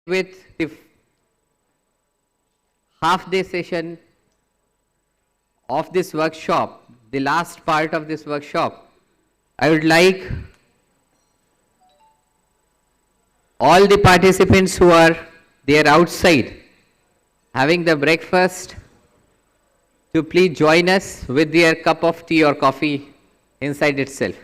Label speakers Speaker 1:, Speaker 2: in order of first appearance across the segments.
Speaker 1: with the half day session of this workshop, the last part of this workshop, I would like all the participants who are there outside having the breakfast to please join us with their cup of tea or coffee inside itself.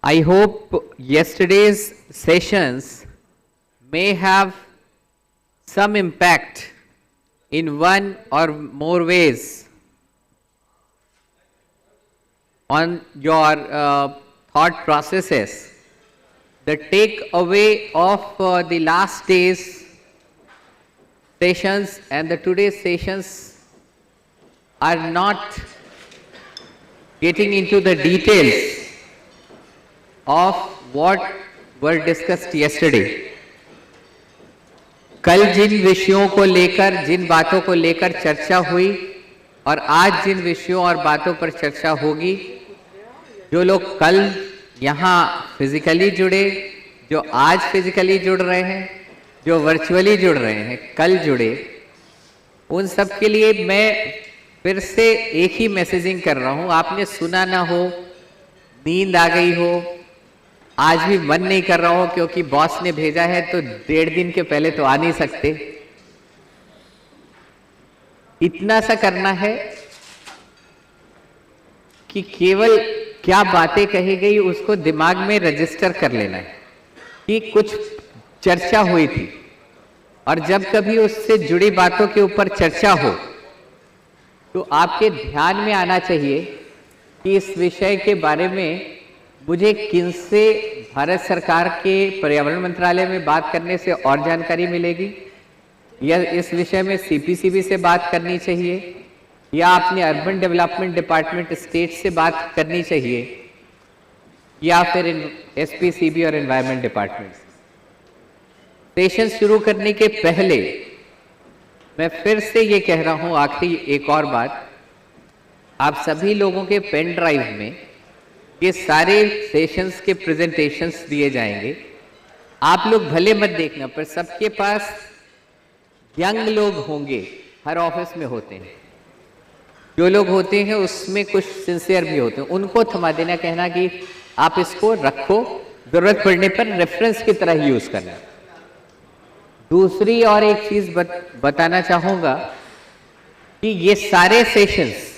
Speaker 1: I hope yesterday's sessions may have some impact in one or more ways on your thought processes. The takeaway of the last day's sessions and the today's sessions are not getting into the details of what were discussed yesterday. कल जिन विषयों को लेकर, जिन बातों को लेकर चर्चा हुई और आज जिन विषयों और बातों पर चर्चा होगी, जो लोग कल यहाँ फिजिकली जुड़े, जो आज फिजिकली जुड़ रहे हैं, जो वर्चुअली जुड़ रहे हैं, कल जुड़े, उन सब के लिए मैं फिर से एक ही मैसेजिंग कर रहा हूँ. आपने सुना ना हो, नींद आ गई हो, आज भी मन नहीं कर रहा हो क्योंकि बॉस ने भेजा है तो 1.5 दिन के पहले तो आ नहीं सकते. इतना सा करना है कि केवल क्या बातें कही गई उसको दिमाग में रजिस्टर कर लेना है कि कुछ चर्चा हुई थी, और जब कभी उससे जुड़ी बातों के ऊपर चर्चा हो तो आपके ध्यान में आना चाहिए कि इस विषय के बारे में मुझे किनसे भारत सरकार के पर्यावरण मंत्रालय में बात करने से और जानकारी मिलेगी, या इस विषय में सीपीसीबी से बात करनी चाहिए, या अपने अर्बन डेवलपमेंट डिपार्टमेंट स्टेट से बात करनी चाहिए, या फिर एसपीसीबी और एनवायरनमेंट डिपार्टमेंट. सेशन शुरू करने के पहले मैं फिर से ये कह रहा हूं, आखिरी एक और बात, आप सभी लोगों के पेन ड्राइव में ये सारे सेशंस के प्रेजेंटेशंस दिए जाएंगे. आप लोग भले मत देखना, पर सबके पास यंग लोग होंगे, हर ऑफिस में होते हैं. जो लोग होते हैं उसमें कुछ सिंसियर भी होते हैं, उनको थमा देना, कहना कि आप इसको रखो, जरूरत पड़ने पर रेफरेंस की तरह यूज करना. दूसरी और एक चीज बताना चाहूंगा कि ये सारे सेशंस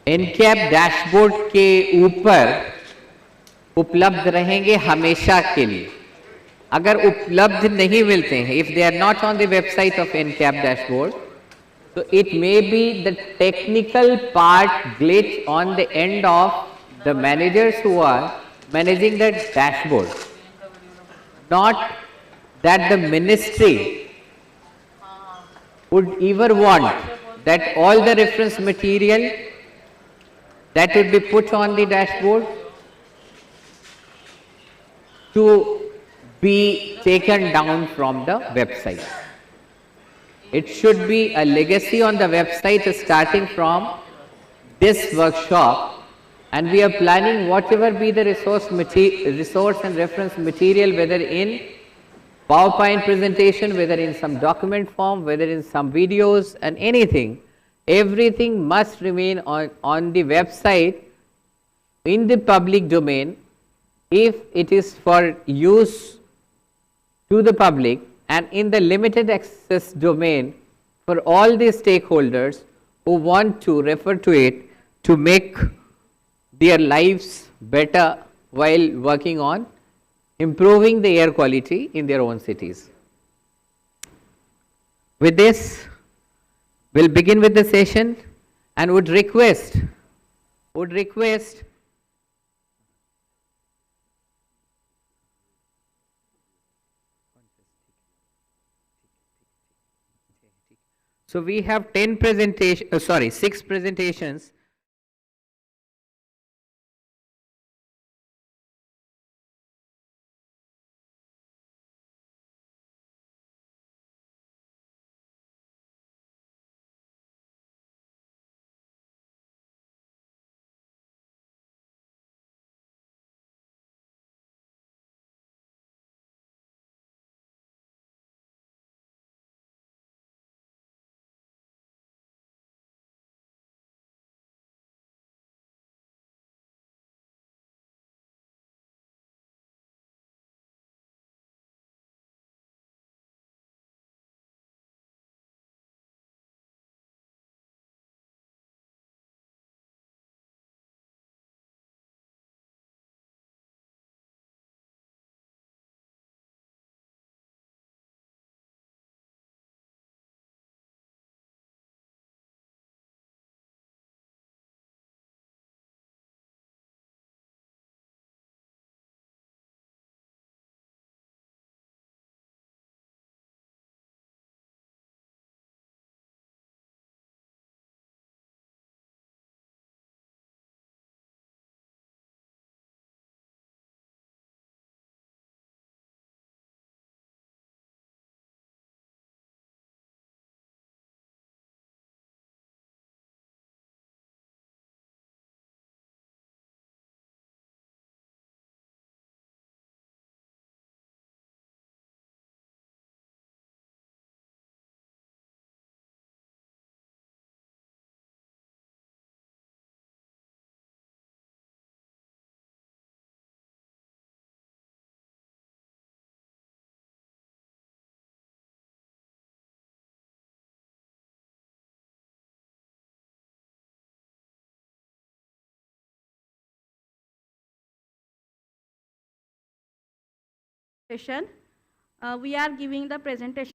Speaker 1: एनकैप डैशबोर्ड के ऊपर उपलब्ध रहेंगे हमेशा के लिए. अगर उपलब्ध नहीं मिलते हैं, if they are not on the website of NCAP dashboard, तो it may be the technical part glitch on the end of the managers who are managing the dashboard, not that the ministry would ever want that all the reference material that would be put on the dashboard to be taken down from the website. It should be a legacy on the website starting from this workshop, and we are planning whatever be the resource and reference material, whether in PowerPoint presentation, whether in some document form, whether in some videos and anything, everything must remain on the website in the public domain if it is for use to the public, and in the limited access domain for all the stakeholders who want to refer to it to make their lives better while working on improving the air quality in their own cities. With this, we'll begin with the session and would request so we have 6 presentations.
Speaker 2: session. We are giving the presentation.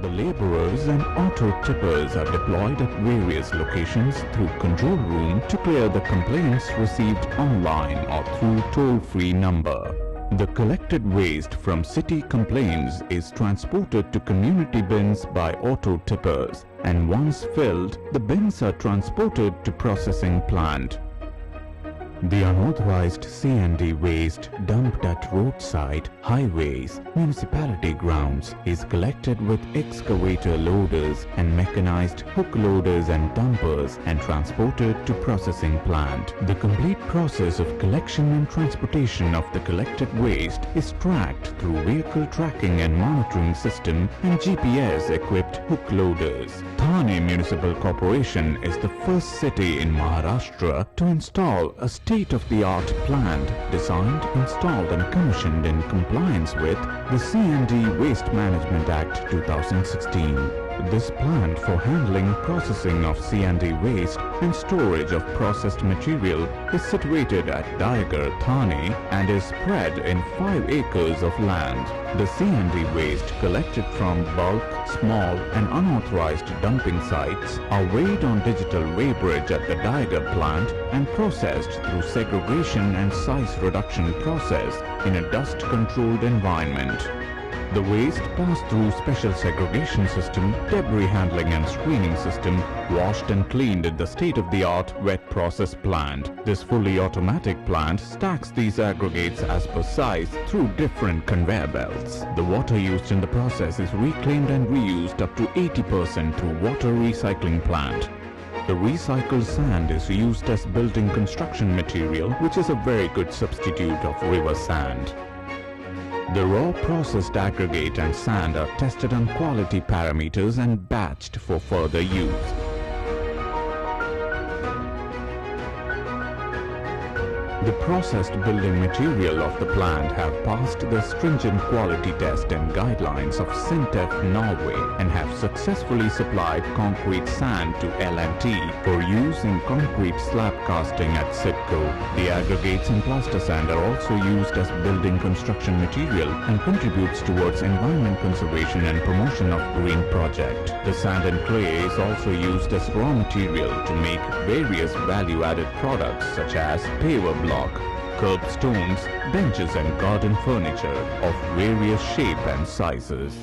Speaker 3: The laborers and auto tippers are deployed at various locations through control room to clear the complaints received online or through toll-free number. The collected waste from city complaints is transported to community bins by auto tippers, and once filled, the bins are transported to processing plant. The unauthorized C&D waste dumped at roadside, highways, municipality grounds is collected with excavator loaders and mechanized hook loaders and dumpers and transported to processing plant. The complete process of collection and transportation of the collected waste is tracked through vehicle tracking and monitoring system and GPS-equipped hook loaders. Thane Municipal Corporation is the first city in Maharashtra to install a state-of-the-art plant designed, installed and commissioned in compliance with the C&D Waste Management Act 2016. This plant for handling, processing of C&D waste and storage of processed material is situated at Dayagar, Thane and is spread in 5 acres of land. The C&D waste collected from bulk, small and unauthorized dumping sites are weighed on digital weighbridge at the Dayagar plant and processed through segregation and size reduction process in a dust-controlled environment. The waste passed through special segregation system, debris handling and screening system, washed and cleaned at the state-of-the-art wet process plant. This fully automatic plant stacks these aggregates as per size through different conveyor belts. The water used in the process is reclaimed and reused up to 80% through water recycling plant. The recycled sand is used as building construction material, which is a very good substitute of river sand. The raw processed aggregate and sand are tested on quality parameters and batched for further use. The processed building material of the plant have passed the stringent quality test and guidelines of Sintef Norway and have successfully supplied concrete sand to L&T for use in concrete slab casting at Sitco. The aggregates and plaster sand are also used as building construction material and contributes towards environment conservation and promotion of green project. The sand and clay is also used as raw material to make various value-added products such as paver block, curb stones, benches and garden furniture of various shape and sizes.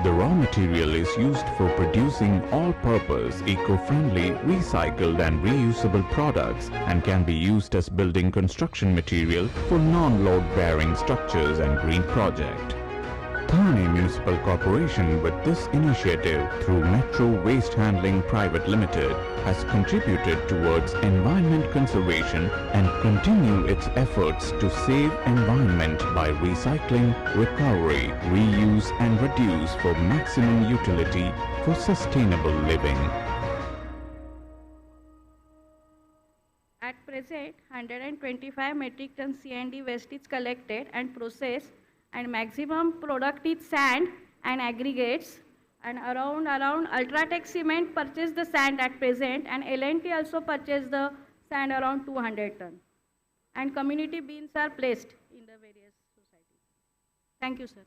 Speaker 3: The raw material is used for producing all-purpose, eco-friendly, recycled and reusable products and can be used as building construction material for non-load-bearing structures and green project. Thane Municipal Corporation with this initiative through Metro Waste Handling Private Limited has contributed towards environment conservation and continue its efforts to save environment by recycling, recovery, reuse and reduce for maximum utility for sustainable living.
Speaker 2: At present, 125 metric ton C&D waste is collected and processed, and maximum product is sand and aggregates, and around Ultratech Cement purchase the sand at present, and L&T also purchase the sand around 200 ton, and community bins are placed in the various societies. Thank you, sir.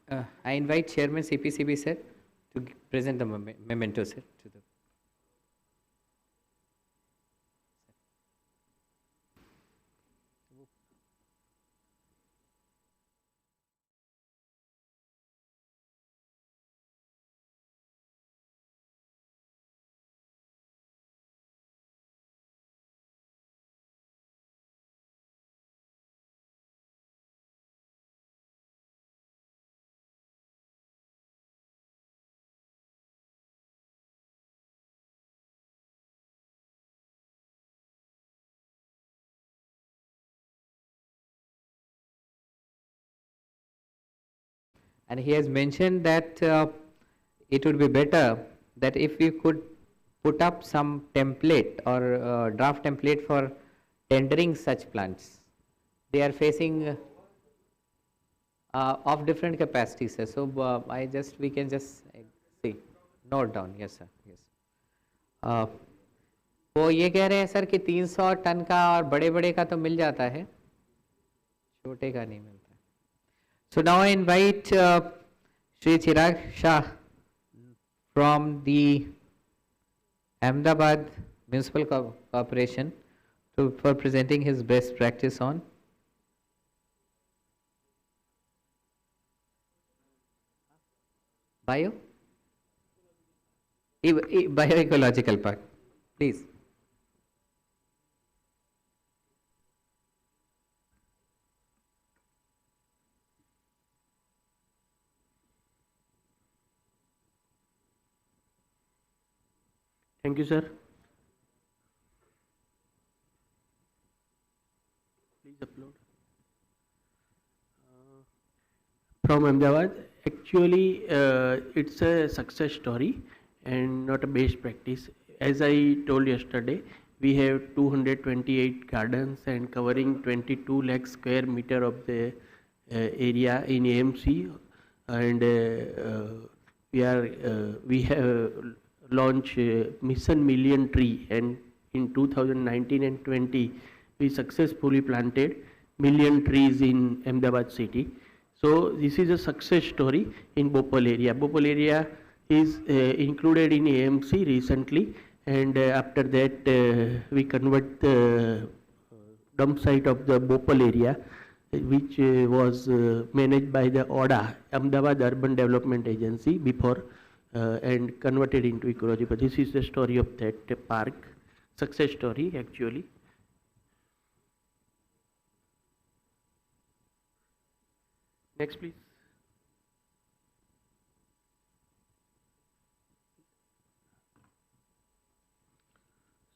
Speaker 1: Sir, I invite Chairman CPCB sir to present the memento sir to the. And he has mentioned that it would be better that if we could put up some template or draft template for tendering such plants. They are facing of different capacities, sir. So we can just see, note down. Yes, sir. Yes. वो ये कह रहे हैं sir कि 300 ton का और बड़े बड़े का तो मिल जाता है, छोटे का नहीं मिलता. So now I invite Shri Chirag Shah from the Ahmedabad Municipal Corporation for presenting his best practice on bioecological park. Please.
Speaker 4: Thank you, sir. Please upload. From Ahmedabad, actually, it's a success story and not a best practice. As I told yesterday, we have 228 gardens and covering 22 lakh square meter of the area in AMC, and we have launched Mission Million Tree, and in 2019 and 20 we successfully planted million trees in Ahmedabad city. So this is a success story in Bhopal area. Bhopal area is included in AMC recently, and after that we convert the dump site of the Bhopal area, which was managed by the ODA, Ahmedabad Urban Development Agency before, and converted into ecological. This is the story of that park, success story actually. Next, please.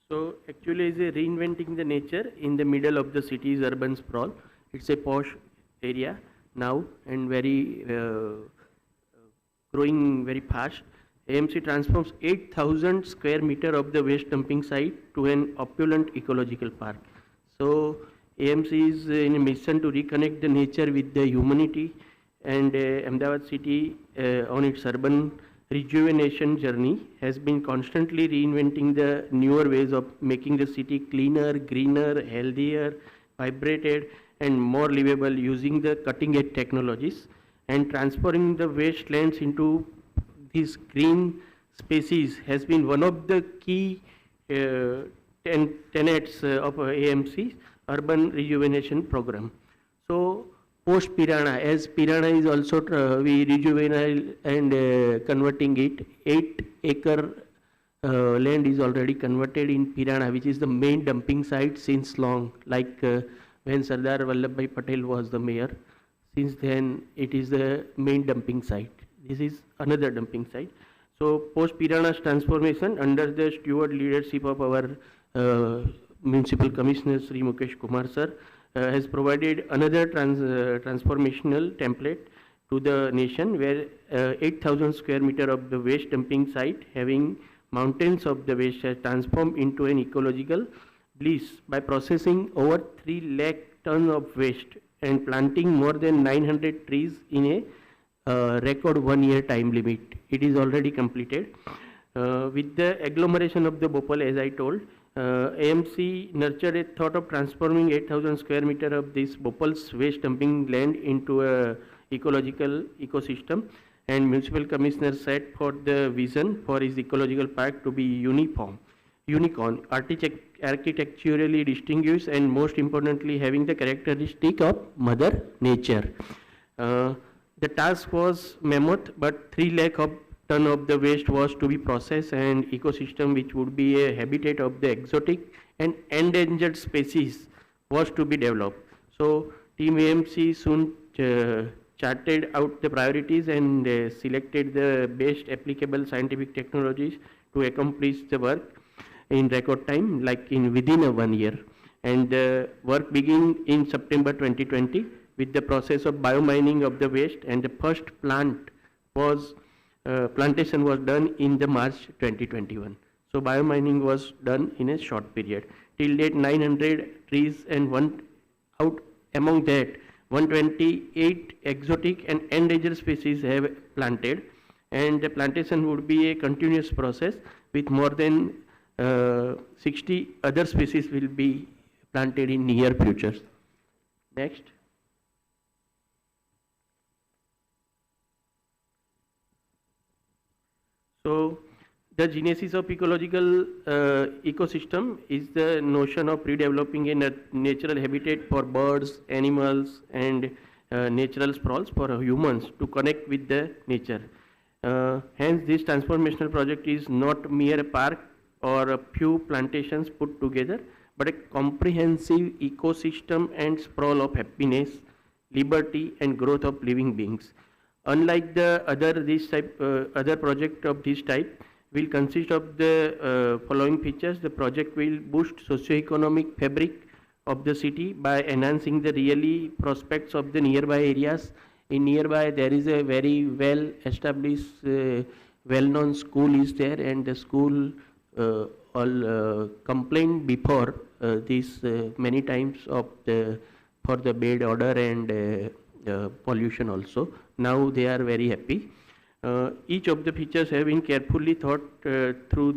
Speaker 4: So actually is a reinventing the nature in the middle of the city's urban sprawl. It's a posh area now and very growing very fast. AMC transforms 8,000 square meter of the waste dumping site to an opulent ecological park. So AMC is in a mission to reconnect the nature with the humanity, and Ahmedabad city on its urban rejuvenation journey has been constantly reinventing the newer ways of making the city cleaner, greener, healthier, vibrated and more livable using the cutting edge technologies, and transforming the wastelands into these green spaces has been one of the key tenets of AMC's urban rejuvenation program. So post Pirana, as Pirana is also we rejuvenate and converting it, 8-acre land is already converted in Pirana, which is the main dumping site since long, like when Sardar Vallabhbhai Patel was the mayor. Since then it is the main dumping site. This is another dumping site. So post Pirana's transformation under the steward leadership of our Municipal Commissioner Sri Mukesh Kumar sir has provided another transformational template to the nation, where 8,000 square meter of the waste dumping site having mountains of the waste has transformed into an ecological bliss by processing over 3 lakh tons of waste and planting more than 900 trees in a record 1 year time limit. It is already completed. With the agglomeration of the Bhopal, as I told, AMC nurtured a thought of transforming 8,000 square meter of this Bhopal's waste dumping land into a ecological ecosystem, and Municipal Commissioner set for the vision for his ecological park to be unicorn, architecturally distinguished, and most importantly having the characteristic of Mother Nature. The task was mammoth, but 3 lakh ton of the waste was to be processed, and ecosystem which would be a habitat of the exotic and endangered species was to be developed. So Team AMC soon charted out the priorities and selected the best applicable scientific technologies to accomplish the work in record time, like within 1 year. And the work began in September 2020 with the process of biomining of the waste, and the first plant was plantation was done in the March 2021. So biomining was done in a short period. Till date 900 trees and among that 128 exotic and endangered species have planted, and the plantation would be a continuous process with more than 60 other species will be planted in near future. Next. So the genesis of ecological ecosystem is the notion of redeveloping a natural habitat for birds, animals, and natural sprawls for humans to connect with the nature. Hence, this transformational project is not mere a park or a few plantations put together, but a comprehensive ecosystem and sprawl of happiness, liberty, and growth of living beings. Unlike the other project of this type, will consist of the following features. The project will boost socio-economic fabric of the city by enhancing the really prospects of the nearby areas. In nearby, there is a very well established, well-known school is there, and the school all complained before this many times of for the bad odor and pollution also. Now they are very happy. Each of the features have been carefully thought through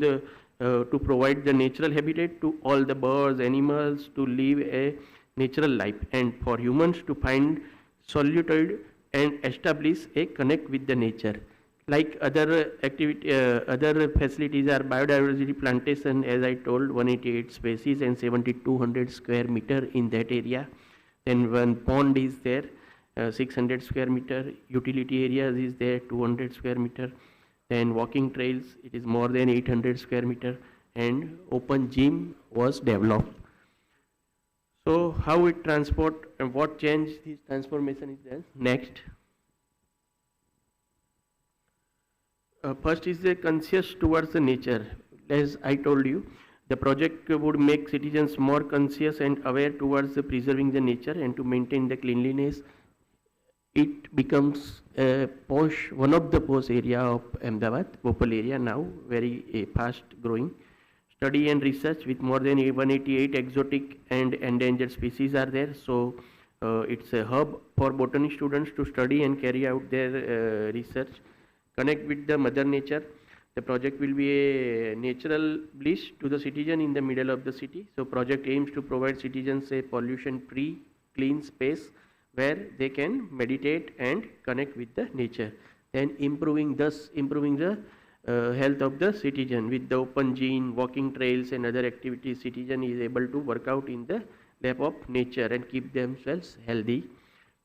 Speaker 4: to provide the natural habitat to all the birds, animals to live a natural life, and for humans to find solitude and establish a connect with the nature. Like other other facilities are biodiversity plantation, as I told, 188 species and 7,200 square meter in that area. Then one pond is there, 600 square meter. Utility areas is there, 200 square meter. Then walking trails, it is more than 800 square meter, and open gym was developed. So how it transport and what change this transformation is there? Next. First is the conscious towards the nature. As I told you, the project would make citizens more conscious and aware towards the preserving the nature and to maintain the cleanliness. It becomes one of the posh area of Ahmedabad, Bhopal area now, very fast growing. Study and research with more than 188 exotic and endangered species are there. So it's a hub for botany students to study and carry out their research. Connect with the mother nature. The project will be a natural bliss to the citizen in the middle of the city. So project aims to provide citizens a pollution-free, clean space where they can meditate and connect with the nature. Then improving the health of the citizen with the open gym, walking trails and other activities. Citizen is able to work out in the lap of nature and keep themselves healthy.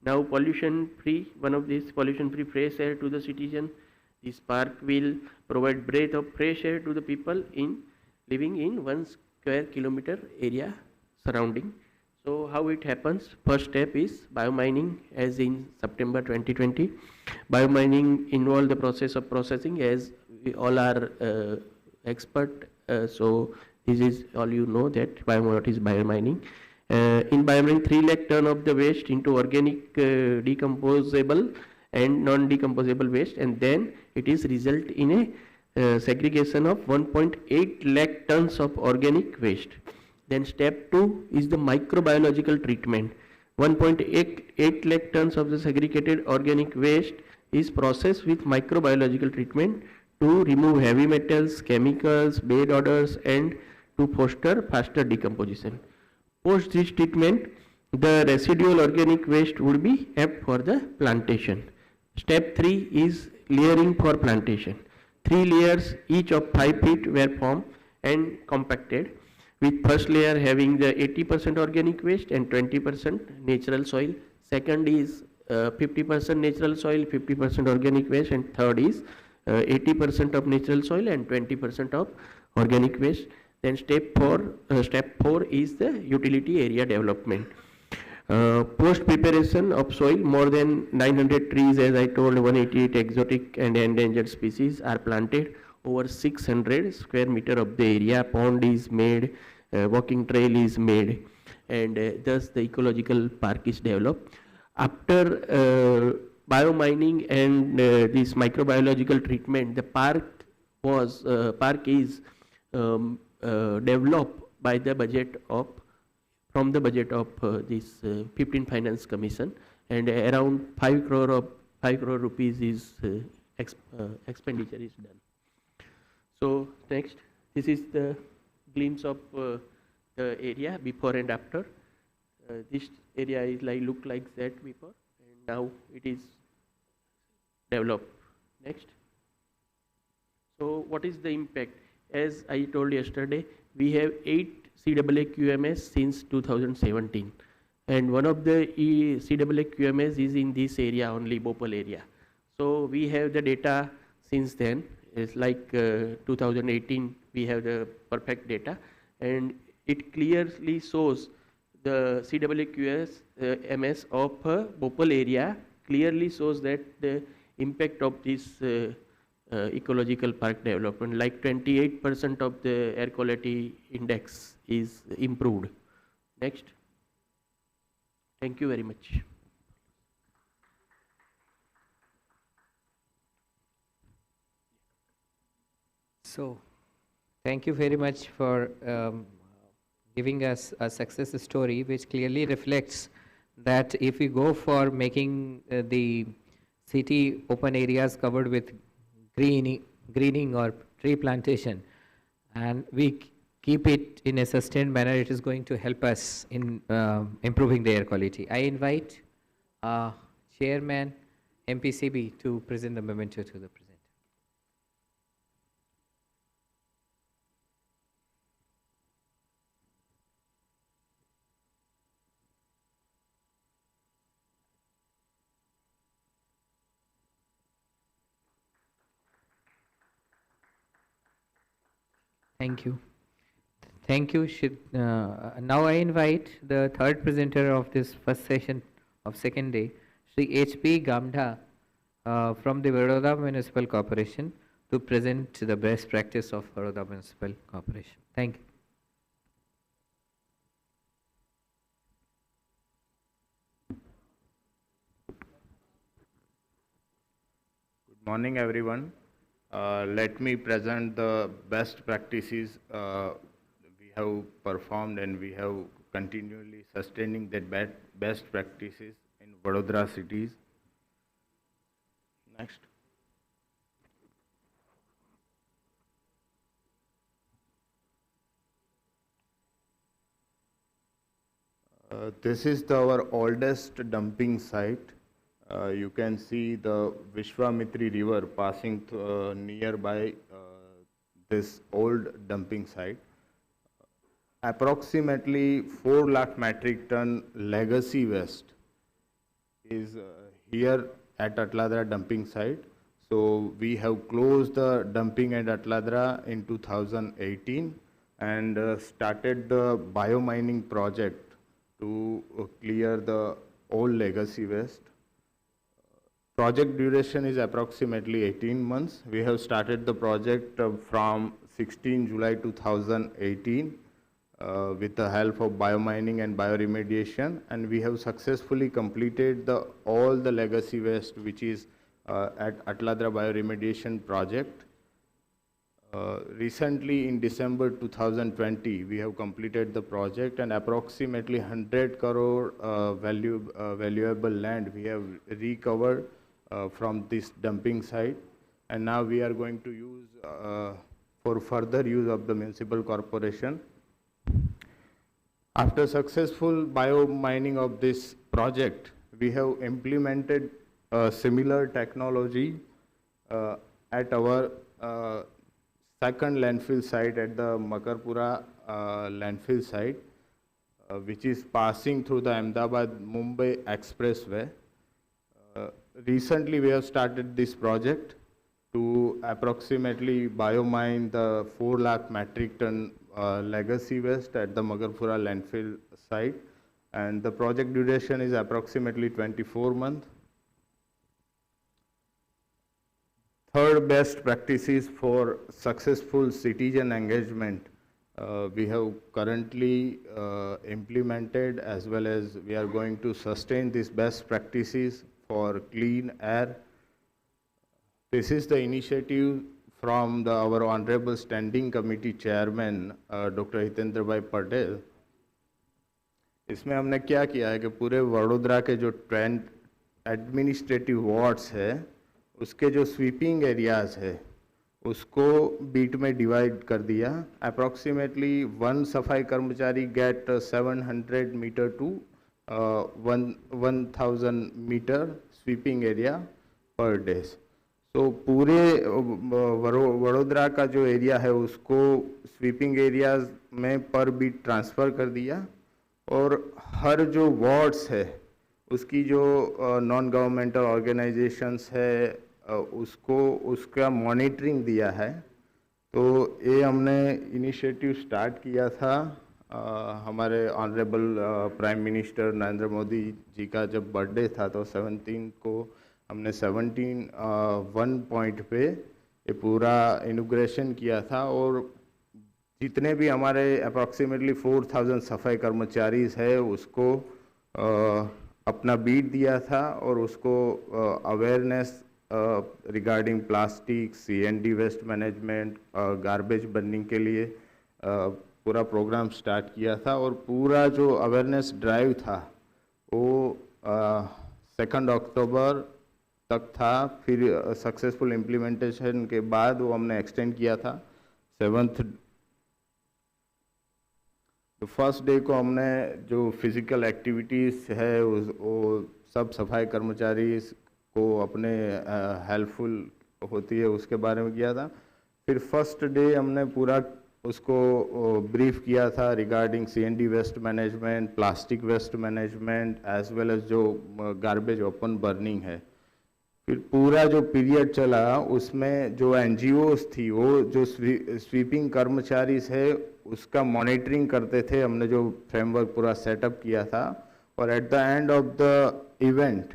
Speaker 4: Now pollution-free, one of these pollution-free fresh air to the citizen. This park will provide breath of fresh air to the people living in 1 square kilometer area surrounding. So how it happens? First step is biomining, as in September 2020. Biomining involves the process of processing, as we all are expert. So this is all you know that what is biomining. In biomining, 3 lakh ton of the waste into organic, decomposable and non-decomposable waste, and then it is result in a segregation of 1.8 lakh tons of organic waste. Then step 2 is the microbiological treatment. 1.8 lakh tons of the segregated organic waste is processed with microbiological treatment to remove heavy metals, chemicals, bad odors, and to foster faster decomposition. Post this treatment, the residual organic waste would be kept for the plantation. Step 3 is layering for plantation. 3 layers each of 5 feet were formed and compacted, with first layer having the 80% organic waste and 20% natural soil. Second is 50% natural soil, 50% organic waste, and third is 80% of natural soil and 20% of organic waste. Then step 4 is the utility area development. Post preparation of soil, more than 900 trees, as I told, 188 exotic and endangered species are planted. Over 600 square meter of the area. Pond is made, walking trail is made, and thus the ecological park is developed. After biomining and this microbiological treatment, the park is developed by the budget of from the budget of this 15 Finance Commission, and around 5 crore rupees is expenditure is done. So next, this is the glimpse of the area before and after. This area is look like that before, and now it is developed. Next. So what is the impact? As I told yesterday, we have 8 CAA QMS since 2017, and one of the CAA QMS is in this area only, Bhopal area. So we have the data since then. It's like 2018 we have the perfect data, and it clearly shows the CAA MS of Bhopal area clearly shows that the impact of this ecological park development, like 28% of the air quality index is improved. Next. Thank you very much.
Speaker 1: So, thank you very much for giving us a success story which clearly reflects that if we go for making the city open areas covered with greening or tree plantation, and we keep it in a sustained manner, it is going to help us in improving the air quality. I invite Chairman MPCB to present the memento to the presenter. Thank you. Thank you. Now I invite the third presenter of this first session of second day, Shri H.P. Gamdha from the Vadodara Municipal Corporation to present the best practice of Vadodara Municipal Corporation. Thank you.
Speaker 5: Good morning, everyone. Let me present the best practices we have performed, and we have continually sustaining that best practices in Vadodara cities. Next. This is our oldest dumping site. You can see the Vishwamitri river passing nearby this old dumping site. Approximately 4 lakh metric ton legacy waste is here at Atladra dumping site. So we have closed the dumping at Atladra in 2018 and started the biomining project to clear the old legacy waste. Project duration is approximately 18 months. We have started the project from 16 July 2018 with the help of biomining and bioremediation, and we have successfully completed all the legacy waste which is at Atladra bioremediation project. Recently in December 2020 we have completed the project, and approximately 100 crore valuable land we have recovered from this dumping site, and now we are going to use for further use of the municipal corporation. After successful biomining of this project, we have implemented similar technology at our second landfill site at the Makarpura landfill site, which is passing through the Ahmedabad-Mumbai expressway. Recently we have started this project to approximately biomine the 4 lakh metric ton legacy waste at the Makarpura landfill site, and the project duration is approximately 24 months. Third best practices for successful citizen engagement we have currently implemented, as well as we are going to sustain these best practices for clean air. This is the initiative from our Honorable Standing Committee Chairman, Dr. Hitendra Bhai Patel. इसमें हमने क्या किया है कि पूरे वडोदरा के जो 10 administrative wards है उसके जो स्वीपिंग एरियाज है उसको बीट में डिवाइड कर दिया. अप्रॉक्सीमेटली 1 सफाई कर्मचारी get 700 metre to 1000 metre sweeping area per day. तो पूरे वडोदरा का जो एरिया है उसको स्वीपिंग एरियाज में पर बीट ट्रांसफ़र कर दिया और हर जो वार्ड्स है उसकी जो नॉन गवर्नमेंटल ऑर्गेनाइजेशंस है उसको उसका मॉनिटरिंग दिया है. तो ये हमने इनिशिएटिव स्टार्ट किया था हमारे honourable prime minister Narendra Modi ji का जब बर्थडे था तो 17 को हमने 1 पॉइंट पे ये पूरा इनॉग्रेशन किया था. और जितने भी हमारे अप्रॉक्सीमेटली 4000 सफाई कर्मचारी है उसको अपना बीट दिया था और उसको awareness regarding plastic, CND waste management, garbage burning के लिए पूरा प्रोग्राम स्टार्ट किया था. और पूरा जो अवेयरनेस ड्राइव था वो 2 अक्टूबर तक था. फिर सक्सेसफुल इम्प्लीमेंटेशन के बाद वो हमने एक्सटेंड किया था 7th. तो फर्स्ट डे को हमने जो फिज़िकल एक्टिविटीज़ है वो सब सफाई कर्मचारी को अपने हेल्पफुल होती है उसके बारे में किया था. फिर फर्स्ट डे हमने पूरा उसको ब्रीफ किया था regarding CND waste management, plastic waste management as well as जो गार्बेज ओपन बर्निंग है. फिर पूरा जो पीरियड चला उसमें जो NGOs थी वो जो स्वीपिंग कर्मचारी है उसका मॉनिटरिंग करते थे. हमने जो फ्रेमवर्क पूरा सेटअप किया था और at the end of the event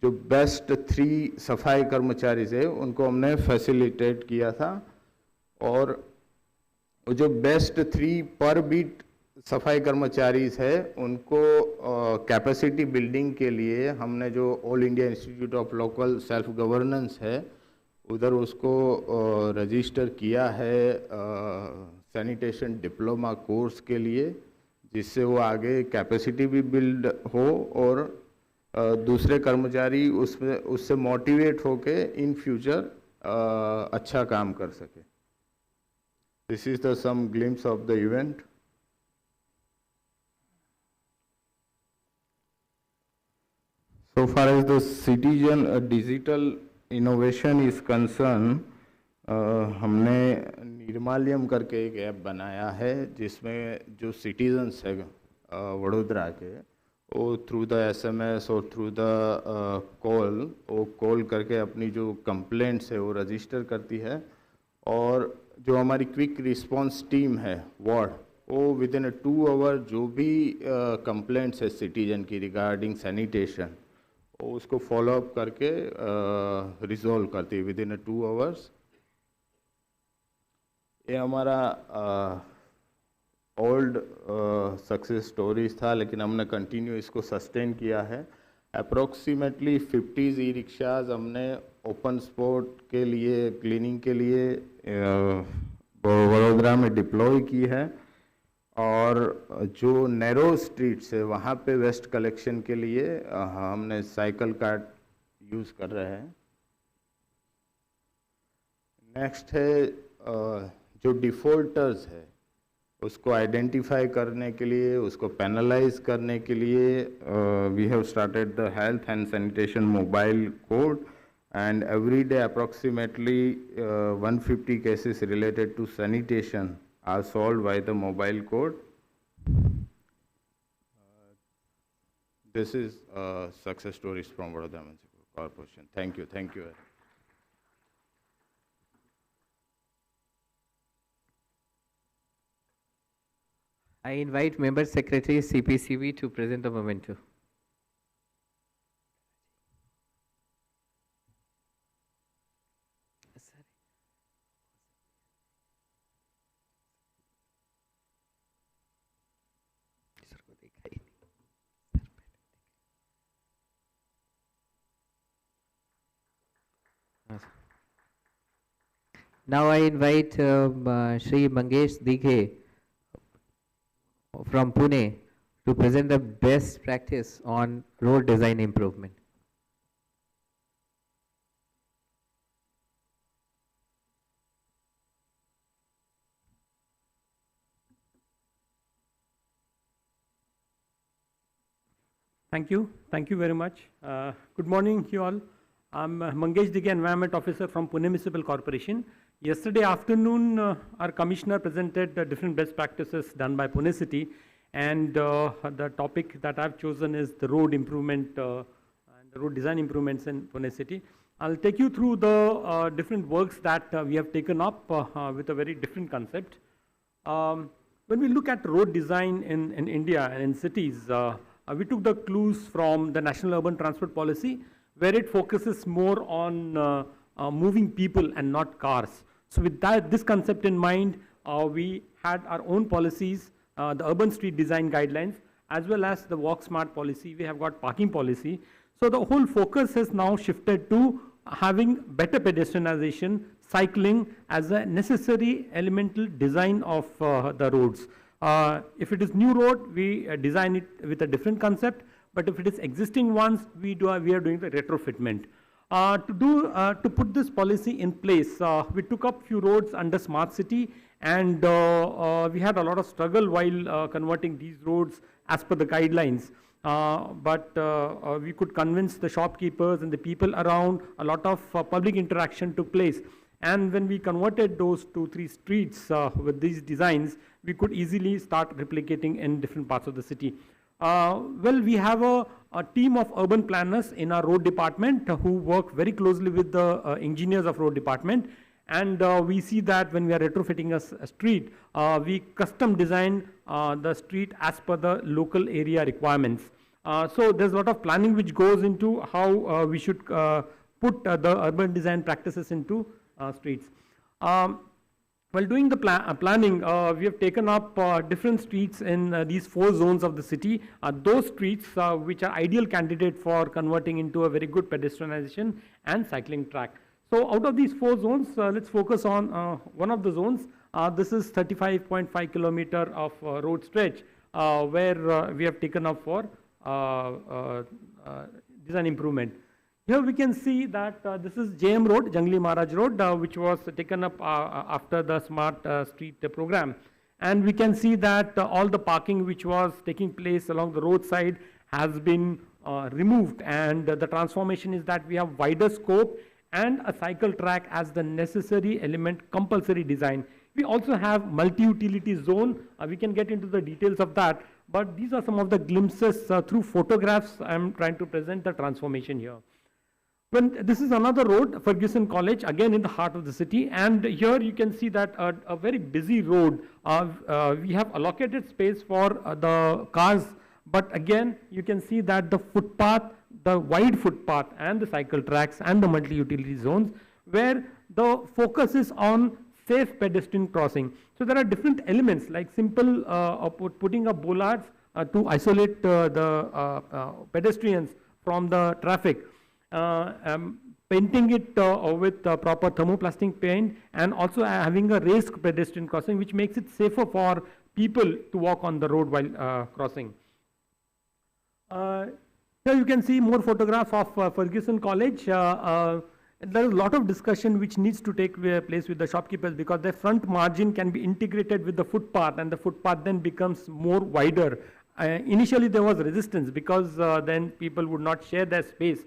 Speaker 5: जो बेस्ट 3 सफाई कर्मचारी है उनको हमने फैसिलिटेट किया था. और जो बेस्ट 3 पर बीट सफाई कर्मचारी है उनको कैपेसिटी बिल्डिंग के लिए हमने जो all India institute of local self governance है उधर उसको रजिस्टर किया है सैनिटेशन डिप्लोमा कोर्स के लिए, जिससे वो आगे कैपेसिटी भी बिल्ड हो और दूसरे कर्मचारी उसमें उससे मोटिवेट होके इन फ्यूचर अच्छा काम कर सके. This is the some glimpse of the event. So far as the citizen digital innovation is concerned, हमने निर्माल्यम करके एक ऐप बनाया है जिसमें जो सिटीजन्स है वडोदरा के वो थ्रू द SMS और थ्रू द कॉल करके अपनी जो कंप्लेंट्स है वो रजिस्टर करती है. और जो हमारी क्विक रिस्पांस टीम है वार्ड वो विद इन 2 आवर जो भी कंप्लेंट्स है सिटीजन की रिगार्डिंग सैनिटेशन वो उसको फॉलोअप करके रिजॉल्व करती है विद इन 2 आवर्स. ये हमारा ओल्ड सक्सेस स्टोरीज था लेकिन हमने कंटिन्यू इसको सस्टेन किया है. अप्रोक्सीमेटली 50 ई रिक्शाज हमने ओपन स्पॉट के लिए क्लीनिंग के लिए वडोदरा में डिप्लॉय की है. और जो नैरो स्ट्रीट्स है वहाँ पे वेस्ट कलेक्शन के लिए हमने साइकिल कार्ट यूज़ कर रहे हैं. नेक्स्ट है जो डिफ़ॉल्टर्स है उसको आइडेंटिफाई करने के लिए उसको पेनलाइज करने के लिए we have started the health and sanitation mobile code and every day approximately 150 cases related to sanitation are solved by the mobile code. This is success stories from Vadodara Municipal Corporation. Thank you. Thank you.
Speaker 1: I invite Member Secretary CPCB to present the memento. Now I invite Shri Mangesh Dighe from Pune to present the best practice on road design improvement.
Speaker 6: Thank you. Thank you very much. Good morning, you all. I'm Mangesh Dighe, Environment Officer from Pune Municipal Corporation. Yesterday afternoon, our Commissioner presented the different best practices done by Pune City, and the topic that I've chosen is the road improvement and the road design improvements in Pune City. I'll take you through the different works that we have taken up with a very different concept. When we look at road design in India and in cities, we took the clues from the National Urban Transport Policy, where it focuses more on moving people and not cars. So with this concept in mind, we had our own policies, the urban street design guidelines, as well as the walk smart policy. We have got parking policy. So the whole focus has now shifted to having better pedestrianization, cycling as a necessary elemental design of the roads. If it is new road, we design it with a different concept, but if it is existing ones, we are doing the retrofitment. To put this policy in place, we took up few roads under smart city, and we had a lot of struggle while converting these roads as per the guidelines. But we could convince the shopkeepers and the people around. A lot of public interaction took place. And when we converted those 2-3 streets with these designs, we could easily start replicating in different parts of the city. Well, we have a team of urban planners in our road department who work very closely with the engineers of road department. And we see that when we are retrofitting a street, we custom design the street as per the local area requirements. So there's a lot of planning which goes into how we should put the urban design practices into streets. While doing the planning, we have taken up different streets in these 4 zones of the city. Those streets which are ideal candidate for converting into a very good pedestrianization and cycling track. So out of these 4 zones, let's focus on one of the zones. This is 35.5 kilometer of road stretch where we have taken up for design improvement. Here we can see that this is JM Road, Jangli Maharaj Road, which was taken up after the Smart Street program. And we can see that all the parking which was taking place along the roadside has been removed, and the transformation is that we have wider scope and a cycle track as the necessary element, compulsory design. We also have multi-utility zone. We can get into the details of that, but these are some of the glimpses through photographs. I'm trying to present the transformation here. This is another road, Ferguson College, again in the heart of the city, and here you can see that a very busy road. We have allocated space for the cars, but again you can see that the footpath, the wide footpath and the cycle tracks and the multi-utility zones, where the focus is on safe pedestrian crossing. So there are different elements like simple putting up bollards to isolate the pedestrians from the traffic. Painting it with proper thermoplastic paint, and also having a raised pedestrian crossing, which makes it safer for people to walk on the road while crossing. Here you can see more photographs of Ferguson College. There is a lot of discussion which needs to take place with the shopkeepers, because their front margin can be integrated with the footpath, and the footpath then becomes more wider. Initially there was resistance, because then people would not share their space,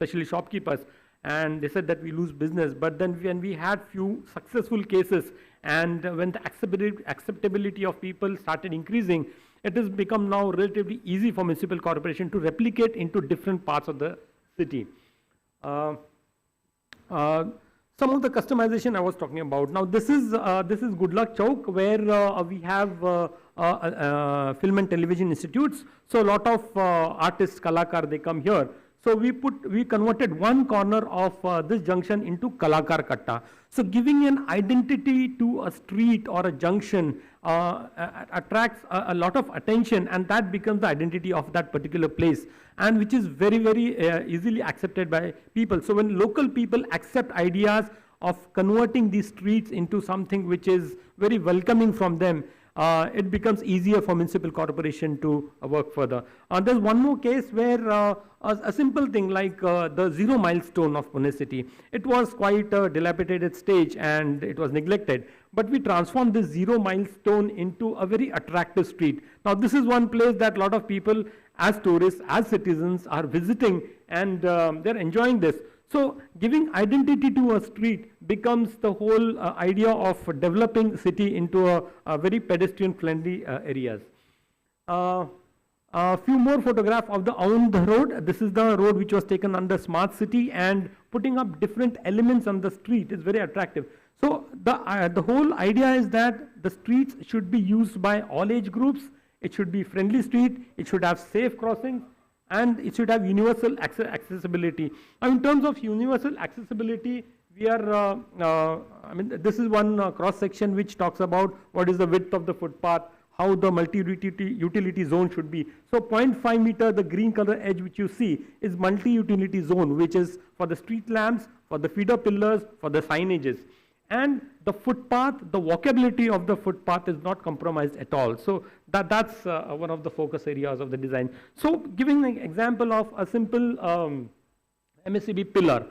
Speaker 6: especially shopkeepers, and they said that we lose business. But then when we had few successful cases, and when the acceptability of people started increasing, it has become now relatively easy for municipal corporation to replicate into different parts of the city. Some of the customization I was talking about. Now this is Good Luck Chowk, where we have film and television institutes. So a lot of artists, Kalakar, they come here. So we converted one corner of this junction into Kalakar Katta. So giving an identity to a street or a junction attracts a lot of attention, and that becomes the identity of that particular place, and which is very, very easily accepted by people. So when local people accept ideas of converting these streets into something which is very welcoming from them, it becomes easier for municipal corporation to work further. There's one more case where a simple thing like the 0 milestone of Pune city, it was quite a dilapidated stage and it was neglected. But we transformed this 0 milestone into a very attractive street. Now this is one place that a lot of people as tourists, as citizens are visiting, and they're enjoying this. So giving identity to a street becomes the whole idea of developing city into a very pedestrian friendly areas. A few more photographs of the Aund road. This is the road which was taken under smart city, and putting up different elements on the street is very attractive. So the whole idea is that the streets should be used by all age groups. It should be friendly street. It should have safe crossings, and it should have universal accessibility. Now, in terms of universal accessibility, we are, this is one cross section which talks about what is the width of the footpath, how the multi-utility zone should be. So 0.5 meter, the green color edge which you see is multi-utility zone, which is for the street lamps, for the feeder pillars, for the signages. And the footpath, the walkability of the footpath is not compromised at all. So that's one of the focus areas of the design. So giving an example of a simple MSCB pillar,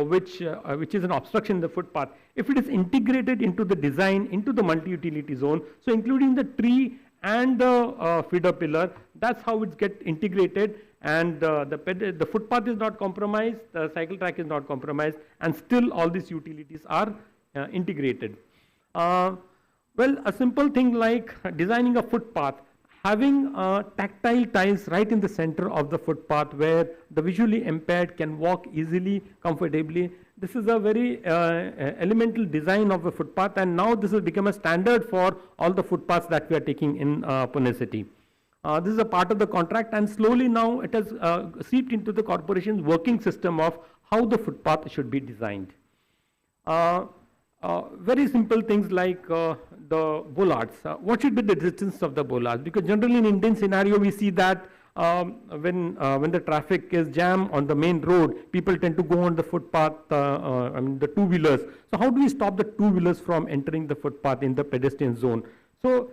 Speaker 6: which is an obstruction in the footpath, if it is integrated into the design, into the multi-utility zone, so including the tree and the feeder pillar, that's how it's get integrated, and the footpath is not compromised, the cycle track is not compromised, and still all these utilities are integrated. Well, a simple thing like designing a footpath, having tactile tiles right in the center of the footpath where the visually impaired can walk easily, comfortably. This is a very elemental design of a footpath, and now this has become a standard for all the footpaths that we are taking in Pune city. This is a part of the contract, and slowly now it has seeped into the corporation's working system of how the footpath should be designed. Very simple things like the bollards. What should be the distance of the bollards? Because generally in Indian scenario, we see that when the traffic is jammed on the main road, people tend to go on the footpath, the two-wheelers. So how do we stop the two-wheelers from entering the footpath in the pedestrian zone? So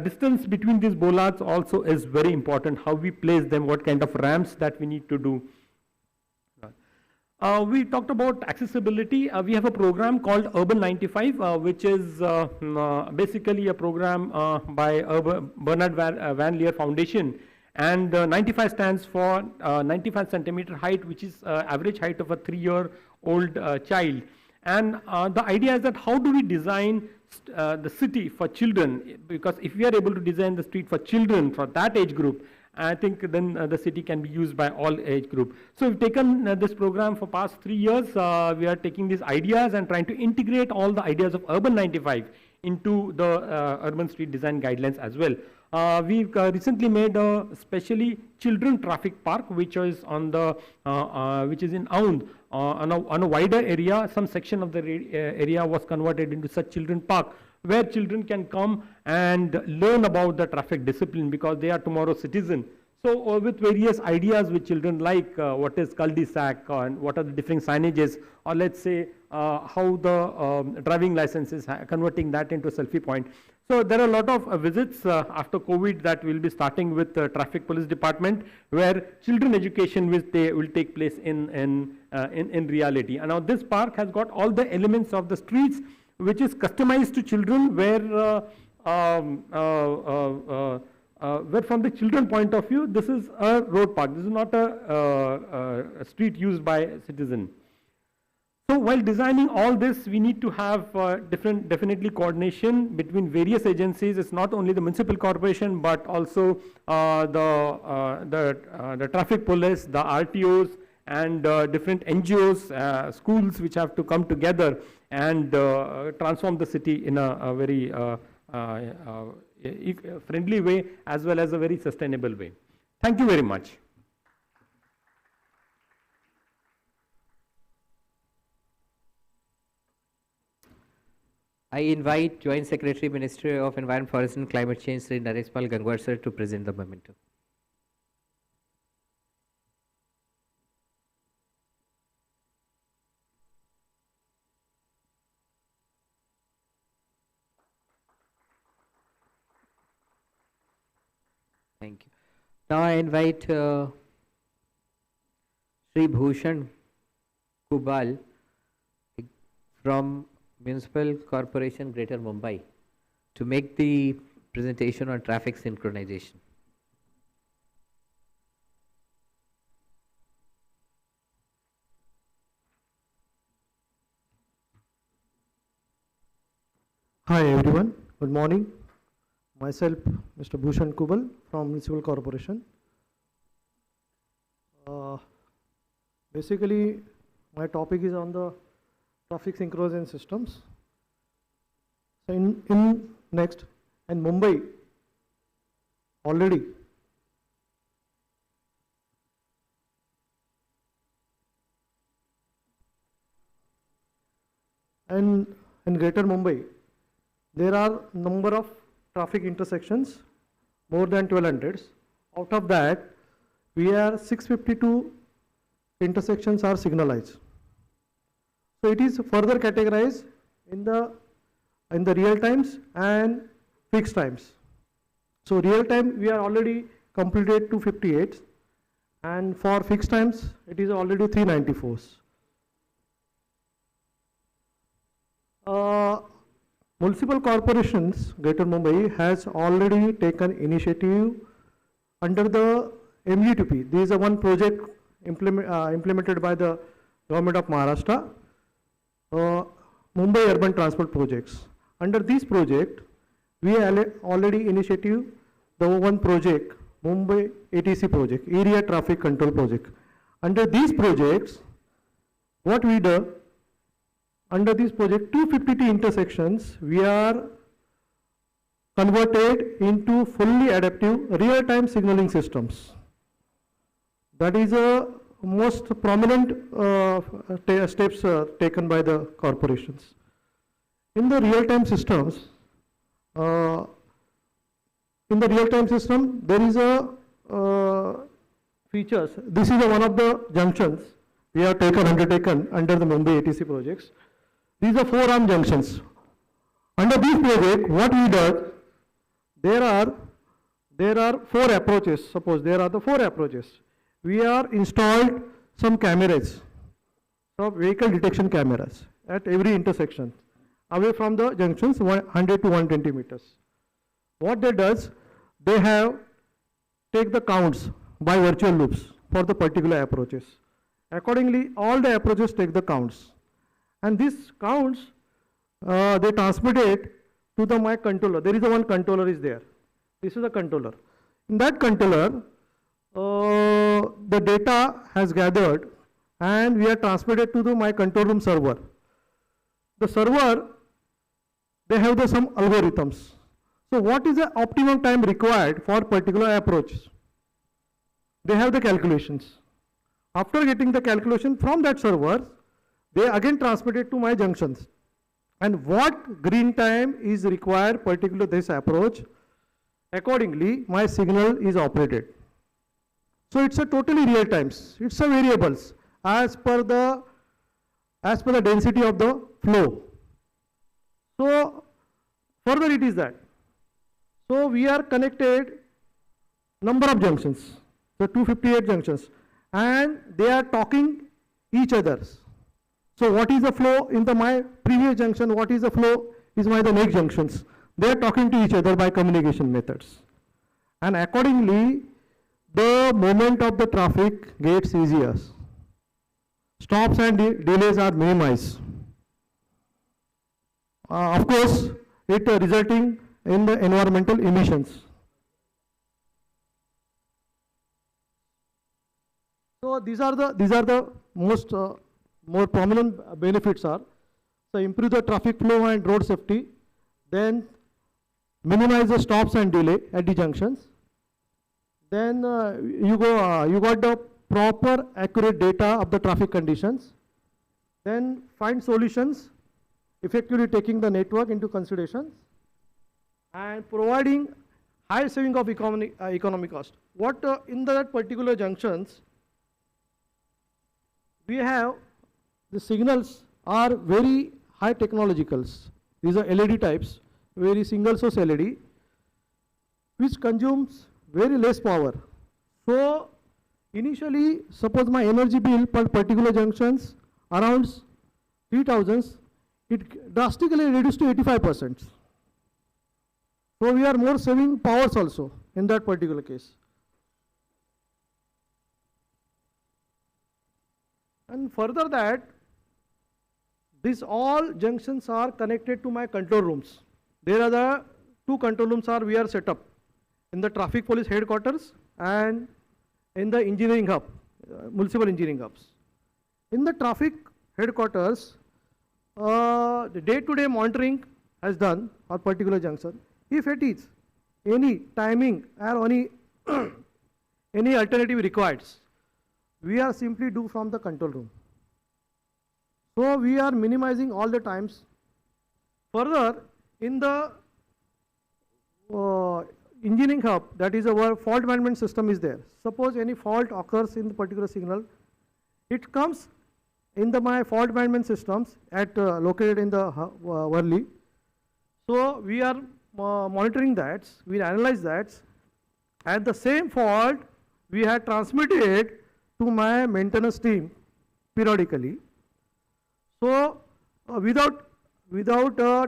Speaker 6: distance between these bollards also is very important. How we place them, what kind of ramps that we need to do. We talked about accessibility. We have a program called Urban 95, which is basically a program by Bernard Van Leer Foundation. And 95 stands for 95 centimeter height, which is average height of a 3-year-old child. And the idea is that how do we design the city for children? Because if we are able to design the street for children, for that age group, I think then the city can be used by all age group. So we've taken this program for past 3 years. We are taking these ideas and trying to integrate all the ideas of Urban 95 into the urban street design guidelines as well. We've recently made a specially children traffic park, which is on the which is in Aund on a wider area. Some section of the area was converted into such children park, where children can come and learn about the traffic discipline, because they are tomorrow's citizen. So with various ideas which children like, what is cul-de-sac and what are the different signages, or let's say how the driving license is, converting that into a selfie point. So there are a lot of visits after COVID that will be starting with the traffic police department, where children education will take place in reality. And now this park has got all the elements of the streets, which is customized to children, where from the children point of view, this is a road park. This is not a street used by a citizen. So while designing all this, we need to have definitely coordination between various agencies. It's not only the municipal corporation, but also the traffic police, the RTOs, and different NGOs, schools, which have to come together and transform the city in a very friendly way, as well as a very sustainable way. Thank you very much.
Speaker 1: I invite Joint Secretary, Ministry of Environment, Forest and Climate Change, Sri Nareshpal Gangwar sir, to present the memento. Thank you. Now I invite Sri Bhushan Kubal from Municipal Corporation Greater Mumbai to make the presentation on traffic synchronization.
Speaker 7: Hi everyone, good morning. Myself, Mr. Bhushan Kubal from Municipal Corporation. Basically, my topic is on the traffic synchronization systems. So in next, in Mumbai, already and in Greater Mumbai, there are number of traffic intersections, more than 1200. Out of that, we are 652 intersections are signalized. So it is further categorized in the real times and fixed times. So real time we are already completed 258, and for fixed times it is already 394. Municipal corporations, Greater Mumbai, has already taken initiative under the MUTP. This is a one project implemented by the government of Maharashtra, Mumbai Urban Transport Projects. Under this project, we already initiative the one project, Mumbai ATC project, Area Traffic Control Project. Under these projects, what we do, under this project, 252 intersections, we are converted into fully adaptive real-time signaling systems. That is a most prominent steps taken by the corporations. In the real-time systems, there is a features. This is one of the junctions we have undertaken under the Mumbai ATC projects. These are 4-arm junctions. Under this project, what we do, there are 4 approaches. Suppose there are the 4 approaches. We are installed some cameras, some vehicle detection cameras at every intersection, away from the junctions 100 to 120 meters. What they does, they have take the counts by virtual loops for the particular approaches. Accordingly, all the approaches take the counts. And these counts, they transmit it to the my controller. There is one controller is there. This is a controller. In that controller, the data has gathered and we are transmitted to the my control room server. The server, they have some algorithms. So what is the optimum time required for particular approach? They have the calculations. After getting the calculation from that server, they again transmit it to my junctions. And what green time is required particular this approach, accordingly my signal is operated. So it's a totally real times. It's a variables as per the density of the flow. So further it is that. So we are connected number of junctions, the 258 junctions, and they are talking each others. So what is the flow in my previous junction, what is the flow is the next junctions. They are talking to each other by communication methods. And accordingly, the movement of the traffic gets easier. Stops and delays are minimized. Of course, it resulting in the environmental emissions. So these are the most more prominent benefits are. So improve the traffic flow and road safety, then minimize the stops and delay at the junctions. Then you got the proper accurate data of the traffic conditions. Then find solutions, effectively taking the network into consideration and providing high saving of economic cost. What in that particular junctions, we have the signals are very high technologicals. These are LED types, very single source LED, which consumes very less power. So initially, suppose my energy bill per particular junctions around 3000, it drastically reduced to 85%. So we are more saving powers also in that particular case. And further that, these all junctions are connected to my control rooms. There are the 2 control rooms we are set up in the traffic police headquarters and in the engineering hub, municipal engineering hubs. In the traffic headquarters, the day-to-day monitoring has done for particular junction. If it is any timing or any any alternative required, we are simply do from the control room. So we are minimizing all the times. Further, in the engineering hub, that is our fault management system is there. Suppose any fault occurs in the particular signal, it comes in the my fault management systems at located in the Worli. So we are monitoring that, we analyze that, and the same fault we had transmitted to my maintenance team periodically. So without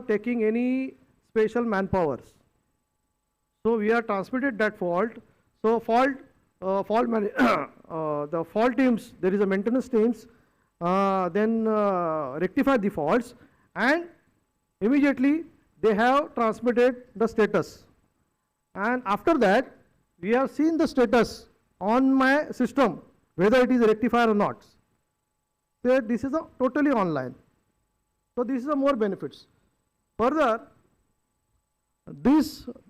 Speaker 7: taking any special manpowers. So we are transmitted that fault. So the fault teams, there is a maintenance teams, then rectify the faults, and immediately they have transmitted the status. And after that, we have seen the status on my system, whether it is rectified or not. So this is a totally online. So this is a more benefits. Further,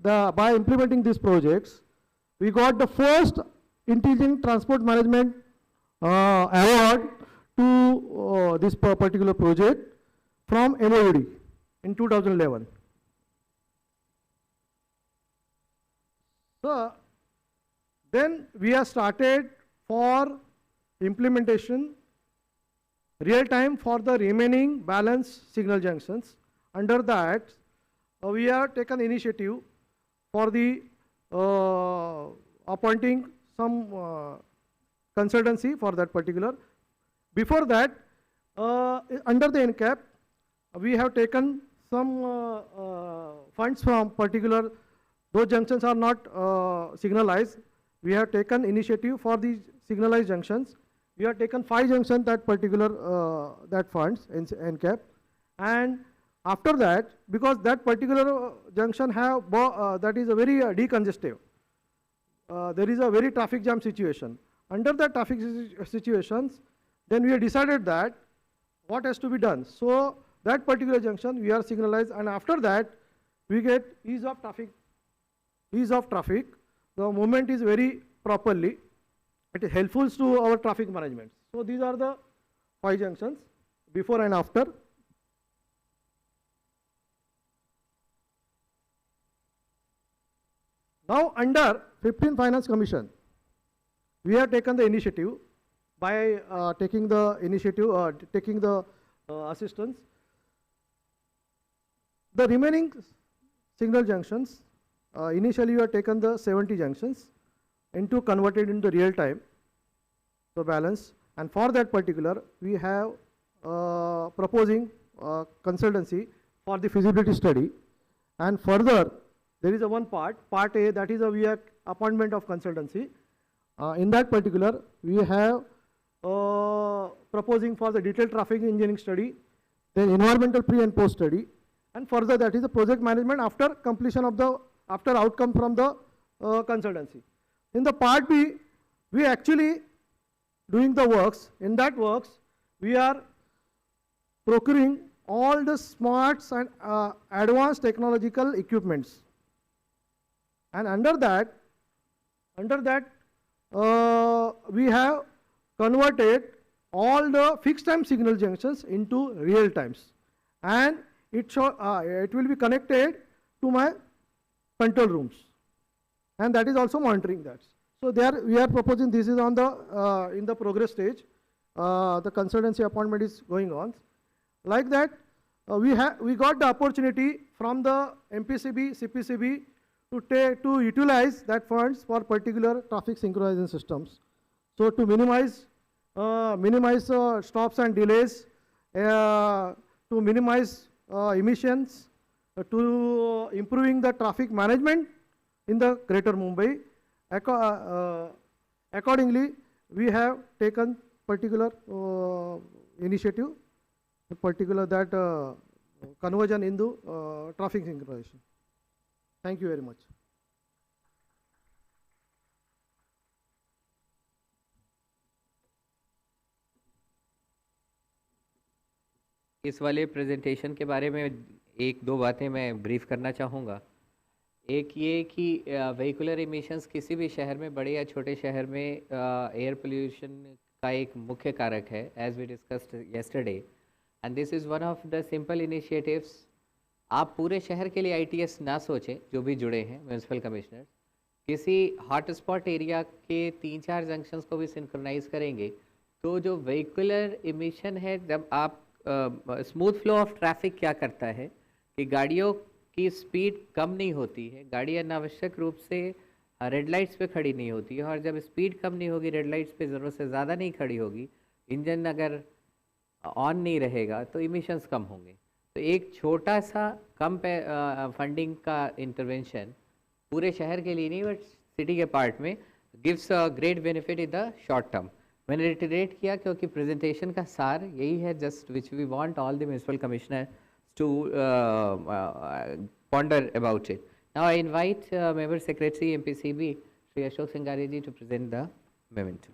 Speaker 7: by implementing these projects, we got the first Intelligent Transport Management award to this particular project from MOUD in 2011. So then we have started for implementation real time for the remaining balance signal junctions. Under that, we have taken initiative for the appointing some consultancy for that particular. Before that, under the NCAP, we have taken some funds from particular, those junctions are not signalized. We have taken initiative for these signalized junctions. We have taken 5 junctions that particular that funds in NCAP, and after that, because that particular junction have that is a very decongestive. There is a very traffic jam situation. Under that traffic situations, then we have decided that what has to be done. So that particular junction we are signalized, and after that we get ease of traffic. Ease of traffic. The movement is very properly. It is helpful to our traffic management. So these are the 5 junctions before and after. Now under 15 Finance Commission, we have taken the initiative by taking the assistance. The remaining signal junctions, initially we have taken the 70 junctions into converted into real time, the balance, and for that particular we have proposing consultancy for the feasibility study, and further there is a one part A, that is we have appointment of consultancy. In that particular we have proposing for the detailed traffic engineering study, then environmental pre and post study, and further that is the project management after completion of the outcome from the consultancy. In the part B, we actually doing the works. In that works, we are procuring all the smarts and advanced technological equipments. And under that, we have converted all the fixed time signal junctions into real times, and it will be connected to my control rooms, and that is also monitoring that. So there we are proposing, this is on the in the progress stage. The consultancy appointment is going on. Like that, we got the opportunity from the MPCB, CPCB to utilize that funds for particular traffic synchronization systems. So to minimize stops and delays, to minimize emissions, to improving the traffic management in the Greater Mumbai. Accordingly, we have taken particular initiative, particular that conversion into traffic synchronization. Thank you very much.
Speaker 1: इस वाले presentation के बारे में एक दो बातें मैं brief करना चाहूँगा। एक ये कि व्हीकुलर इमिशंस किसी भी शहर में, बड़े या छोटे शहर में एयर पोल्यूशन का एक मुख्य कारक है, as we discussed yesterday, and this is one of the simple initiatives. आप पूरे शहर के लिए ITS ना सोचें, जो भी जुड़े हैं म्यूनसिपल कमिश्नर, किसी हॉटस्पॉट एरिया के 3-4 जंक्शंस को भी सिंक्रोनाइज करेंगे तो जो व्हीकुलर इमिशन है, जब आप स्मूथ फ्लो ऑफ ट्रैफिक क्या करता है कि गाड़ियों की स्पीड कम नहीं होती है, गाड़ी अनावश्यक रूप से रेड लाइट्स पे खड़ी नहीं होती है, और जब स्पीड कम नहीं होगी, रेड लाइट्स पे ज़रूरत से ज़्यादा नहीं खड़ी होगी, इंजन अगर ऑन नहीं रहेगा तो इमिशंस कम होंगे। तो एक छोटा सा कम फंडिंग का इंटरवेंशन पूरे शहर के लिए नहीं बट सिटी के पार्ट में gives a great benefit in the short term. मैंने रिटरेट किया क्योंकि प्रेजेंटेशन का सार यही है, just which we want all the municipal commissioner to ponder about it. Now I invite Member Secretary MPCB Shri Ashok Singari ji to present the memento.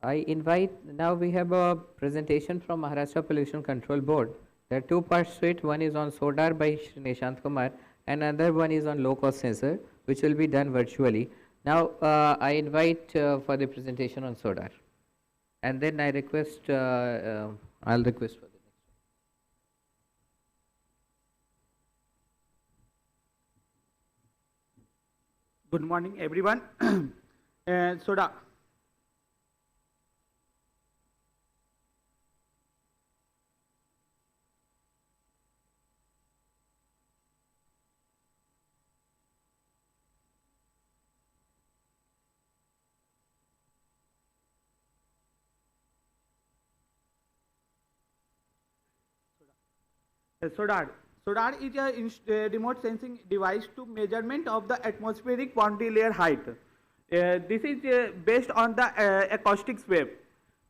Speaker 1: I invite, now we have a presentation from Maharashtra Pollution Control Board. There are two parts to it. One is on SODAR by Shri Nishant Kumar, and another one is on low-cost sensor, which will be done virtually. Now, I invite for the presentation on SODAR, and then I request, I'll request for the next one.
Speaker 8: Good morning, everyone. SODAR. SODAR. SODAR is a remote sensing device to measurement of the atmospheric boundary layer height. This is based on the acoustics wave.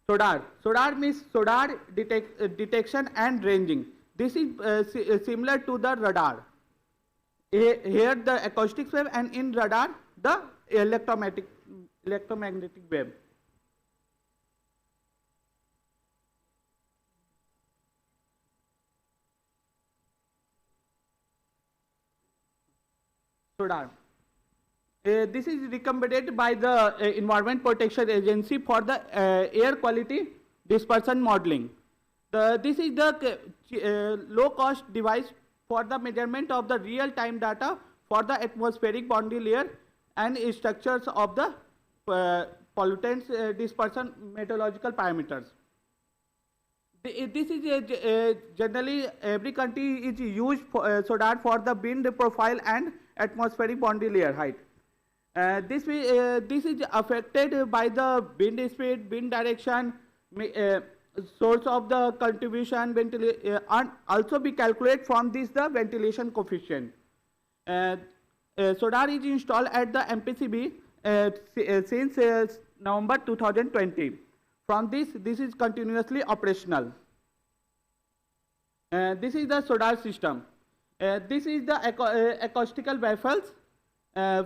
Speaker 8: SODAR. SODAR means SODAR detection and ranging. This is similar to the radar. Here the acoustics wave, and in radar the electromagnetic wave. SODAR. This is recommended by the Environment Protection Agency for the air quality dispersion modeling. This is the low-cost device for the measurement of the real-time data for the atmospheric boundary layer and structures of the pollutants dispersion meteorological parameters. This is generally every country is used for SODAR for the wind profile and atmospheric boundary layer height. This is affected by the wind speed, wind direction, source of the contribution, and also be calculated from this the ventilation coefficient. SODAR is installed at the MPCB since November 2020. From this is continuously operational. This is the SODAR system. This is the acoustical baffles.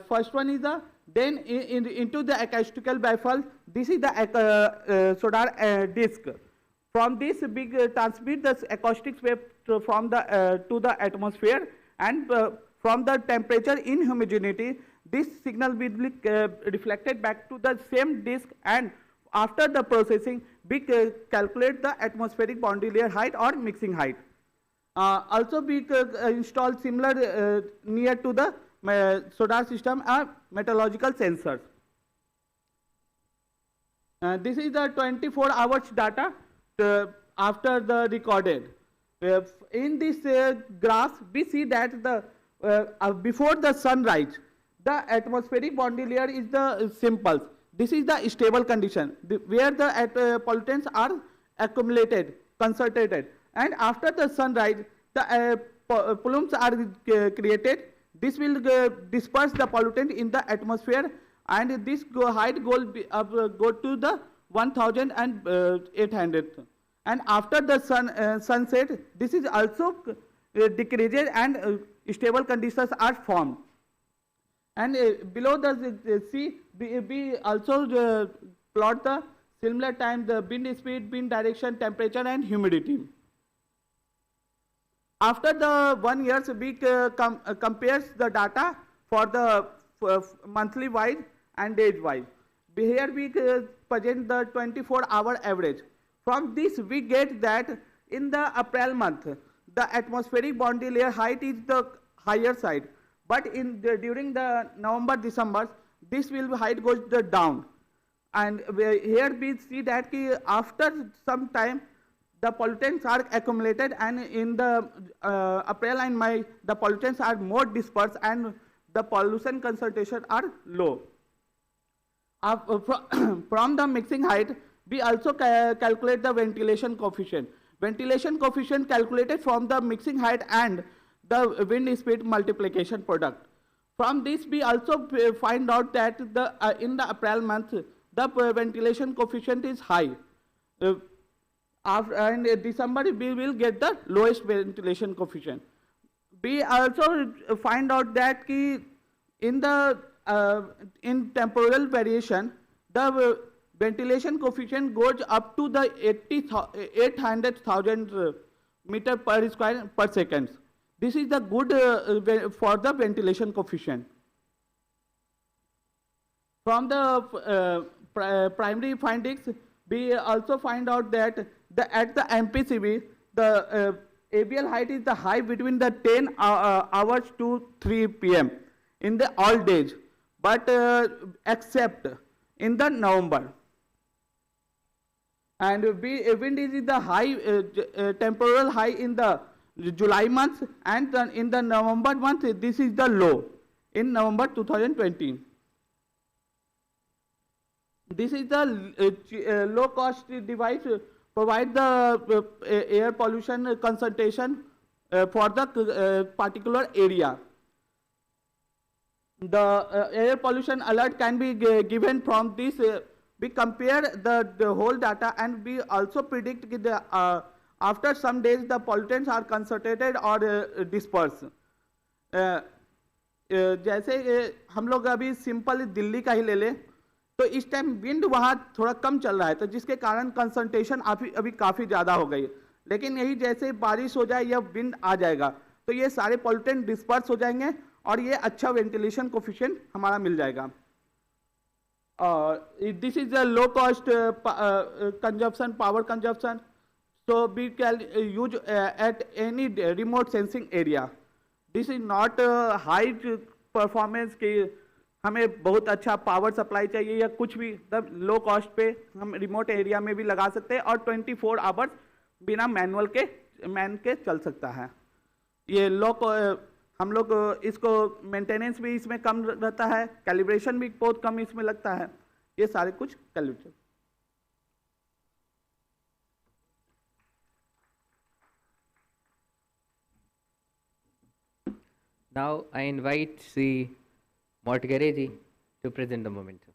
Speaker 8: First one is the, then into the acoustical baffle, this is the SODAR disc. From this transmit the acoustics wave from the to the atmosphere, and from the temperature in humidity, this signal will be reflected back to the same disc, and after the processing, we calculate the atmospheric boundary layer height or mixing height. Also we install similar near to the sonar system are meteorological sensors. This is the 24 hours data after the recorded. In this graph, we see that before the sunrise, the atmospheric boundary layer is the simple. This is the stable condition where the pollutants are accumulated, concentrated, and after the sunrise, the plumes are created. This will disperse the pollutant in the atmosphere, and this height go to the 1,800. And after the sunset, this is also decreases and stable conditions are formed. And below the sea, we also plot the similar time, the wind speed, wind direction, temperature, and humidity. After the 1 year, we compares the data for the monthly wise and days wise. Here we present the 24-hour average. From this, we get that in the April month, the atmospheric boundary layer height is the higher side. But during the November, December, this height goes down. And here we see that after some time, the pollutants are accumulated, and in the April and May, the pollutants are more dispersed and the pollution concentration are low. From the mixing height, we also calculate the ventilation coefficient. Ventilation coefficient calculated from the mixing height and the wind speed multiplication product. From this, we also find out that in the April month, the ventilation coefficient is high. And in December, we will get the lowest ventilation coefficient. We also find out that in temporal variation, the ventilation coefficient goes up to the 800,000 meter per square per second. This is the good for the ventilation coefficient. From the primary findings, we also find out that at the MPCB, the ABL height is the high between the 10 hours to 3 p.m. in the all days, but except in the November. And wind is the high, temporal high in the July month, and in the November month, this is the low in November 2020. This is the low-cost device provide the air pollution concentration for the particular area. The air pollution alert can be given from this. We compare the whole data, and we also predict that after some days the pollutants are concentrated or dispersed. जैसे हम लोग अभी simple Delhi का ही ले लें, तो इस time wind वहाँ थोड़ा कम चल रहा है, तो जिसके कारण कंसंट्रेशन अभी काफ़ी ज़्यादा हो गई है. लेकिन यही जैसे बारिश हो जाए या विंड आ जाएगा, तो ये सारे पोल्यूटेंट डिस्पर्स हो जाएंगे और ये अच्छा वेंटिलेशन कोफिशिएंट हमारा मिल जाएगा. This is a low cost consumption, power consumption, so we can use at any remote sensing area. This is not high performance कि हमें बहुत अच्छा पावर सप्लाई चाहिए या कुछ भी, तब लो कॉस्ट पे हम रिमोट एरिया में भी लगा सकते हैं और 24 आवर्स बिना मैन के चल सकता है. ये हम लोग इसको मेंटेनेंस भी इसमें कम रहता है, कैलिब्रेशन भी बहुत कम इसमें लगता है. ये सारे कुछ calculation.
Speaker 1: Now I invite the Mortgareji to present the momentum.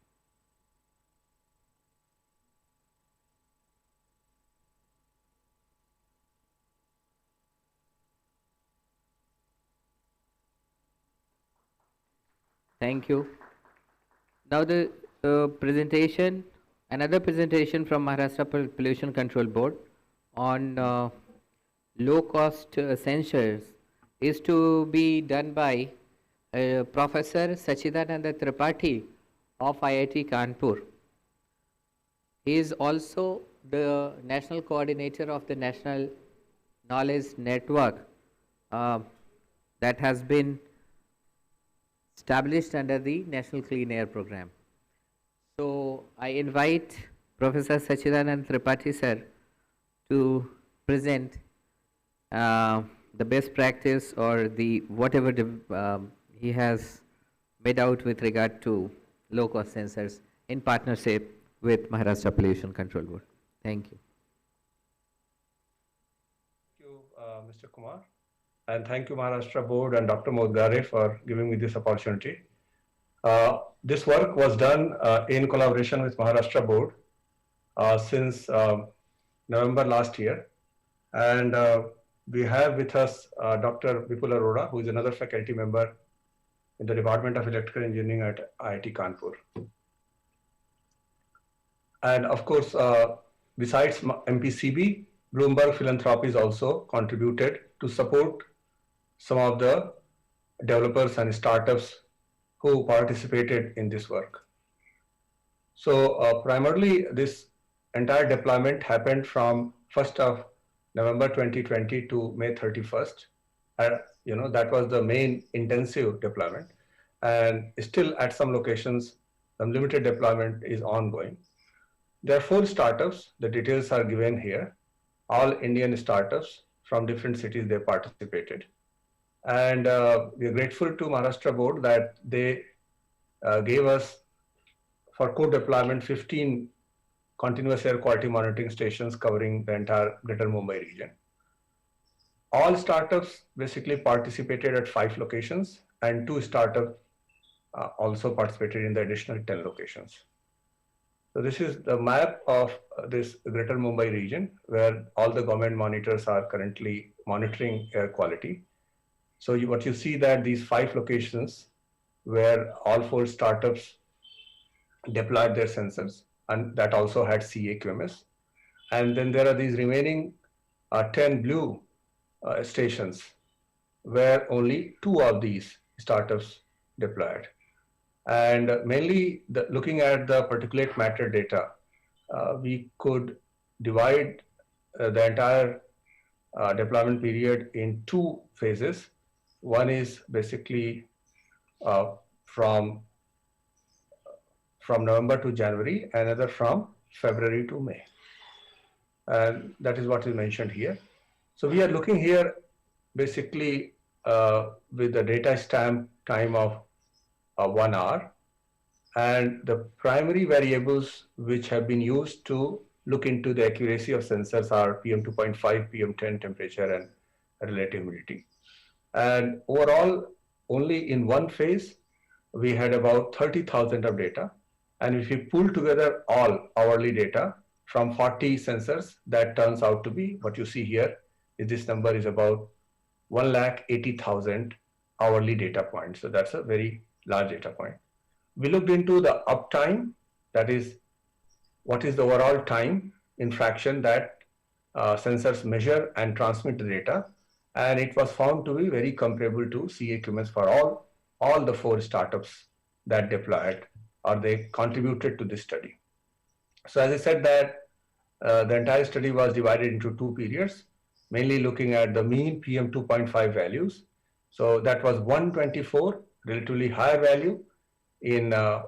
Speaker 1: Thank you. Now the presentation, another presentation from Maharashtra Pollution Control Board on low-cost sensors is to be done by Professor Sachidananda Tripathi of IIT Kanpur. He is also the national coordinator of the National Knowledge Network that has been established under the National Clean Air Program. So I invite Professor Sachidanand Tripathi sir to present the best practice or the whatever he has made out with regard to low cost sensors in partnership with Maharashtra Pollution Control Board. Thank you.
Speaker 9: Thank you, Mr. Kumar, and thank you Maharashtra Board and Dr. Modgare for giving me this opportunity. This work was done in collaboration with Maharashtra Board since November last year, and we have with us Dr. Vipul Arora, who is another faculty member in the Department of Electrical Engineering at IIT Kanpur. And of course, besides MPCB, Bloomberg Philanthropies also contributed to support some of the developers and startups who participated in this work. So primarily this entire deployment happened from 1st of November 2020 to May 31st. That was the main intensive deployment. And still at some locations, some limited deployment is ongoing. There are 4 startups, the details are given here, all Indian startups from different cities they participated. And we are grateful to Maharashtra Board that they gave us for co-deployment 15 continuous air quality monitoring stations covering the entire Greater Mumbai region. All startups basically participated at 5 locations and 2 startups also participated in the additional 10 locations. So this is the map of this Greater Mumbai region where all the government monitors are currently monitoring air quality. So what you see that these 5 locations where all 4 startups deployed their sensors, and that also had CAQMS. And then there are these remaining 10 blue stations where only 2 of these startups deployed. And mainly looking at the particulate matter data, we could divide the entire deployment period in 2 phases. One is basically from November to January, another from February to May. And that is what is mentioned here. So we are looking here basically with the data stamp time of 1 hour. And the primary variables which have been used to look into the accuracy of sensors are PM2.5, PM10 temperature and relative humidity. And overall, only in one phase, we had about 30,000 of data. And if we pull together all hourly data from 40 sensors, that turns out to be what you see here. This number is about 1,80,000 hourly data points. So that's a very large data point. We looked into the uptime, that is, what is the overall time in fraction that sensors measure and transmit the data. And it was found to be very comparable to CAQMS for all the 4 startups that deployed or they contributed to this study. So as I said that the entire study was divided into 2 periods, mainly looking at the mean PM2.5 values. So that was 124, relatively higher value in the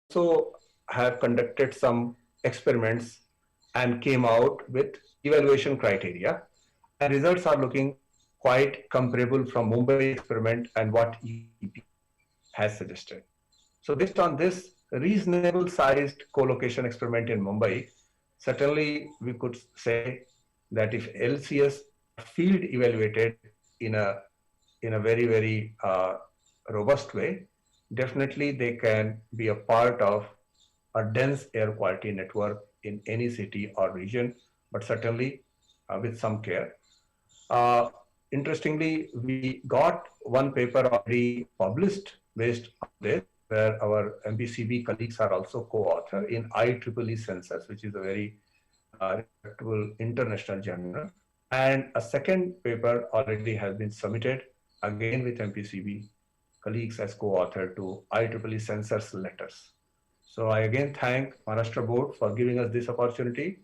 Speaker 9: also have conducted some experiments and came out with evaluation criteria. And results are looking quite comparable from Mumbai experiment and what EPP has suggested. So based on this reasonable sized co-location experiment in Mumbai, certainly we could say that if LCS field evaluated in a very robust way, definitely they can be a part of a dense air quality network in any city or region, but certainly with some care. Uh, Interestingly, we got one paper already published based on this, where our MPCB colleagues are also co-author in IEEE Census, which is a very respectable international journal. And a second paper already has been submitted, again with MPCB colleagues as co-author to IEEE Census letters. So I again thank Maharashtra Board for giving us this opportunity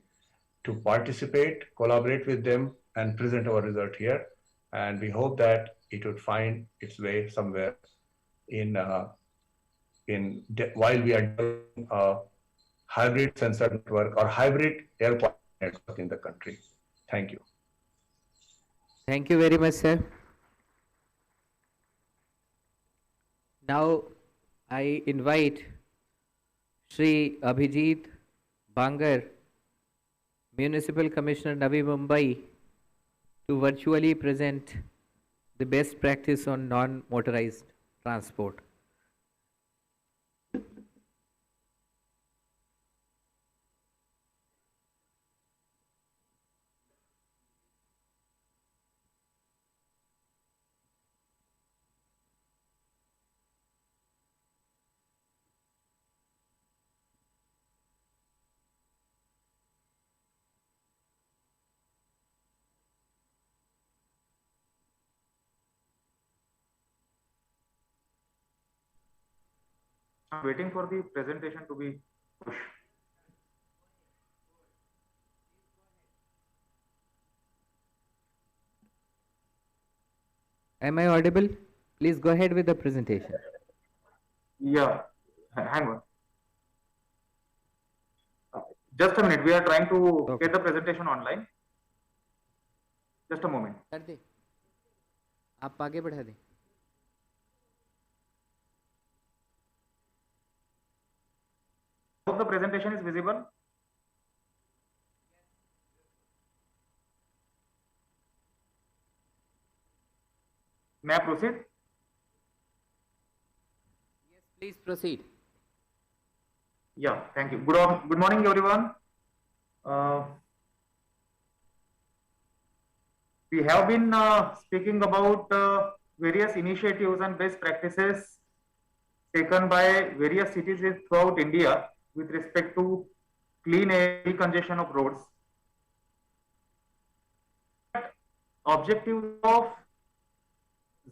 Speaker 9: to participate, collaborate with them, and present our result here. And we hope that it would find its way somewhere while we are developing a hybrid sensor network or hybrid air quality network in the country. Thank you.
Speaker 1: Thank you very much, sir. Now I invite Shri Abhijit Bangar, Municipal Commissioner, Navi Mumbai, to virtually present the best practice on non-motorized transport.
Speaker 10: I'm waiting for the presentation to be pushed.
Speaker 1: Am I audible? Please go ahead with the presentation.
Speaker 10: Yeah, hang on. Just a minute, we are trying to get the presentation online. Just a moment.
Speaker 1: कर दे, आप आगे बढ़ा दें.
Speaker 10: Hope the presentation is visible. May I proceed?
Speaker 1: Yes, please proceed.
Speaker 10: Yeah, thank you. Good morning, everyone. We have been speaking about various initiatives and best practices taken by various cities throughout India with respect to clean air decongestion of roads. Objective of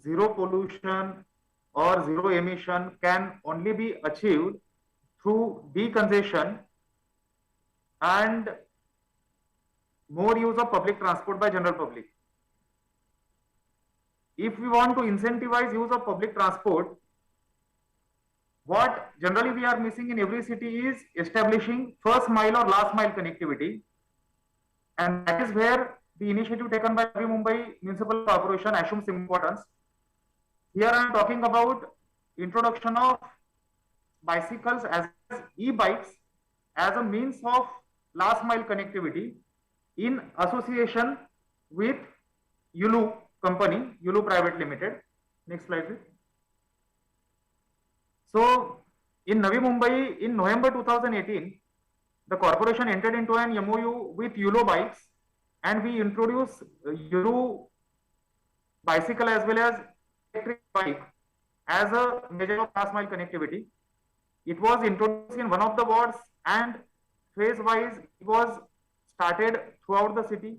Speaker 10: zero pollution or zero emission can only be achieved through decongestion and more use of public transport by general public. If we want to incentivize use of public transport, what generally we are missing in every city is establishing first mile or last mile connectivity, and that is where the initiative taken by Navi Mumbai Municipal Corporation assumes importance. Here I am talking about introduction of bicycles as e-bikes as a means of last mile connectivity in association with Yulu company, Yulu Private Limited. Next slide, please. So, in Navi Mumbai, in November 2018, the corporation entered into an MOU with Yulu Bikes, and we introduced Yulu bicycle as well as electric bike as a measure of last mile connectivity. It was introduced in one of the wards, and phase-wise it was started throughout the city.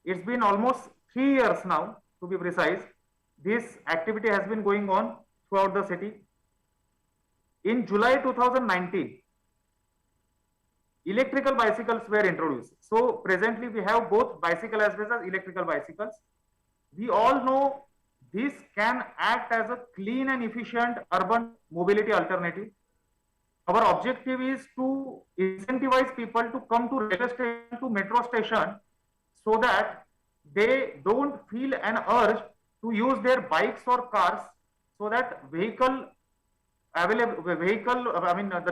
Speaker 10: It's been almost 3 years now, to be precise. This activity has been going on throughout the city. In July 2019, electrical bicycles were introduced. So presently we have both bicycle as well as electrical bicycles. We all know this can act as a clean and efficient urban mobility alternative. Our objective is to incentivize people to come to railway station, to metro station, so that they don't feel an urge to use their bikes or cars, so that the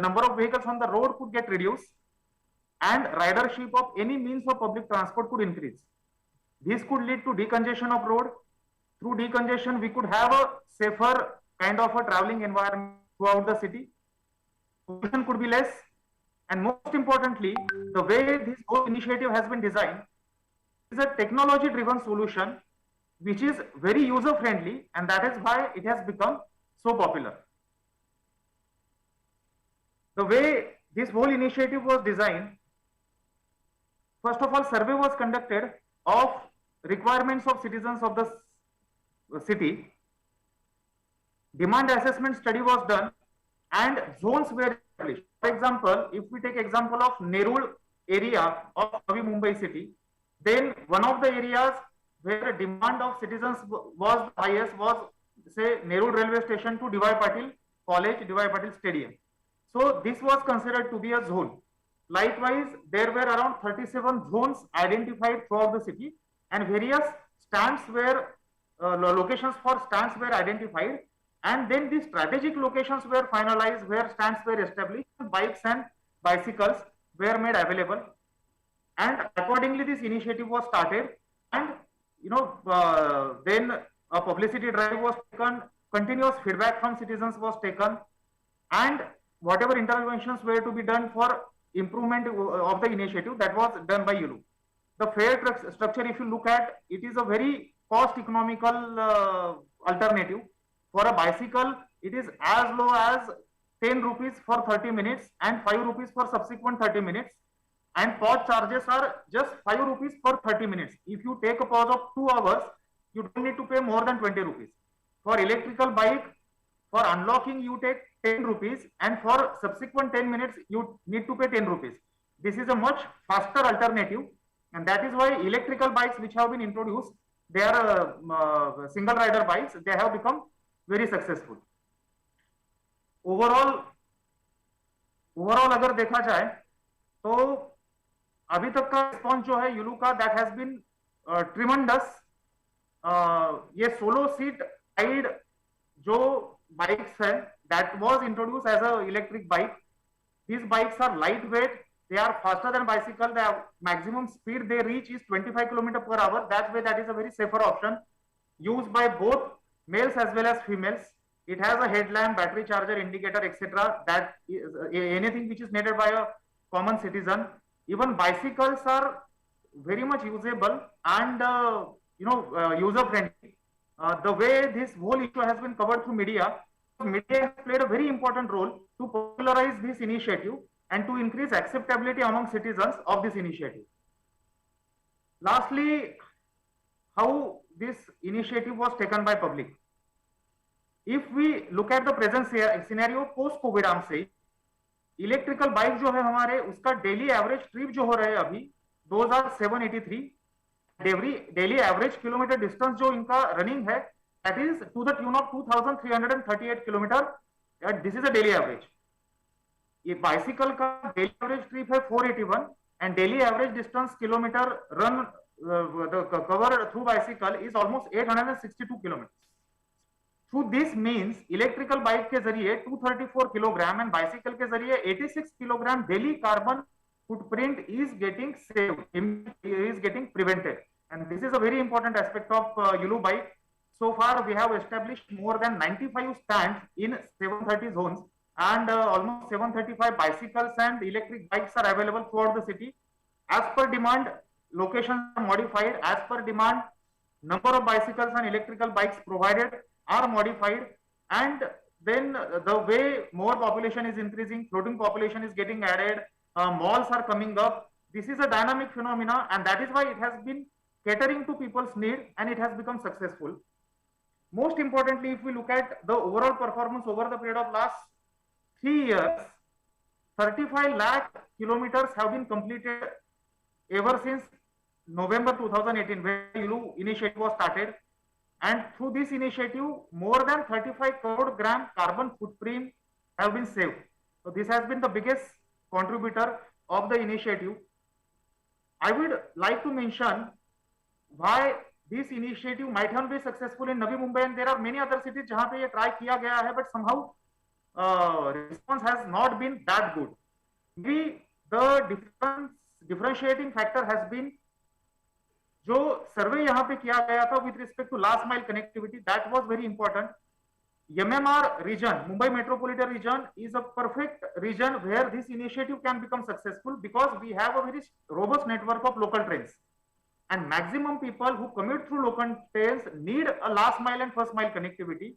Speaker 10: number of vehicles on the road could get reduced and ridership of any means of public transport could increase. This could lead to decongestion of road. Through decongestion, we could have a safer kind of a traveling environment throughout the city. Pollution could be less. And most importantly, the way this whole initiative has been designed is a technology-driven solution which is very user-friendly, and that is why it has become so popular. The way this whole initiative was designed, first of all, survey was conducted of requirements of citizens of the city. Demand assessment study was done and zones were established. For example, if we take example of Nerul area of Navi Mumbai city, then one of the areas where demand of citizens was highest was, say, Nerul railway station to D.Y. Patil College, D.Y. Patil Stadium. So this was considered to be a zone. Likewise, there were around 37 zones identified throughout the city, and various stands were, locations for stands were identified, and then the strategic locations were finalized where stands were established, bikes and bicycles were made available, and accordingly this initiative was started, and then a publicity drive was taken, continuous feedback from citizens was taken, and whatever interventions were to be done for improvement of the initiative, that was done by YULU. The fare structure, if you look at, it is a very cost economical alternative. For a bicycle, it is as low as 10 rupees for 30 minutes and 5 rupees for subsequent 30 minutes. And pause charges are just 5 rupees for 30 minutes. If you take a pause of 2 hours, you don't need to pay more than 20 rupees. For electrical bike, for unlocking, you take 10 rupees, and for subsequent 10 minutes, you need to pay 10 rupees. This is a much faster alternative, and that is why electrical bikes which have been introduced, they are single rider bikes, they have become very successful. Overall अगर देखा जाए तो अभी तक का response जो है युलू का, दैट हैज बीन ट्रिमेंडस. ये सोलो सीट राइड जो बाइक्स है, that was introduced as a electric bike. These bikes are lightweight, they are faster than bicycle, the maximum speed they reach is 25 km per hour. That way, that is a very safer option, used by both males as well as females. It has a headlamp, battery charger, indicator, etc. That is anything which is needed by a common citizen. Even bicycles are very much usable and user friendly. The way this whole issue has been covered through media has played a very important role to popularize this initiative and to increase acceptability among citizens of this initiative. Lastly, how this initiative was taken by public. If we look at the present scenario post COVID, हम से electrical bike जो है हमारे, उसका daily average trip जो हो रहा है अभी 2783, डेली एवरेज किलोमीटर डिस्टेंस जो इनका रनिंग है, that is to the tune of 2338 kilometer. This is a daily average. ये बाइसिकल का डेली एवरेज ट्रिप है 481 and daily average distance kilometer run cover through bicycle is almost 862 kilometers. Through this means electrical bike के जरिए 234 kilogram and bicycle के जरिए 86 kilogram daily carbon footprint is getting saved, is getting prevented, and this is a very important aspect of YULU bike. So far, we have established more than 95 stands in 730 zones, and almost 735 bicycles and electric bikes are available throughout the city. As per demand, locations are modified. As per demand, number of bicycles and electrical bikes provided are modified. And then the way more population is increasing, floating population is getting added, malls are coming up. This is a dynamic phenomena, and that is why it has been catering to people's need and it has become successful. Most importantly, if we look at the overall performance over the period of last 3 years, 35 lakh kilometers have been completed ever since November 2018, when YULU initiative was started. And through this initiative, more than 35 crore gram carbon footprint have been saved. So this has been the biggest contributor of the initiative. I would like to mention why this initiative might not be successful in Navi Mumbai, and there are many other cities जहाँ पे ये try किया गया है, but somehow response has not been that good. Maybe the differentiating factor has been जो सर्वे यहाँ पे किया गया था with respect to last mile connectivity, that was very important. MMR region, Mumbai Metropolitan Region, is a perfect region where this initiative can become successful because we have a very robust network of local trains. And maximum people who commute through local trains need a last mile and first mile connectivity,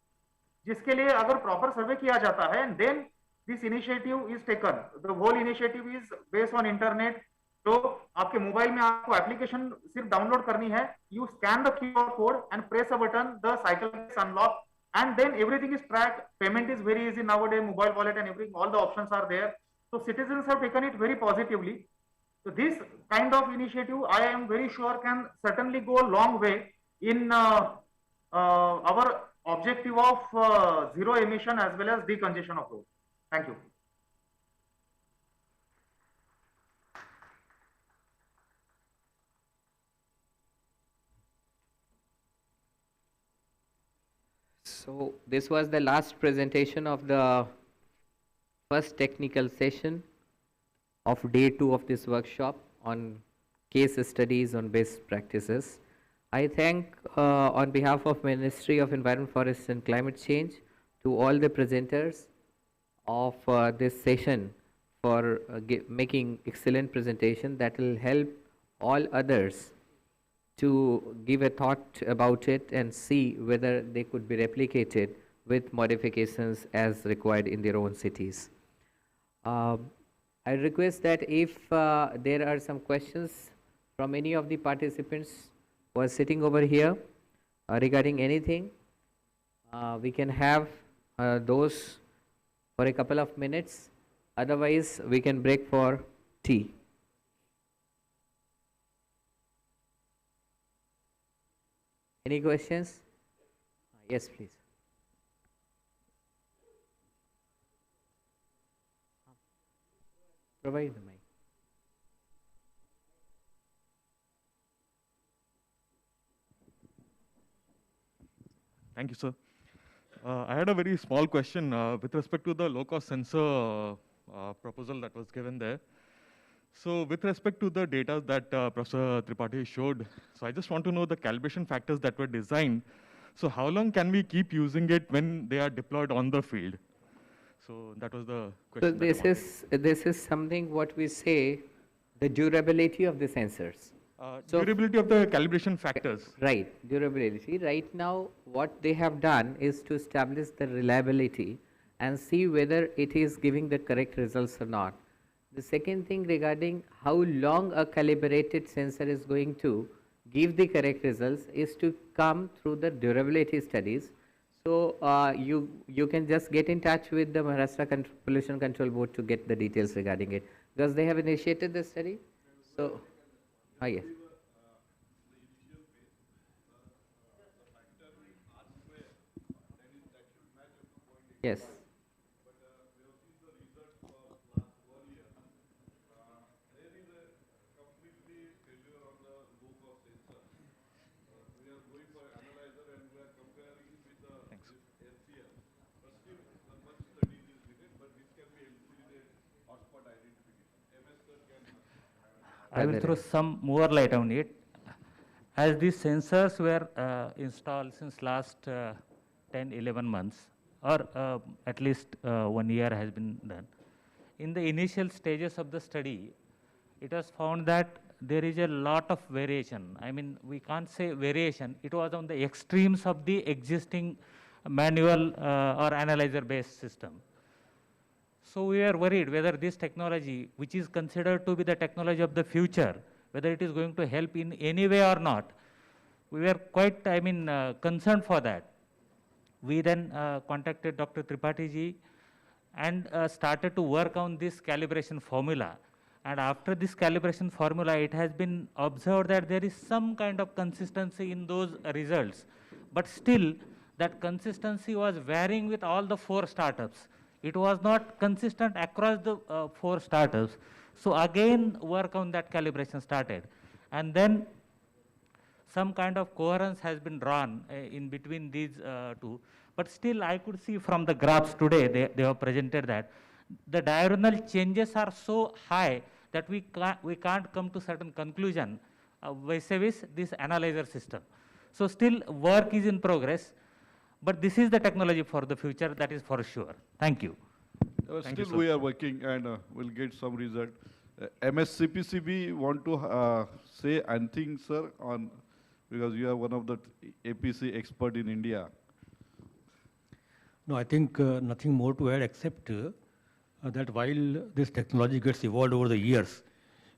Speaker 10: जिसके लिए अगर proper survey किया जाता है, and then this initiative is taken. The whole initiative is based on internet. तो आपके mobile में आपको एप्लीकेशन सिर्फ डाउनलोड करनी है, you scan the QR code and press a button, the cycle gets unlocked, and then everything is tracked. Payment is very easy nowadays, mobile wallet and everything, all the options are there. So citizens have taken it very positively. So this kind of initiative, I am very sure, can certainly go a long way in our objective of zero emission as well as decongestion of roads. Thank you.
Speaker 1: So this was the last presentation of the first technical session of day 2 of this workshop on case studies on best practices. I thank on behalf of Ministry of Environment, Forests and Climate Change to all the presenters of this session for making excellent presentation that will help all others to give a thought about it and see whether they could be replicated with modifications as required in their own cities. I request that if there are some questions from any of the participants who are sitting over here regarding anything, we can have those for a couple of minutes. Otherwise, we can break for tea. Any questions? Yes, please. Provide the mic.
Speaker 11: Thank you, sir. I had a very small question with respect to the low-cost sensor proposal that was given there. So with respect to the data that Professor Tripathi showed, so I just want to know the calibration factors that were designed. So how long can we keep using it when they are deployed on the field? So that was the question.
Speaker 1: So this is something what we say, the durability of the sensors.
Speaker 11: Durability of the calibration factors.
Speaker 1: Right, durability. Right now, what they have done is to establish the reliability and see whether it is giving the correct results or not. The second thing regarding how long a calibrated sensor is going to give the correct results is to come through the durability studies. So you can just get in touch with the Maharashtra Pollution Control Board to get the details regarding it, because they have initiated the study. So, yes. Yes.
Speaker 12: I will throw some more light on it. As these sensors were installed since last 10, 11 months, or at least 1 year has been done. In the initial stages of the study, it was found that there is a lot of variation. I mean, we can't say variation. It was on the extremes of the existing manual or analyzer-based system. So we are worried whether this technology, which is considered to be the technology of the future, whether it is going to help in any way or not. We were quite, concerned for that. We then contacted Dr. Tripathi ji and started to work on this calibration formula. And after this calibration formula, it has been observed that there is some kind of consistency in those results. But still, that consistency was varying with all the 4 startups. it was not consistent across the 4 startups. So again, work on that calibration started. And then some kind of coherence has been drawn in between these two. But still, I could see from the graphs today, they have presented that the diurnal changes are so high that we can't come to certain conclusion vis-a-vis this analyzer system. So still, work is in progress, but this is the technology for the future, that is for sure. Thank you.
Speaker 13: Still, we are working and we'll get some result. MSCPCB want to say anything, sir, on, because you are one of the APC expert in India.
Speaker 14: No, I think nothing more to add except that while this technology gets evolved over the years,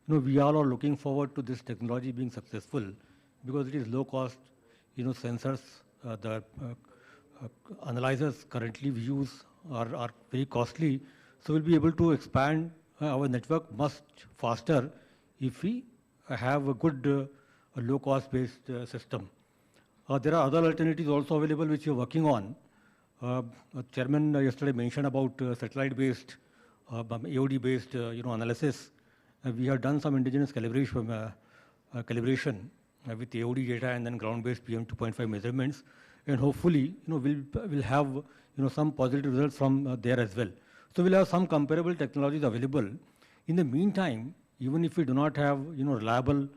Speaker 14: we all are looking forward to this technology being successful because it is low cost, sensors, the analyzers currently we use are very costly. So we'll be able to expand our network much faster if we have a good low cost based system. There are other alternatives also available which we are working on. Chairman yesterday mentioned about satellite based, AOD based analysis. We have done some indigenous calibration with AOD data and then ground based PM 2.5 measurements, and hopefully we'll have some positive results from there as well. So we'll have some comparable technologies available. In the meantime, even if we do not have reliable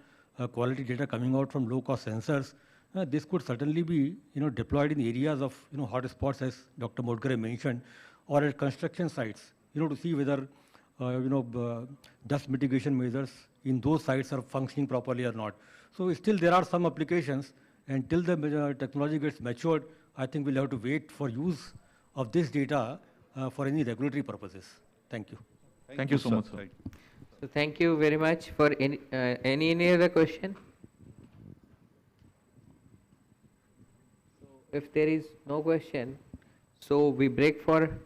Speaker 14: quality data coming out from low cost sensors, this could certainly be deployed in areas of hotspots, as Dr. Modgare mentioned, or at construction sites, to see whether dust mitigation measures in those sites are functioning properly or not. So still there are some applications, and till the technology gets matured, I think we'll have to wait for use of this data for any regulatory purposes. Thank you.
Speaker 11: Thank you so much, sir.
Speaker 1: So thank you very much. For any other question? If there is no question, so we break for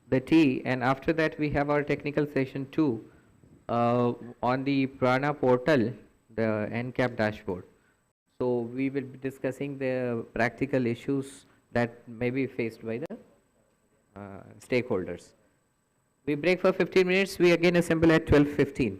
Speaker 1: the tea, and after that we have our technical session 2 on the Prana portal, the NCAP dashboard. So we will be discussing the practical issues that may be faced by the stakeholders. We break for 15 minutes. We again assemble at 12:15.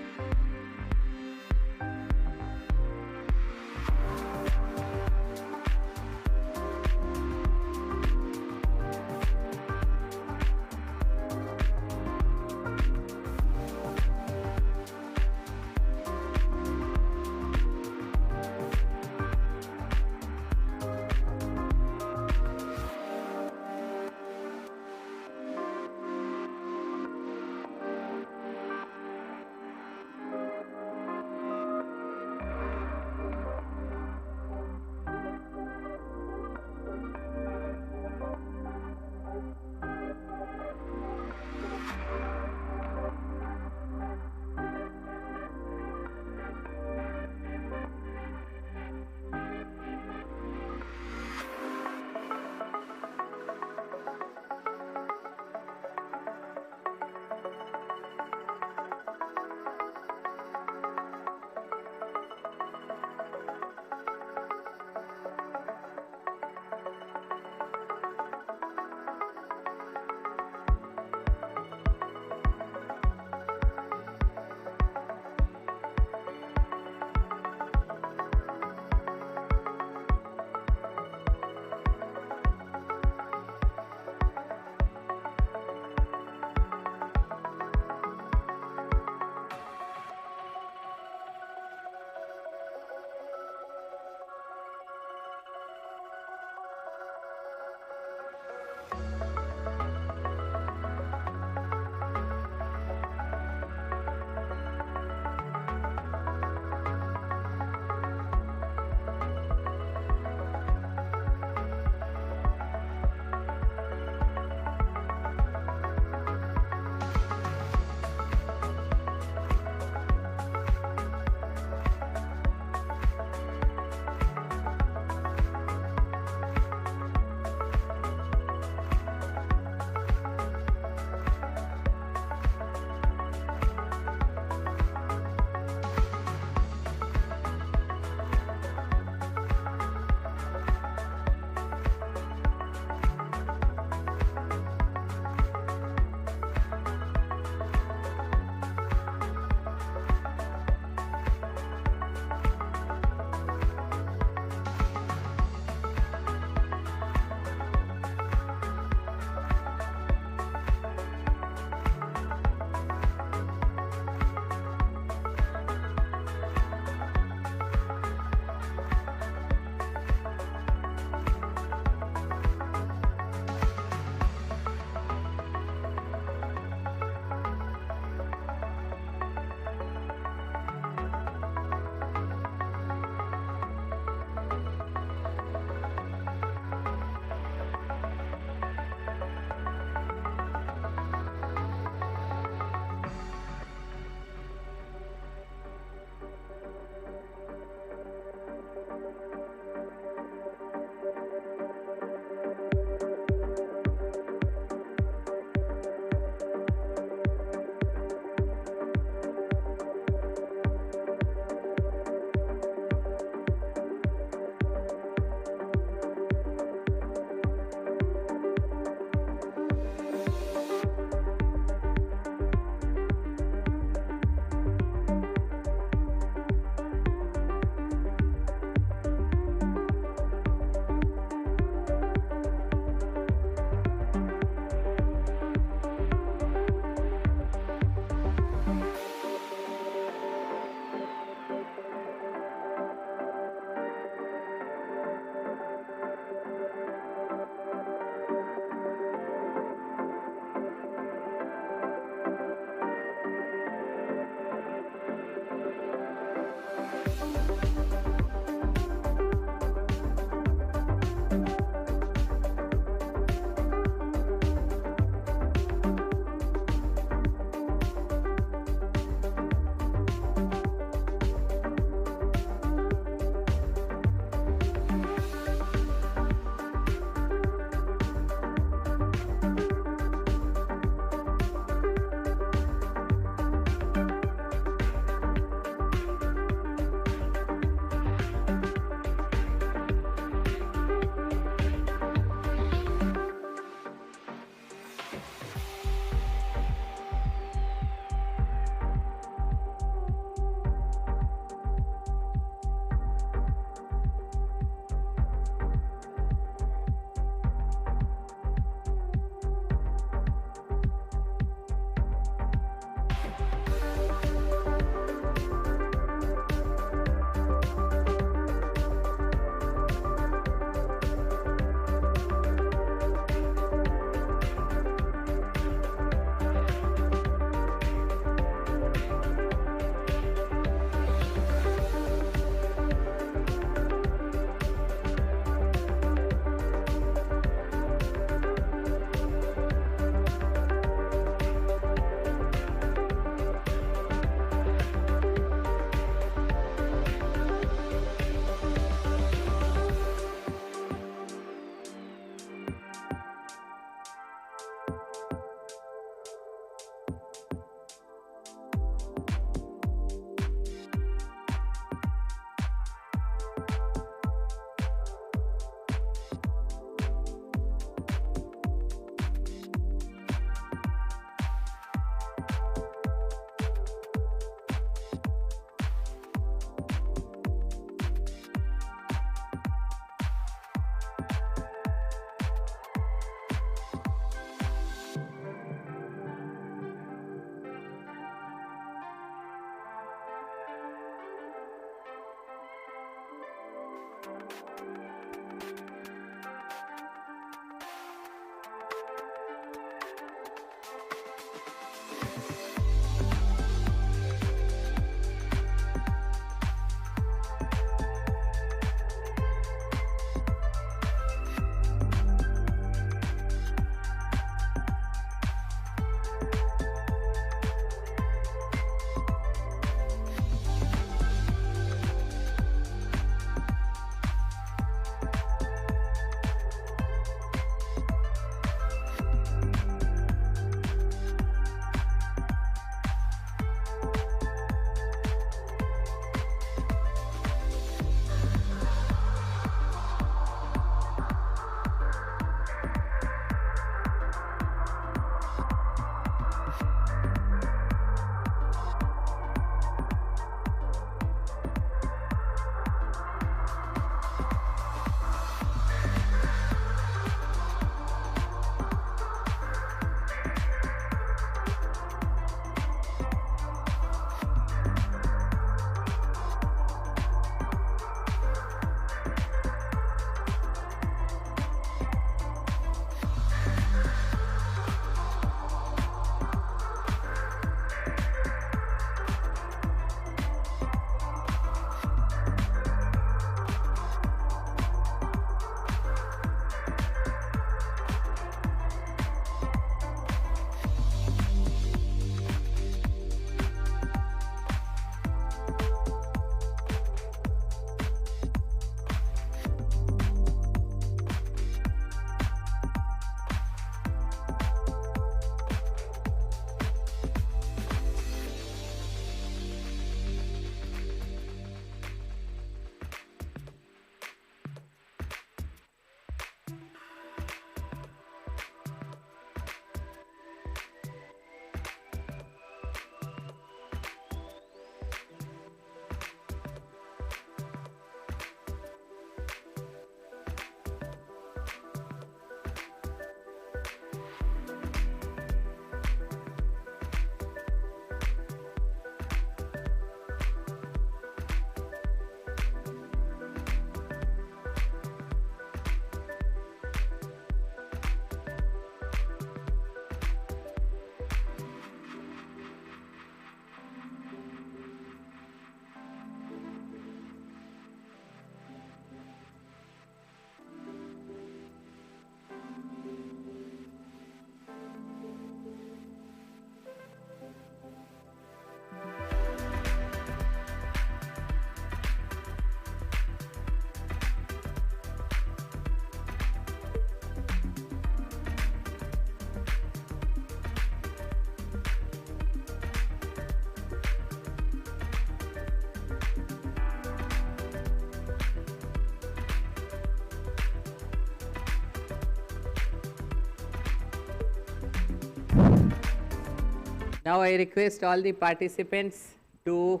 Speaker 1: Now I request all the participants to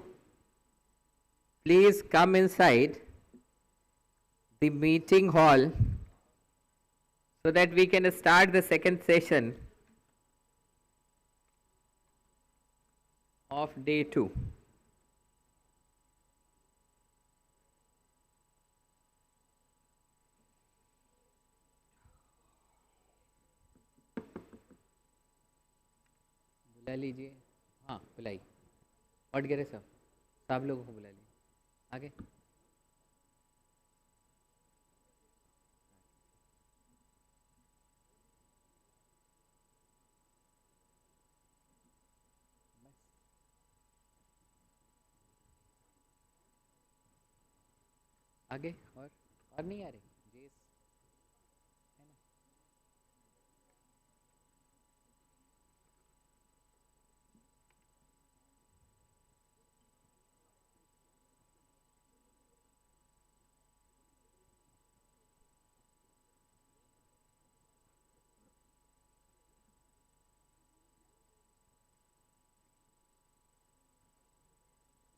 Speaker 1: please come inside the meeting hall so that we can start the second session of day 2. बुला लीजिए, हाँ बुलाइए, हट गए सब लोगों को बुला लीजिए आगे. आगे और नहीं आ रही जेस है ना.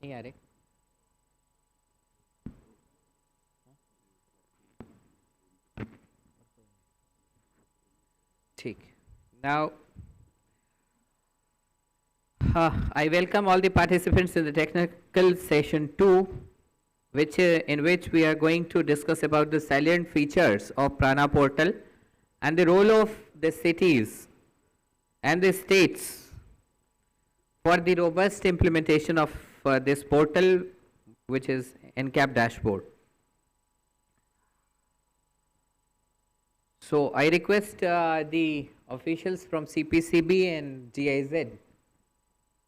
Speaker 1: नहीं आ रहे. ठीक. Now I welcome all the participants in the technical session 2, in which we are going to discuss about the salient features of Prana portal and the role of the cities and the states for the robust implementation of this portal, which is NCAP dashboard. So I request the officials from CPCB and GIZ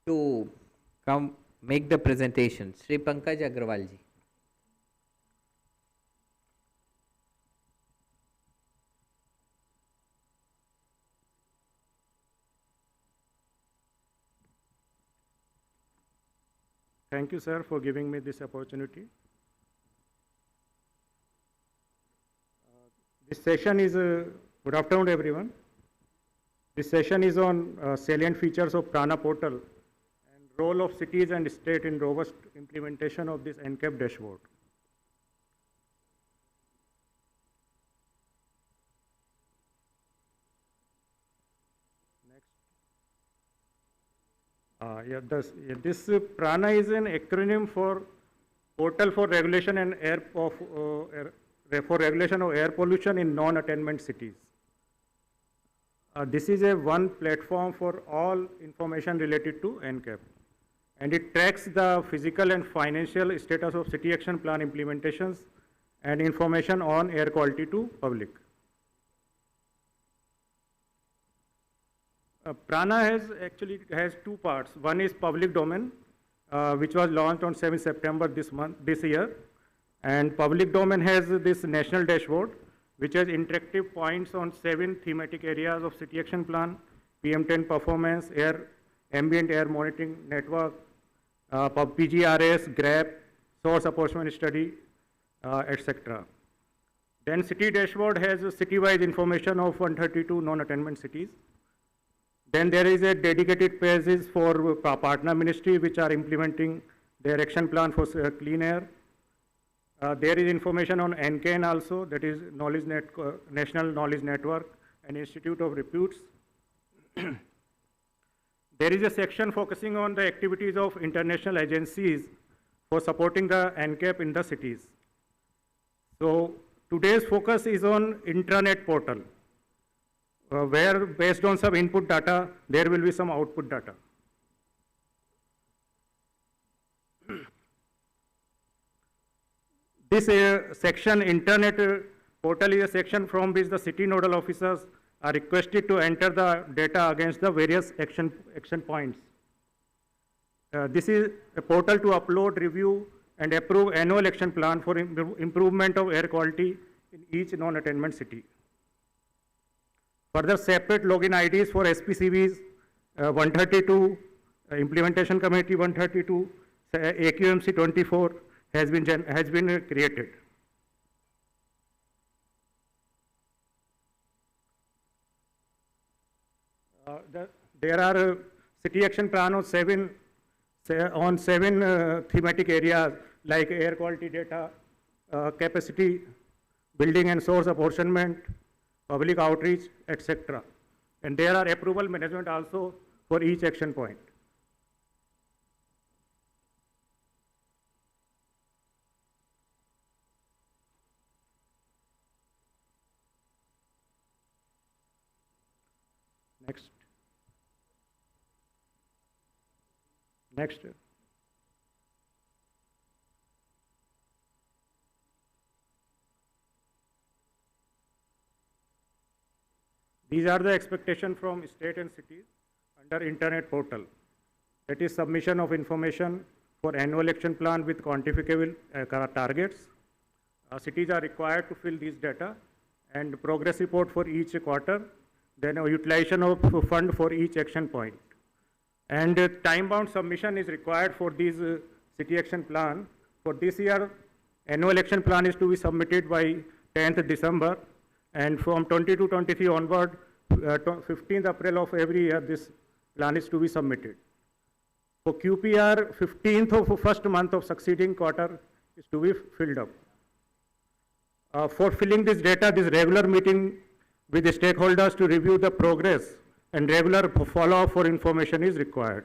Speaker 1: to come make the presentation. Shri Pankaj Agrawal ji.
Speaker 15: Thank you, sir, for giving me this opportunity. This session is, good afternoon everyone. This session is on salient features of Prana portal and role of cities and state in robust implementation of this NCAP dashboard. This Prana is an acronym for Portal for Regulation and for regulation of air pollution in non-attainment cities. This is a one platform for all information related to NCAP, and it tracks the physical and financial status of city action plan implementations and information on air quality to public. Prana has two parts. One is public domain, which was launched on 7 September this year. And public domain has this national dashboard, which has interactive points on 7 thematic areas of city action plan, PM10 performance, ambient air monitoring network, PGRS, GRAP, source apportionment study, etc. Then city dashboard has city-wide information of 132 non-attainment cities. Then there is a dedicated pages for partner ministry, which are implementing their action plan for clean air. There is information on NCAN also, that is National Knowledge Network and Institute of Reputes. There is a section focusing on the activities of international agencies for supporting the NCAP in the cities. So today's focus is on intranet portal, where based on some input data, there will be some output data. This section, internet portal, is a section from which the city nodal officers are requested to enter the data against the various action points. This is a portal to upload, review, and approve annual action plan for improvement of air quality in each non-attainment city. Further, separate login IDs for SPCVs 132, Implementation Committee 132, AQMC 24 has been created. There are city action plan on seven thematic areas like air quality data, capacity building and source apportionment, public outreach, etc. And there are approval management also for each action point. Next. Next. These are the expectations from state and cities under internet portal. That is submission of information for annual action plan with quantifiable targets. Cities are required to fill these data and progress report for each quarter, then a utilization of fund for each action point. And time-bound submission is required for these city action plan. For this year, annual action plan is to be submitted by 10th December, and from 22-23 onward, 15th April of every year, this plan is to be submitted. For QPR, 15th of first month of succeeding quarter is to be filled up. For filling this data, this regular meeting with the stakeholders to review the progress and regular follow-up for information is required.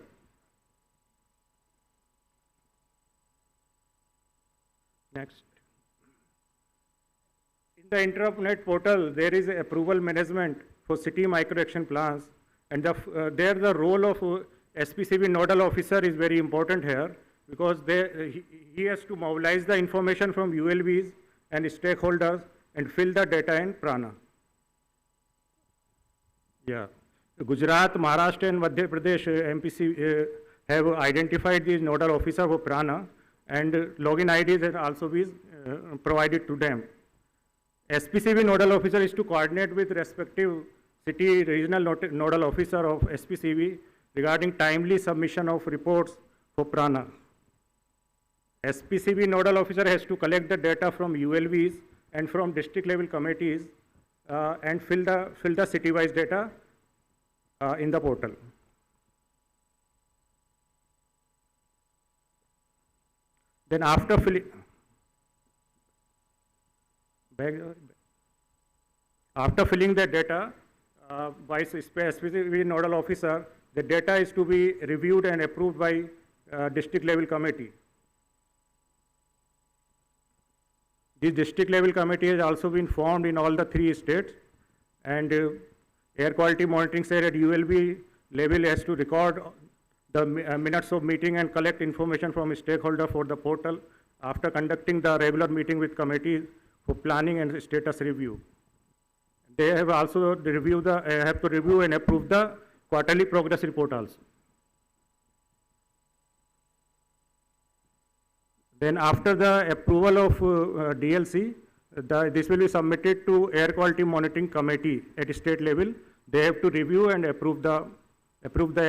Speaker 15: Next. In the internet portal, there is approval management for city micro-action plans, and there the role of SPCB nodal officer is very important here, because he has to mobilize the information from ULVs and stakeholders and fill the data in Prana. Yeah. Gujarat, Maharashtra and Madhya Pradesh MPC have identified these nodal officer for Prana, and login IDs have also been provided to them. SPCB nodal officer is to coordinate with respective city regional nodal officer of SPCB regarding timely submission of reports for Prana. SPCB nodal officer has to collect the data from ULVs and from district level committees and fill the city-wise data in the portal. Then after filling the data by SPCB nodal officer, the data is to be reviewed and approved by district level committee. This district level committee has also been formed in all the 3 states, and air quality monitoring cell at ULB level has to record the minutes of meeting and collect information from stakeholder for the portal after conducting the regular meeting with committee for planning and status review. They have also to review and approve the quarterly progress report also. Then after the approval of DLC, this will be submitted to air quality monitoring committee at state level. They have to review and approve the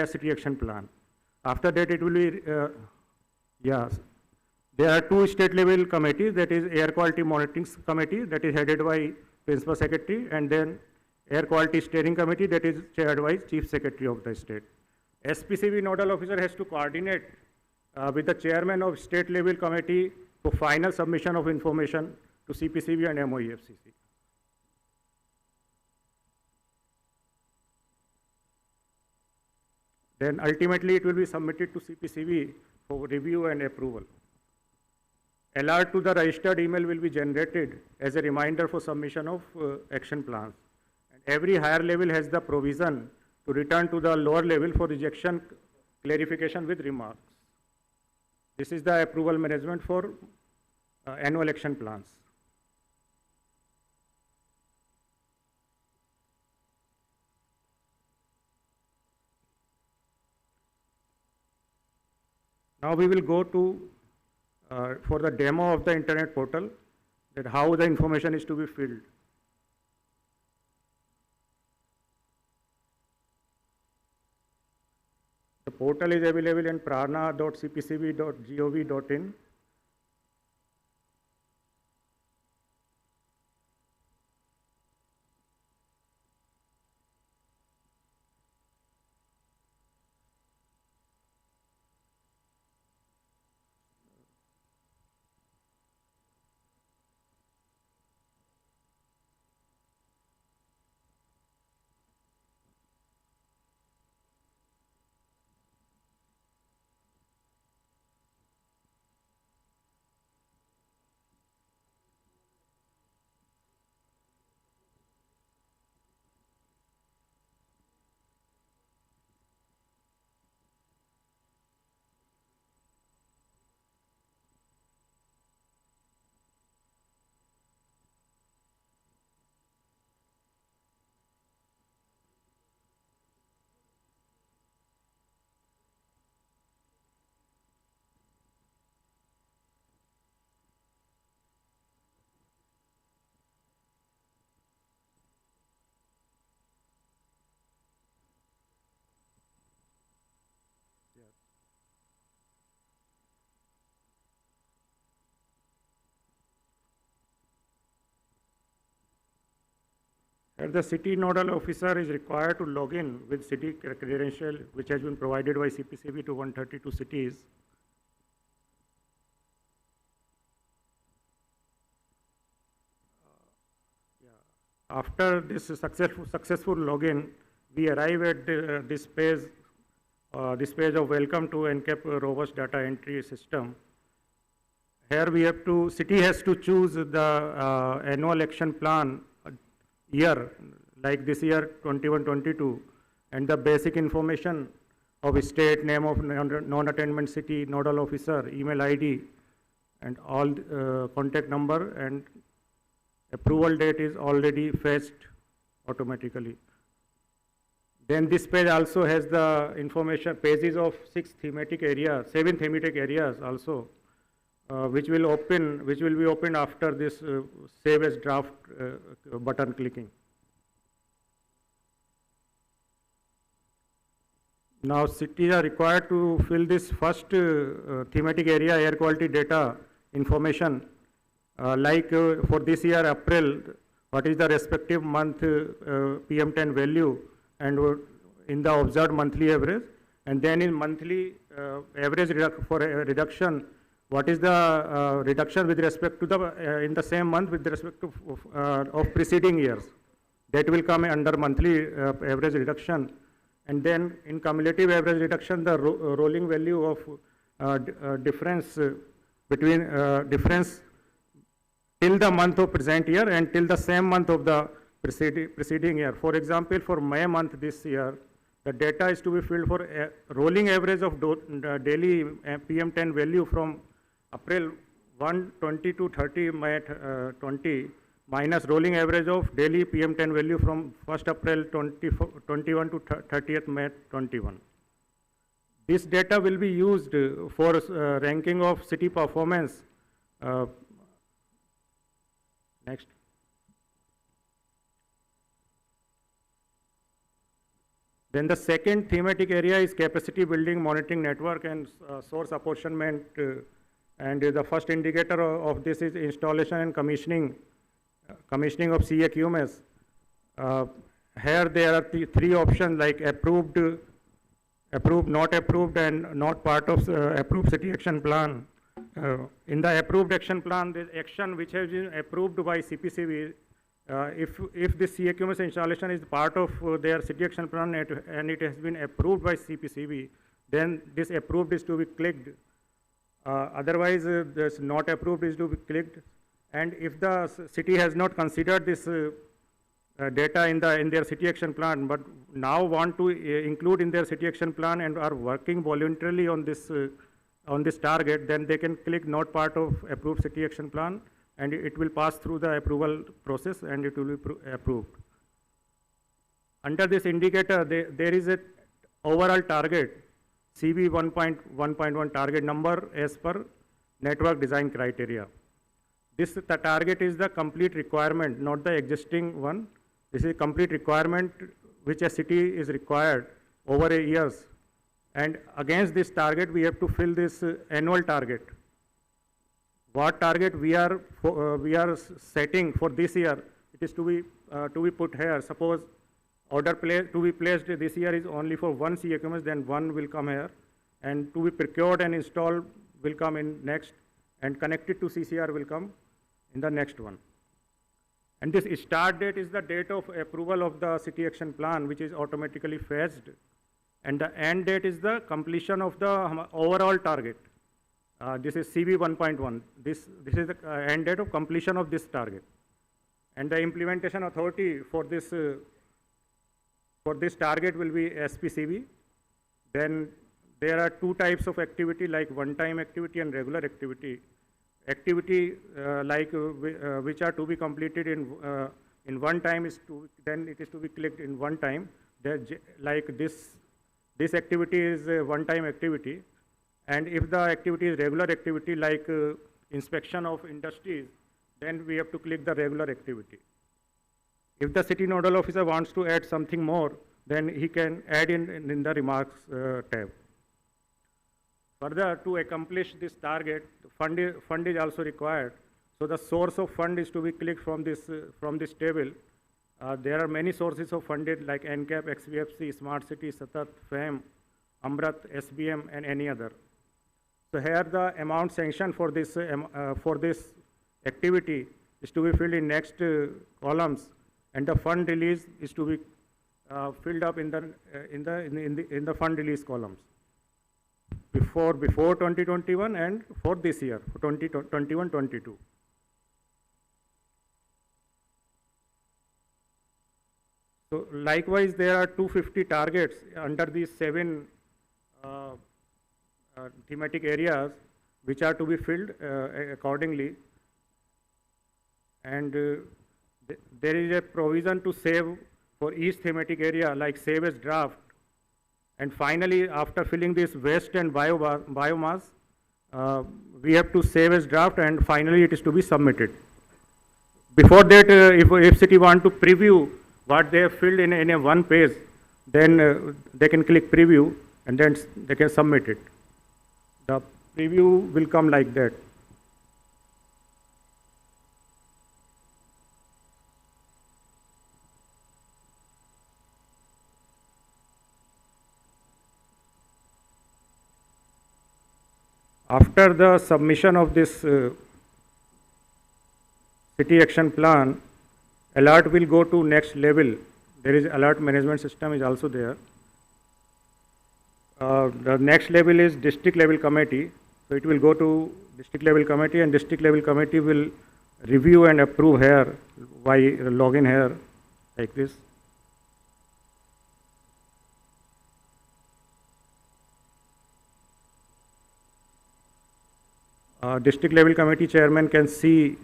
Speaker 15: city action plan. After that, it will be there are 2 state level committees, that is air quality monitoring committee, that is headed by principal secretary, and then air quality steering committee, that is chaired by chief secretary of the state. SPCB nodal officer has to coordinate with the chairman of state level committee for final submission of information to CPCB and MOEFCC. Then ultimately it will be submitted to CPCB for review and approval. Alert to the registered email will be generated as a reminder for submission of action plans. And every higher level has the provision to return to the lower level for rejection clarification with remarks. This is the approval management for annual action plans. Now we will go to for the demo of the internet portal, that how the information is to be filled. The portal is available in prana.cpcb.gov.in. The city nodal officer is required to log in with city credential, which has been provided by CPCB to 132 cities. After this successful login, we arrive at this page of welcome to NCAP robust data entry system. Here we have to, city has to choose the annual action plan year, like this year 21-22, and the basic information of state, name of non-attainment city, nodal officer, email ID, and all contact number, and approval date is already fetched automatically. Then this page also has the information, pages of 7 thematic areas also, which will be opened after this save as draft button clicking. Now cities are required to fill this first thematic area, air quality data information, for this year April, what is the respective month PM10 value and in the observed monthly average, and then in monthly average reduction, what is the reduction with respect to the in the same month with respect to of preceding years. That will come under monthly average reduction, and then in cumulative average reduction, the rolling value of difference between difference till the month of present year and till the same month of the preceding year. For example, for May month this year, the data is to be filled for a rolling average of daily PM10 value from April 1, 20 to 30 May 20 minus rolling average of daily PM10 value from 1st April 21 to 30th May 21. This data will be used for ranking of city performance. Next. Then the second thematic area is capacity building, monitoring network, and source apportionment. And the first indicator of this is installation and commissioning of CAQMS. Here there are three options like approved, not approved, and not part of approved city action plan. In the approved action plan, the action which has been approved by CPCB, if the CAQMS installation is part of their city action plan and it has been approved by CPCB, then this approved is to be clicked. Otherwise, this not approved is to be clicked. And if the city has not considered this data in their city action plan, but now want to include in their city action plan and are working voluntarily on this target, then they can click not part of approved city action plan, and it will pass through the approval process and it will be approved. Under this indicator, there is a overall target, CB 1.1 target number as per network design criteria. The target is the complete requirement, not the existing one. This is complete requirement which a city is required over a years. And against this target, we have to fill this annual target. What target we are setting for this year, it is to be put here. Suppose order to be placed this year is only for one CAQMS, then one will come here, and to be procured and installed will come in next, and connected to CCR will come in the next one. And this start date is the date of approval of the city action plan, which is automatically fetched. And the end date is the completion of the overall target. This is CB 1.1. This is the end date of completion of this target. And the implementation authority for this target will be SPCB. Then there are two types of activity, like one-time activity and regular activity. Activity which are to be completed in one time then it is to be clicked in one time. Like this activity is a one-time activity, and if the activity is regular activity like inspection of industries, then we have to click the regular activity. If the city nodal officer wants to add something more, then he can add in the remarks tab. Further, to accomplish this target, fund is also required. So the source of fund is to be clicked from this table. There are many sources of funded like NCAP, XVFC, Smart City, Satat, FAM, Amrat, SBM, and any other. So here the amount sanctioned for this activity is to be filled in next columns, and the fund release is to be filled up in the fund release columns before 2021 and for this year, for 2021-22. So likewise, there are 250 targets under these 7 thematic areas which are to be filled accordingly. And there is a provision to save for each thematic area, like save as draft. And finally, after filling this waste and biomass, we have to save as draft, and finally it is to be submitted. Before that, if city want to preview what they have filled in a one page, then they can click preview and then they can submit it. The preview will come like that. After the submission of this city action plan, alert will go to next level. There is alert management system is also there. The next level is district level committee. So it will go to district level committee, and district level committee will review and approve here by login here like this. District level committee chairman can see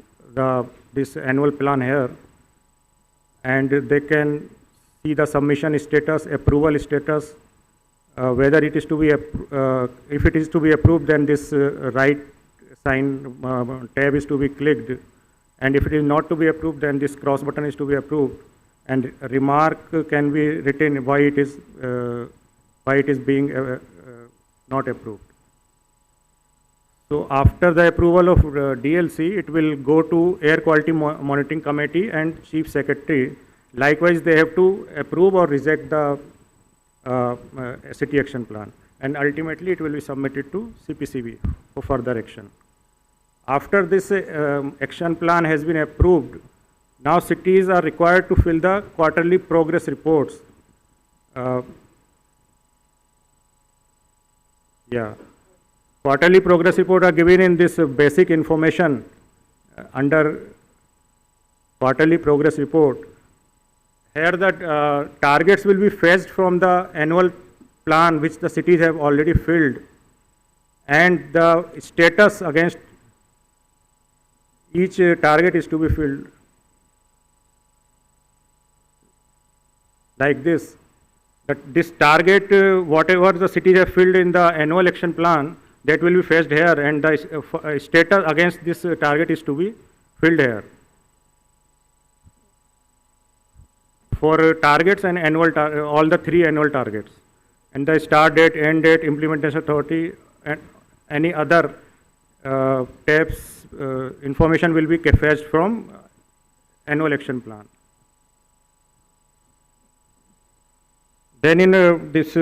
Speaker 15: this annual plan here, and they can see the submission status, approval status, whether it is to be, if it is to be approved, then this right sign tab is to be clicked, and if it is not to be approved, then this cross button is to be approved, and a remark can be written why it is being not approved. So after the approval of DLC, it will go to Air Quality Monitoring Committee and Chief Secretary. Likewise, they have to approve or reject the city action plan, and ultimately it will be submitted to CPCB for further action. After this action plan has been approved, now cities are required to fill the quarterly progress reports. Quarterly progress report are given in this basic information under quarterly progress report. Here the targets will be fetched from the annual plan which the cities have already filled, and the status against each target is to be filled like this. That this target, whatever the cities have filled in the annual action plan, that will be fetched here, and the status against this target is to be filled here. For targets and annual, all the 3 annual targets, and the start date, end date, implementation authority, and any other tabs information will be fetched from annual action plan. Then in this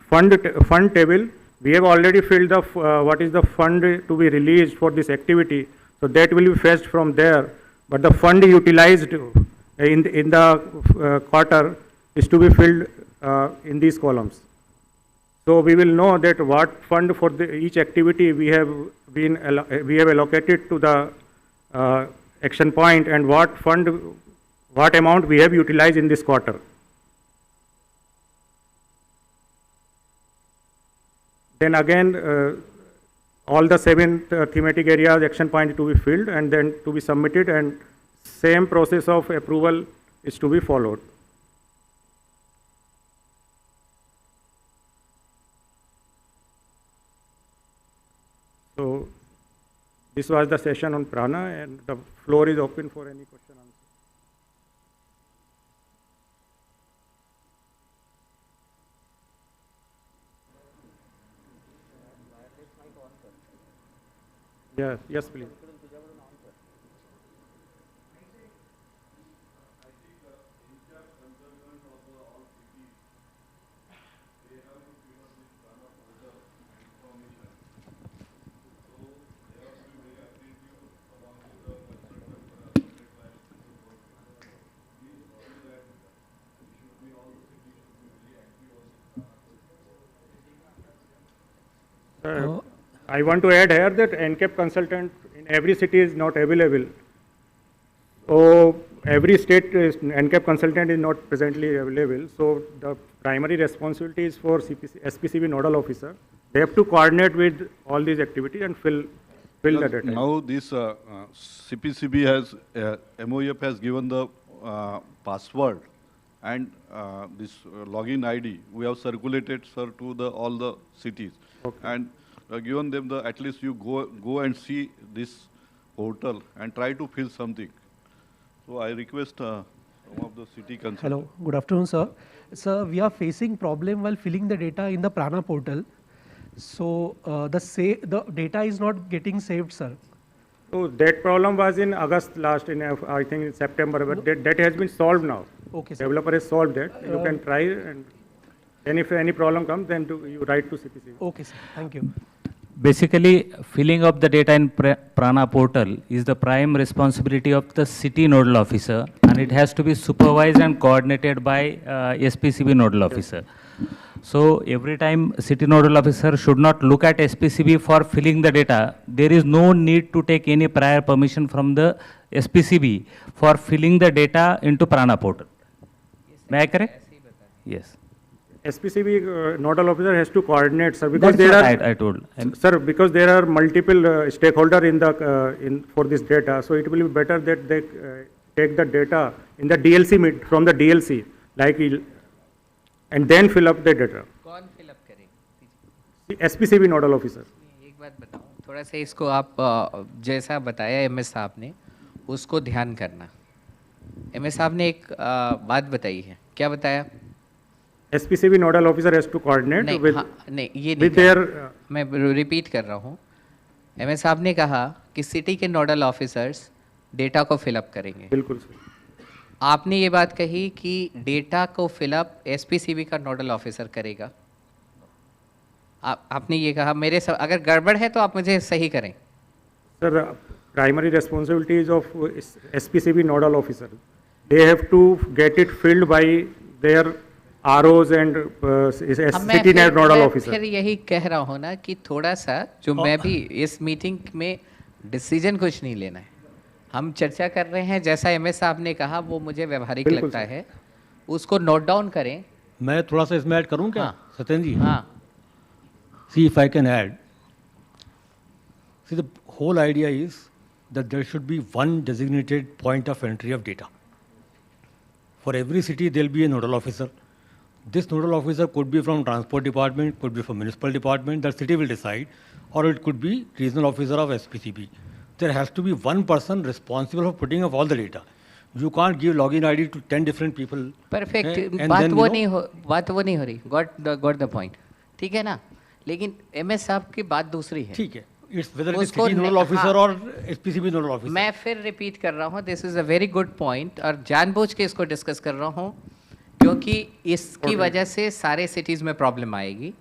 Speaker 15: fund table, we have already filled the what is the fund to be released for this activity, so that will be fetched from there. But the fund utilized in the quarter is to be filled in these columns. So we will know that what fund for each activity we have allocated to the action point, and what amount we have utilized in this quarter. Then again, all the 7 thematic areas action point to be filled and then to be submitted, and same process of approval is to be followed. So this was the session on prana, and the floor is open for any question answer. Yes, please. I want to add here that NCAP consultant in every city is not available. So every state NCAP consultant is not presently available. So the primary responsibility is for SPCB nodal officer. They have to coordinate with all these activities and fill the data.
Speaker 13: Now this CPCB has, MOEF has given the password and this login ID. We have circulated, sir, to all the cities.
Speaker 15: Okay.
Speaker 13: And given them at least you go and see this portal and try to fill something. So I request some of the city consultants.
Speaker 7: Hello, good afternoon, sir. Sir, we are facing problem while filling the data in the Prana portal. So the data is not getting saved, sir.
Speaker 15: So that problem was in August last, I think in September, but that has been solved now.
Speaker 7: Okay, sir.
Speaker 15: Developer has solved that. You can try, and then if any problem comes, then you write to CPC.
Speaker 7: Okay, sir. Thank you.
Speaker 12: Basically, filling up the data in Prana portal is the prime responsibility of the city nodal officer, and it has to be supervised and coordinated by SPCB nodal officer. So every time city nodal officer should not look at SPCB for filling the data. There is no need to take any prior permission from the SPCB for filling the data into Prana portal. May I correct? Yes.
Speaker 15: SPCB nodal officer has to coordinate, sir, because
Speaker 12: I told.
Speaker 15: Sir, because there are multiple stakeholders for this data, so it will be better that they take the data in the DLC from the DLC, and then fill up the data.
Speaker 1: कौन fill up करेगा?
Speaker 15: SPCB nodal officer.
Speaker 1: एक बात बताओ, थोड़ा सा इसको आप जैसा बताया MS साहब ने, उसको ध्यान करना. MS साहब ने एक बात बताई है, क्या बताया?
Speaker 15: SPCB nodal officer has to coordinate
Speaker 1: नहीं,
Speaker 15: with,
Speaker 1: हाँ, नहीं, ये
Speaker 15: with
Speaker 1: नहीं
Speaker 15: their.
Speaker 1: मैं रिपीट कर रहा हूँ. MS साहब ने कहा कि सिटी के नोडल ऑफिसर्स डेटा को फिलअप करेंगे.
Speaker 15: बिल्कुल सर.
Speaker 1: आपने ये बात कही कि डेटा को फिलअप SPCB का नोडल ऑफिसर करेगा. आपने ये कहा, अगर गड़बड़ है तो आप मुझे सही करें.
Speaker 15: Sir, primary responsibilities of SPCB nodal officer, they have to get it filled by their ROs and city nodal officer.
Speaker 1: फिर यही कह रहा हूँ ना कि थोड़ा सा जो मैं भी इस मीटिंग में डिसीजन कुछ नहीं लेना है. हम चर्चा कर रहे हैं, जैसा MS साहब ने कहा वो मुझे व्यवहारिक लगता है, उसको नोट डाउन करें.
Speaker 14: मैं थोड़ा सा इसमें ऐड करूं क्या?
Speaker 1: हाँ.
Speaker 14: सत्येंद्र जी.
Speaker 1: हाँ.
Speaker 14: See if I can add. See, the whole idea is that there should be one designated point of entry of data. For every city, there will be a nodal officer. This nodal officer could be from transport department, could be from municipal department, the city will decide, or it could be regional officer of SPCB. There has to be one person responsible for putting up all the data. You can't give login ID to 10 different people.
Speaker 1: Perfect. बात वो नहीं हो रही. Got the point. ठीक है ना? लेकिन MS साहब की बात दूसरी है.
Speaker 14: ठीक है. It's whether it is city nodal officer or SPCB nodal officer.
Speaker 1: मैं फिर रिपीट कर रहा हूँ. This is a very good point और जानबूझ के इसको डिस्कस कर रहा हूँ क्योंकि इसकी वजह से सारे सिटीज़ में प्रॉब्लम आएगी.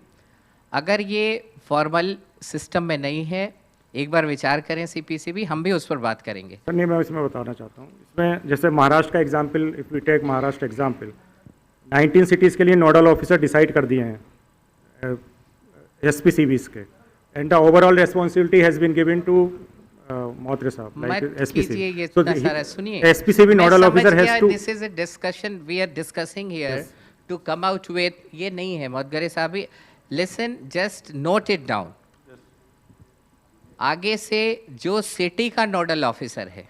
Speaker 1: अगर ये फॉर्मल सिस्टम में नहीं है, एक बार विचार करें CPCB, हम भी उस पर बात करेंगे.
Speaker 15: सर नहीं, मैं इसमें बताना चाहता हूँ. इसमें जैसे महाराष्ट्र का example, if we take Maharashtra example, 19 cities के लिए नोडल ऑफिसर डिसाइड कर दिए हैं SPCBs के, and the overall responsibility has been given to Matre साहब, like SPCB.
Speaker 1: So सुनिए,
Speaker 15: SPCB nodal officer has to.
Speaker 1: This is a discussion we are discussing here to come out with. ये नहीं है मोदगरे साहब. Listen, just note it down. आगे से जो city का नोडल ऑफिसर है,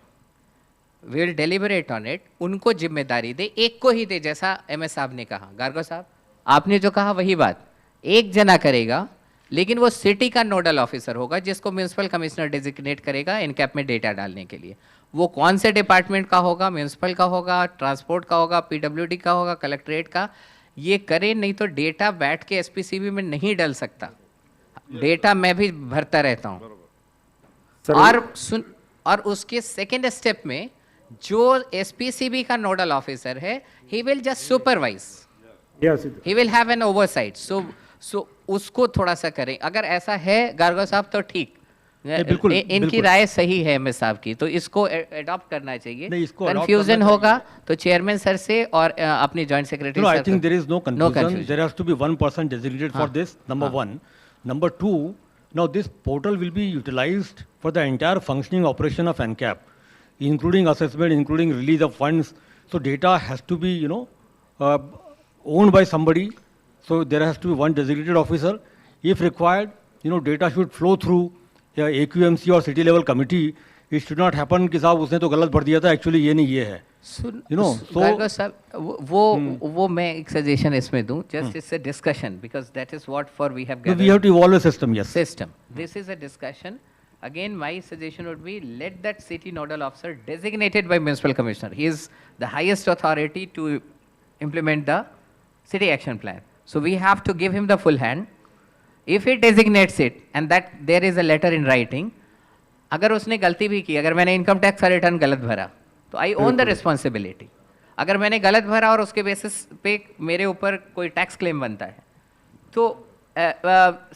Speaker 1: we will deliberate on it. उनको जिम्मेदारी दे, एक को ही दे, जैसा MS साहब ने कहा. गार्गो साहब, आपने जो कहा वही बात, एक जना करेगा, लेकिन वो सिटी का नोडल ऑफिसर होगा जिसको म्यूनिसिपल कमिश्नर डेजिग्नेट करेगा इनकैप में डेटा डालने के लिए. वो कौन से डिपार्टमेंट का होगा? म्यूनिसिपल का होगा, ट्रांसपोर्ट का होगा, PWD का होगा, कलेक्ट्रेट का. ये करे, नहीं तो डेटा बैठ के SPCB में नहीं डल सकता. डेटा मैं भी भरता रहता हूँ. और उसके सेकेंड स्टेप में जो SPCB का नोडल ऑफिसर है, he will just supervise. He will have an oversight. So उसको थोड़ा सा करें. अगर ऐसा है गार्गो साहब तो ठीक, इनकी राय सही है MS साहब की, तो इसको अडॉप्ट करना चाहिए. कंफ्यूजन होगा तो चेयरमैन सर से और अपनी joint secretary.
Speaker 14: I think there is no confusion. There has to be one person designated for this. Number one. Number two, Now this portal will be utilized for the entire functioning operation of NCAP, including assessment, including release of funds. So data has to be, owned by somebody. So there has to be one designated officer. If required, data should flow through AQMC or city level committee. It should not happen कि साहब उसने तो गलत भर दिया था, actually ये नहीं ये है.
Speaker 1: Garga sir, वो मैं एक suggestion इसमें दूं, just it's a discussion because that is what for we have gathered.
Speaker 14: We have to evolve a system, yes.
Speaker 1: System. This is a discussion. Again, my suggestion would be let that city nodal officer designated by municipal commissioner. He is the highest authority to implement the city action plan. So we have to give him the full hand. If he designates it and that there is a letter in writing, अगर उसने गलती भी की, अगर मैंने income tax का return गलत भरा तो आई ओन द रिस्पॉन्सिबिलिटी. अगर मैंने गलत भरा और उसके बेसिस पे मेरे ऊपर कोई टैक्स क्लेम बनता है तो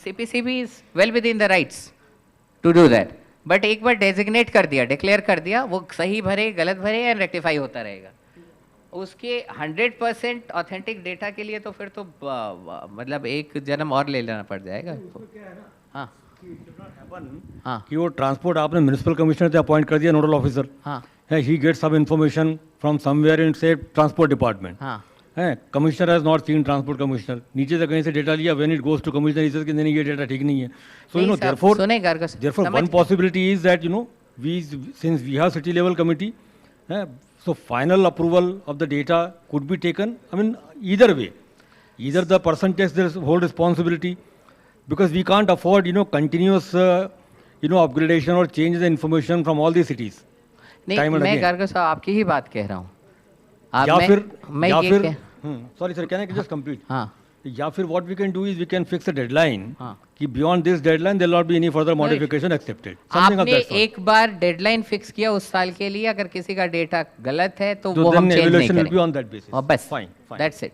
Speaker 1: CPCB is well within the rights to do that. But एक बार डेजिग्नेट कर दिया, डिक्लेयर कर दिया, वो सही भरे गलत भरे एंड रेक्टिफाई होता रहेगा. उसके 100% ऑथेंटिक डेटा के लिए तो फिर तो मतलब एक जन्म और ले लेना पड़ जाएगा. हाँ हाँ
Speaker 14: कि वो ट्रांसपोर्ट आपने म्युनिसिपल कमिश्नर से अपॉइंट कर दिया नोडल ऑफिसर. हाँ he gets some information from somewhere in say transport department. हाँ commissioner has not seen transport commissioner. नीचे से कहीं से डेटा लिया, when it goes to commissioner he says कि नहीं ये डेटा ठीक नहीं है. So therefore one possibility is that we since we have city level committee, so final approval of the data could be taken. I mean either way, either the person takes the whole responsibility. Because we can't afford, continuous, upgradation or change the information from all these cities.
Speaker 1: नहीं, मैं गार्गा साहब आपकी ही बात कह रहा हूँ.
Speaker 14: या फिर sorry sir, can I just complete? हाँ. या फिर what we can do is we can fix a deadline. हाँ. कि beyond this deadline there will not be any further modification accepted.
Speaker 1: आपने एक बार deadline fix किया उस साल के लिए, अगर किसी का डेटा गलत है तो वो हम change नहीं करेंगे.
Speaker 14: Will be on that basis.
Speaker 1: बस that's it.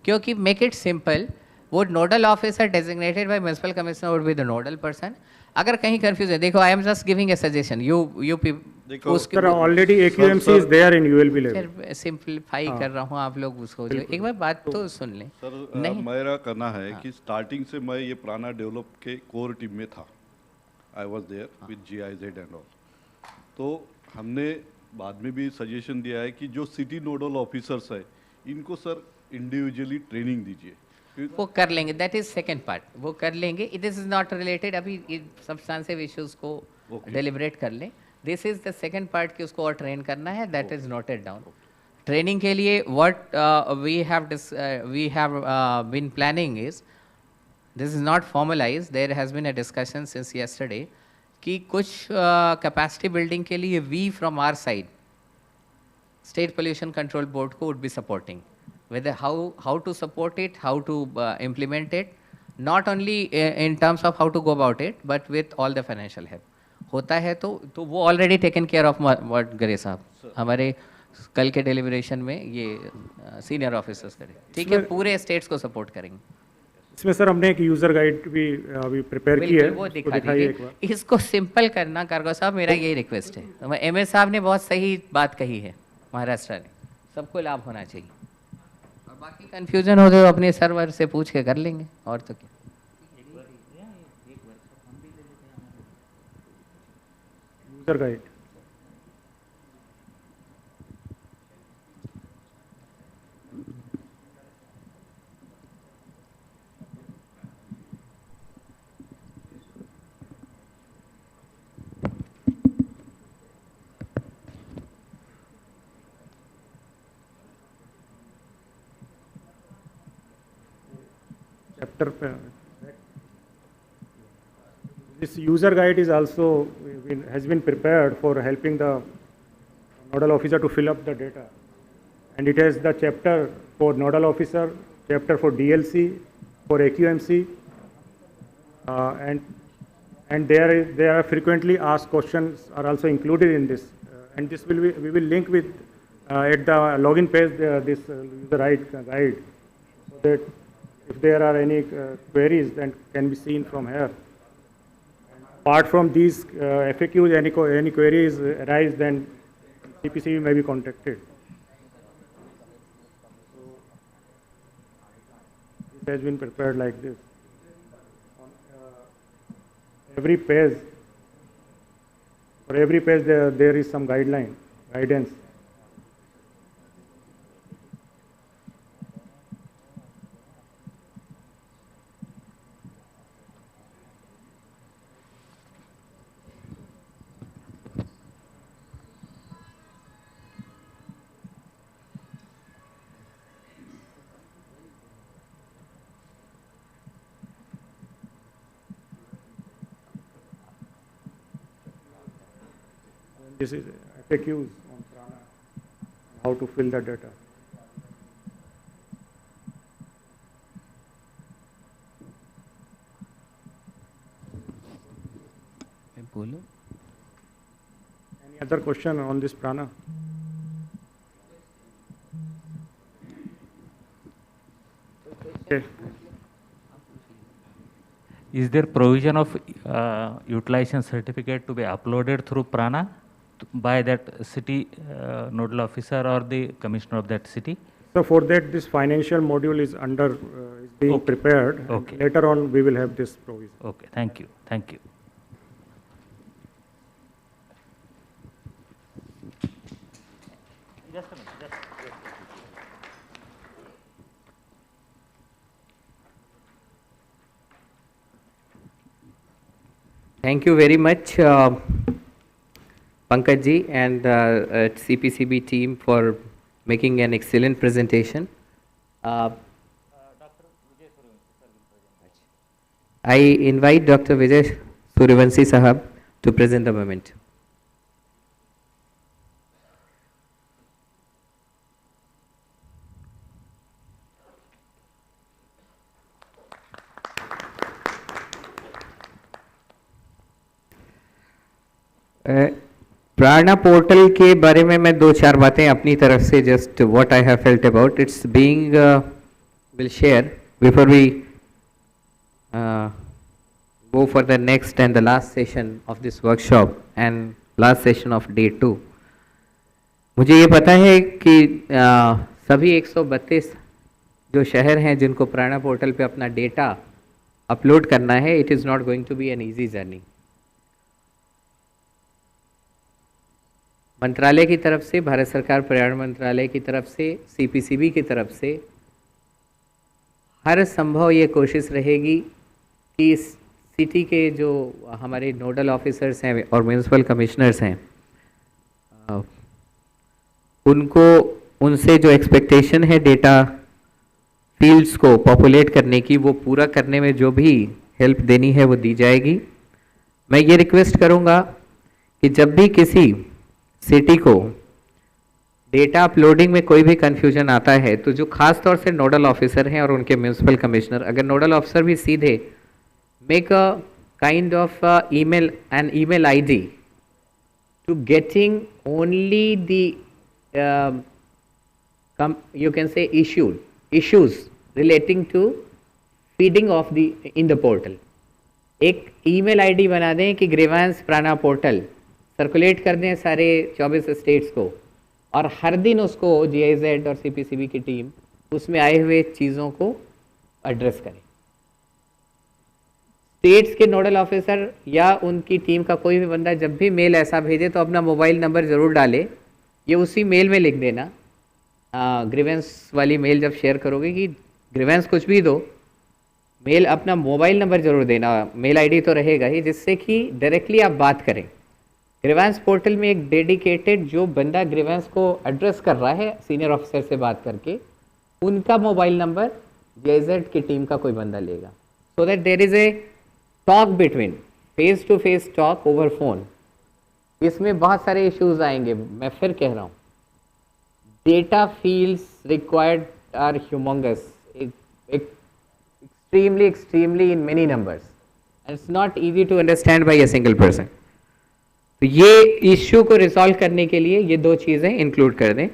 Speaker 1: क्योंकि make it simple. वो nodal officer designated by municipal commissioner would be the nodal person. अगर कहीं कंफ्यूज है, देखो I am just giving a suggestion. You
Speaker 15: sir already AQMC is there in ULB level.
Speaker 1: Simplify कर रहा हूँ, आप लोग उसको एक बार बात तो सुन लें.
Speaker 13: सर मेरा कहना है कि स्टार्टिंग से मैं ये पुराना डेवलप के कोर टीम में था. I was there with GIZ and all. तो हमने बाद में भी सजेशन दिया है कि जो सिटी नोडल ऑफिसर्स है इनको सर इंडिविजुअली ट्रेनिंग दीजिए.
Speaker 1: वो कर लेंगे, दैट इज सेकंड पार्ट, वो कर लेंगे. दिस इज नॉट रिलेटेड, अभी सब्सटेंशियल इश्यूज को डिलिबरेट कर लें. This is the second part कि उसको और ट्रेन करना है. That is noted down. Training के लिए what we have been planning is, this is not formalise, there has been a discussion since yesterday कि कुछ कैपेसिटी बिल्डिंग के लिए we from our side state pollution control board को would be supporting. Whether how to support it, how to implement it, not only in terms of how to go about it, but with all the financial help. होता है तो वो already taken care of what करे साहब हमारे कल के deliberation में ये सीनियर ऑफिसर्स करें. ठीक है, पूरे स्टेट्स को सपोर्ट करेंगे.
Speaker 15: इसमें सर हमने एक यूजर गाइड भी अभी प्रिपेयर की है,
Speaker 1: वो दिखा दीजिए. इसको सिंपल करना कार्गो साहब, मेरा यही रिक्वेस्ट है. MS साहब ने बहुत सही बात कही है, महाराष्ट्र ने, सबको लाभ होना चाहिए. बाकी कंफ्यूजन हो तो अपने सर्वर से पूछ के कर लेंगे, और तो क्या.
Speaker 15: User guide chapter. This user guide is also has been prepared for helping the nodal officer to fill up the data, and it has the chapter for nodal officer, chapter for DLC, for AQMC, and there are frequently asked questions are also included in this, and this will be, we will link with at the login page this user guide, so that if there are any queries, then can be seen from here. Apart from these FAQs, any queries arise, then CPCB may be contacted. So, this has been prepared like this. every page, for every page there is some guidance. This is FAQs on prana, how to fill the data. Any other question on this prana? Okay.
Speaker 12: Is there provision of utilization certificate to be uploaded through prana by that city nodal officer or the commissioner of that city?
Speaker 15: So for that, this financial module is is being prepared.
Speaker 12: Okay.
Speaker 15: Later on, we will have this provision.
Speaker 12: Okay, thank you. Thank you. Just a minute.
Speaker 1: Thank you very much, Pankaj ji and CPCB team for making an excellent presentation. I invite Dr. Vijay Suryavanshi Sahab to present the moment. प्राणा portal के बारे में मैं दो चार बातें अपनी तरफ से just what I have felt about its being will share before we go for the next and the last session of this workshop and last session of day 2. मुझे ये पता है कि सभी 132 जो शहर हैं जिनको प्राणा पोर्टल पे अपना डेटा अपलोड करना है, it is not going to be an easy journey. मंत्रालय की तरफ से, भारत सरकार पर्यावरण मंत्रालय की तरफ से, सीपीसीबी की तरफ से हर संभव ये कोशिश रहेगी कि इस सिटी के जो हमारे नोडल ऑफिसर्स हैं और म्यूनिसिपल कमिश्नर्स हैं उनको उनसे जो एक्सपेक्टेशन है डेटा फील्ड्स को पॉपुलेट करने की, वो पूरा करने में जो भी हेल्प देनी है वो दी जाएगी. मैं ये रिक्वेस्ट करूँगा कि जब भी किसी सिटी को डेटा अपलोडिंग में कोई भी कन्फ्यूजन आता है तो जो खास तौर से नोडल ऑफिसर हैं और उनके म्यूनिसिपल कमिश्नर, अगर नोडल ऑफिसर भी सीधे make a kind of an email ID to getting only the you can say issues relating to feeding of the in the portal. एक email ID बना दें कि ग्रीवेंस प्राणा पोर्टल सर्कुलेट कर दें सारे 24 स्टेट्स को और हर दिन उसको GIZ और CPCB की टीम उसमें आए हुए चीज़ों को एड्रेस करें. स्टेट्स के नोडल ऑफिसर या उनकी टीम का कोई भी बंदा जब भी मेल ऐसा भेजे तो अपना मोबाइल नंबर ज़रूर डाले. ये उसी मेल में लिख देना, ग्रीवेंस वाली मेल जब शेयर करोगे कि ग्रीवेंस कुछ भी दो, मेल अपना मोबाइल नंबर ज़रूर देना. मेल आईडी तो रहेगा ही, जिससे कि डायरेक्टली आप बात करें. ग्रीवेंस पोर्टल में एक डेडिकेटेड जो बंदा ग्रीवेंस को एड्रेस कर रहा है सीनियर ऑफिसर से बात करके, उनका मोबाइल नंबर GIZ की टीम का कोई बंदा लेगा. So that there is a talk between face to face talk over phone. इसमें बहुत सारे इश्यूज आएंगे. मैं फिर कह रहा हूँ, data fields required are humongous, extremely in many numbers, and it's not easy to understand by a single person. तो ये इश्यू को रिजॉल्व करने के लिए ये दो चीज़ें इंक्लूड कर दें.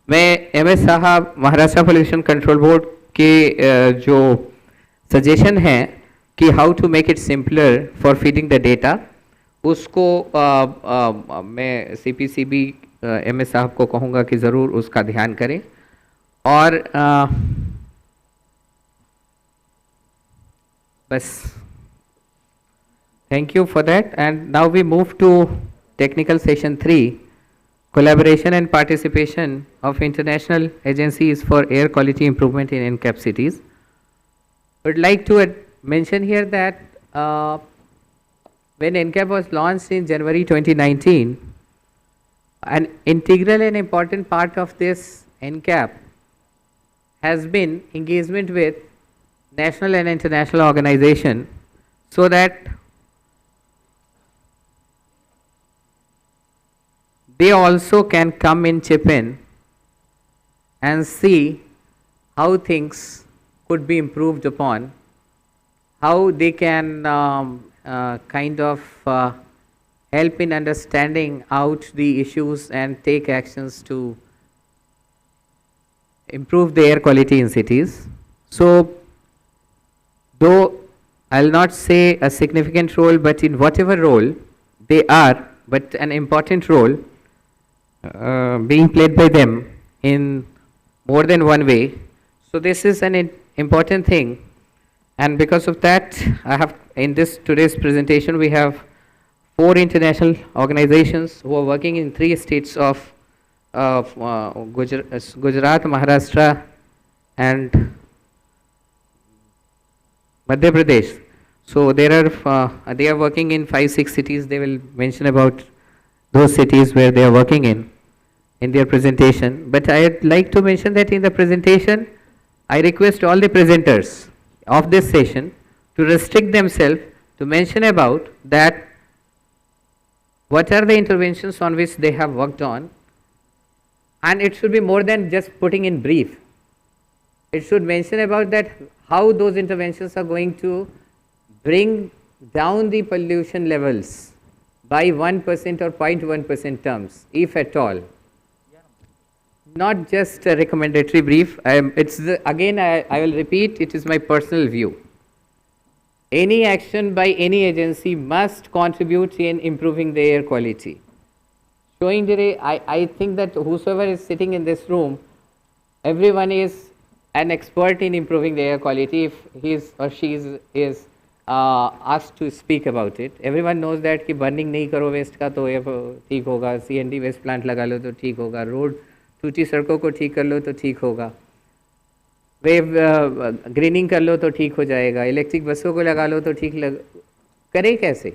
Speaker 1: मैं MS साहब महाराष्ट्र पोल्यूशन कंट्रोल बोर्ड के जो सजेशन हैं कि how to make it simpler for feeding the data, उसको मैं CPCB MS साहब को कहूँगा कि ज़रूर उसका ध्यान करें. और बस Thank you for that. And now we move to technical session 3, collaboration and participation of international agencies for air quality improvement in NCAP cities. I would like to mention here that when NCAP was launched in January 2019, an integral and important part of this NCAP has been engagement with national and international organization so that they also can come and chip in and see how things could be improved upon, how they can kind of help in understanding out the issues and take actions to improve the air quality in cities. So, though I'll not say a significant role, but in whatever role they are, but an important role being played by them in more than one way. So this is an important thing, and because of that, I have in this today's presentation we have 4 international organizations who are working in 3 states of Gujarat, Maharashtra, and Madhya Pradesh. So there are they are working in 5-6 cities. They will mention about those cities where they are working in their presentation. But I'd like to mention that in the presentation, I request all the presenters of this session to restrict themselves to mention about that what are the interventions on which they have worked on, and it should be more than just putting in brief. It should mention about that how those interventions are going to bring down the pollution levels by 1% or 0.1% terms, if at all. Not just a recommendatory brief. It's again, I will repeat, it is my personal view. Any action by any agency must contribute in improving the air quality. Showing the I think that whosoever is sitting in this room, everyone is an expert in improving the air quality if he or she is asked to speak about it. Everyone knows that कि burning नहीं करो waste का तो ये ठीक होगा, CND waste plant लगा लो तो ठीक होगा, road टूटी सड़कों को ठीक कर लो तो ठीक होगा, वेव ग्रीनिंग कर लो तो ठीक हो जाएगा, इलेक्ट्रिक बसों को लगा लो तो ठीक करें कैसे?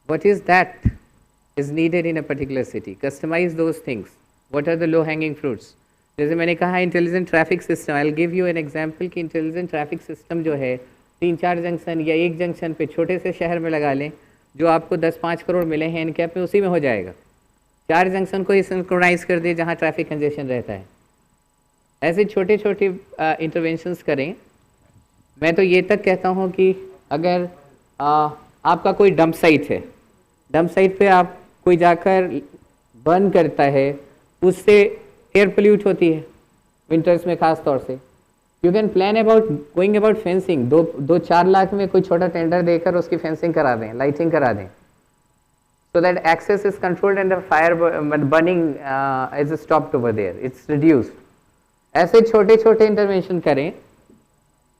Speaker 1: What is that is needed in a particular city? Customize those things. What are the low hanging fruits? जैसे मैंने कहा intelligent traffic system, I will give you an example कि इंटेलिजेंट ट्रैफिक सिस्टम जो है 3-4 जंक्शन या एक junction पे छोटे से शहर में लगा लें, जो आपको 10-5 करोड़ मिले हैं एनकैप में, उसी में हो जाएगा। 4 जंक्शन को ही सिंक्रोनाइज कर दिए जहाँ ट्रैफिक कंजेशन रहता है। ऐसे छोटे छोटे इंटरवेंशंस करें। मैं तो ये तक कहता हूँ कि अगर आपका कोई डंप साइट है, डंप साइट पे आप कोई जाकर बर्न करता है, उससे एयर पोल्यूट होती है विंटर्स में खास तौर से। You can plan about going about fencing, 2-4 lakh में कोई छोटा टेंडर देकर उसकी फेंसिंग करा दें, लाइटिंग करा दें, so that access is controlled and the fire burning is stopped over there, it's reduced. ऐसे छोटे छोटे इंटरवेंशन करें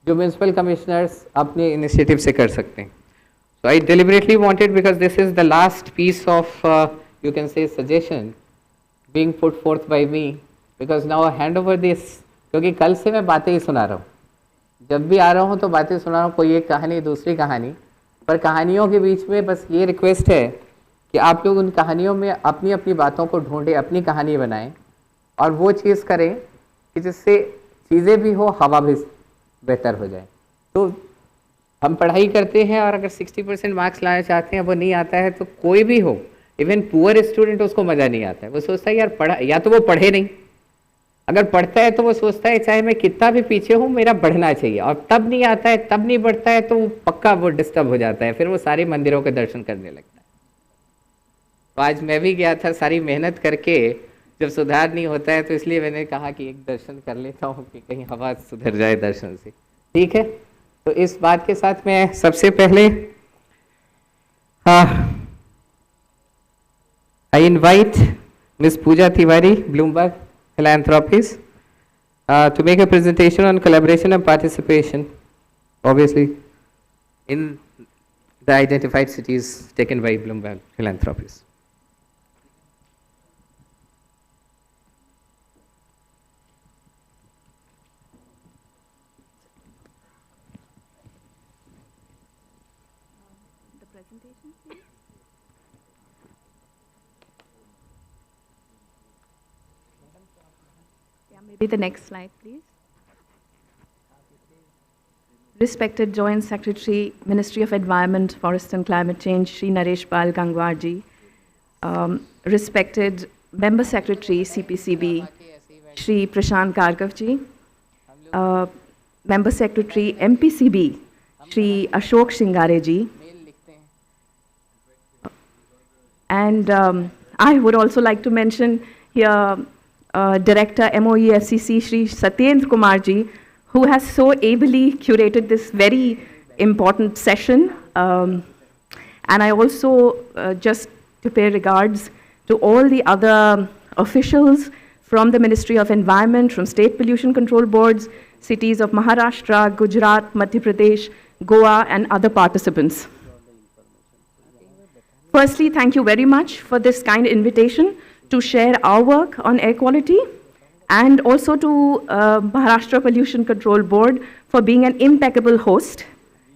Speaker 1: जो म्यूनसिपल कमिश्नर्स अपने इनिशिएटिव से कर सकते हैं। So I deliberately wanted, because this is the last piece of you can say suggestion being put forth by me, because now I hand over this, क्योंकि कल से मैं बातें ही सुना रहा हूँ, जब भी आ रहा हूँ तो बातें सुना रहा हूँ, कोई एक कहानी दूसरी कहानी, पर कहानियों के बीच में बस ये रिक्वेस्ट है कि आप लोग उन कहानियों में अपनी अपनी बातों को ढूंढें, अपनी कहानी बनाएं और वो चीज़ करें कि जिससे चीज़ें भी हो, हवा भी बेहतर हो जाए। तो हम पढ़ाई करते हैं और अगर 60% मार्क्स लाना चाहते हैं, वो नहीं आता है, तो कोई भी हो, इवन पुअर स्टूडेंट, उसको मज़ा नहीं आता है। वो सोचता है यार पढ़ा, या तो वो पढ़े नहीं, अगर पढ़ता है तो वो सोचता है चाहे मैं कितना भी पीछे हूँ मेरा बढ़ना चाहिए, और तब नहीं आता है, तब नहीं बढ़ता है, तो वो पक्का वो डिस्टर्ब हो जाता है, फिर वो सारे मंदिरों के दर्शन करने लगता है। तो आज मैं भी गया था सारी मेहनत करके, जब सुधार नहीं होता है तो इसलिए मैंने कहा कि एक दर्शन कर लेता हूँ कि कहीं हवा सुधर जाए दर्शन से। ठीक है, तो इस बात के साथ मैं सबसे पहले I invite miss Pooja Tiwari, Bloomberg Philanthropies, to make a presentation on collaboration and participation, obviously, in the identified cities taken by Bloomberg Philanthropies.
Speaker 16: Maybe the next slide, please. Respected Joint Secretary, Ministry of Environment, Forest and Climate Change, Shri Naresh Pal Gangwar ji. Respected Member Secretary, CPCB, Shri Prashant Karkav ji. Member Secretary, MPCB, Shri Ashok Shingare ji. And I would also like to mention here Director MOEFCC Shri Satyendra Kumar ji, who has so ably curated this very important session. And I also just to pay regards to all the other officials from the Ministry of Environment, from State Pollution Control Boards, cities of Maharashtra, Gujarat, Madhya Pradesh, Goa, and other participants. Firstly, thank you very much for this kind invitation to share our work on air quality, and also to Maharashtra Pollution Control Board for being an impeccable host.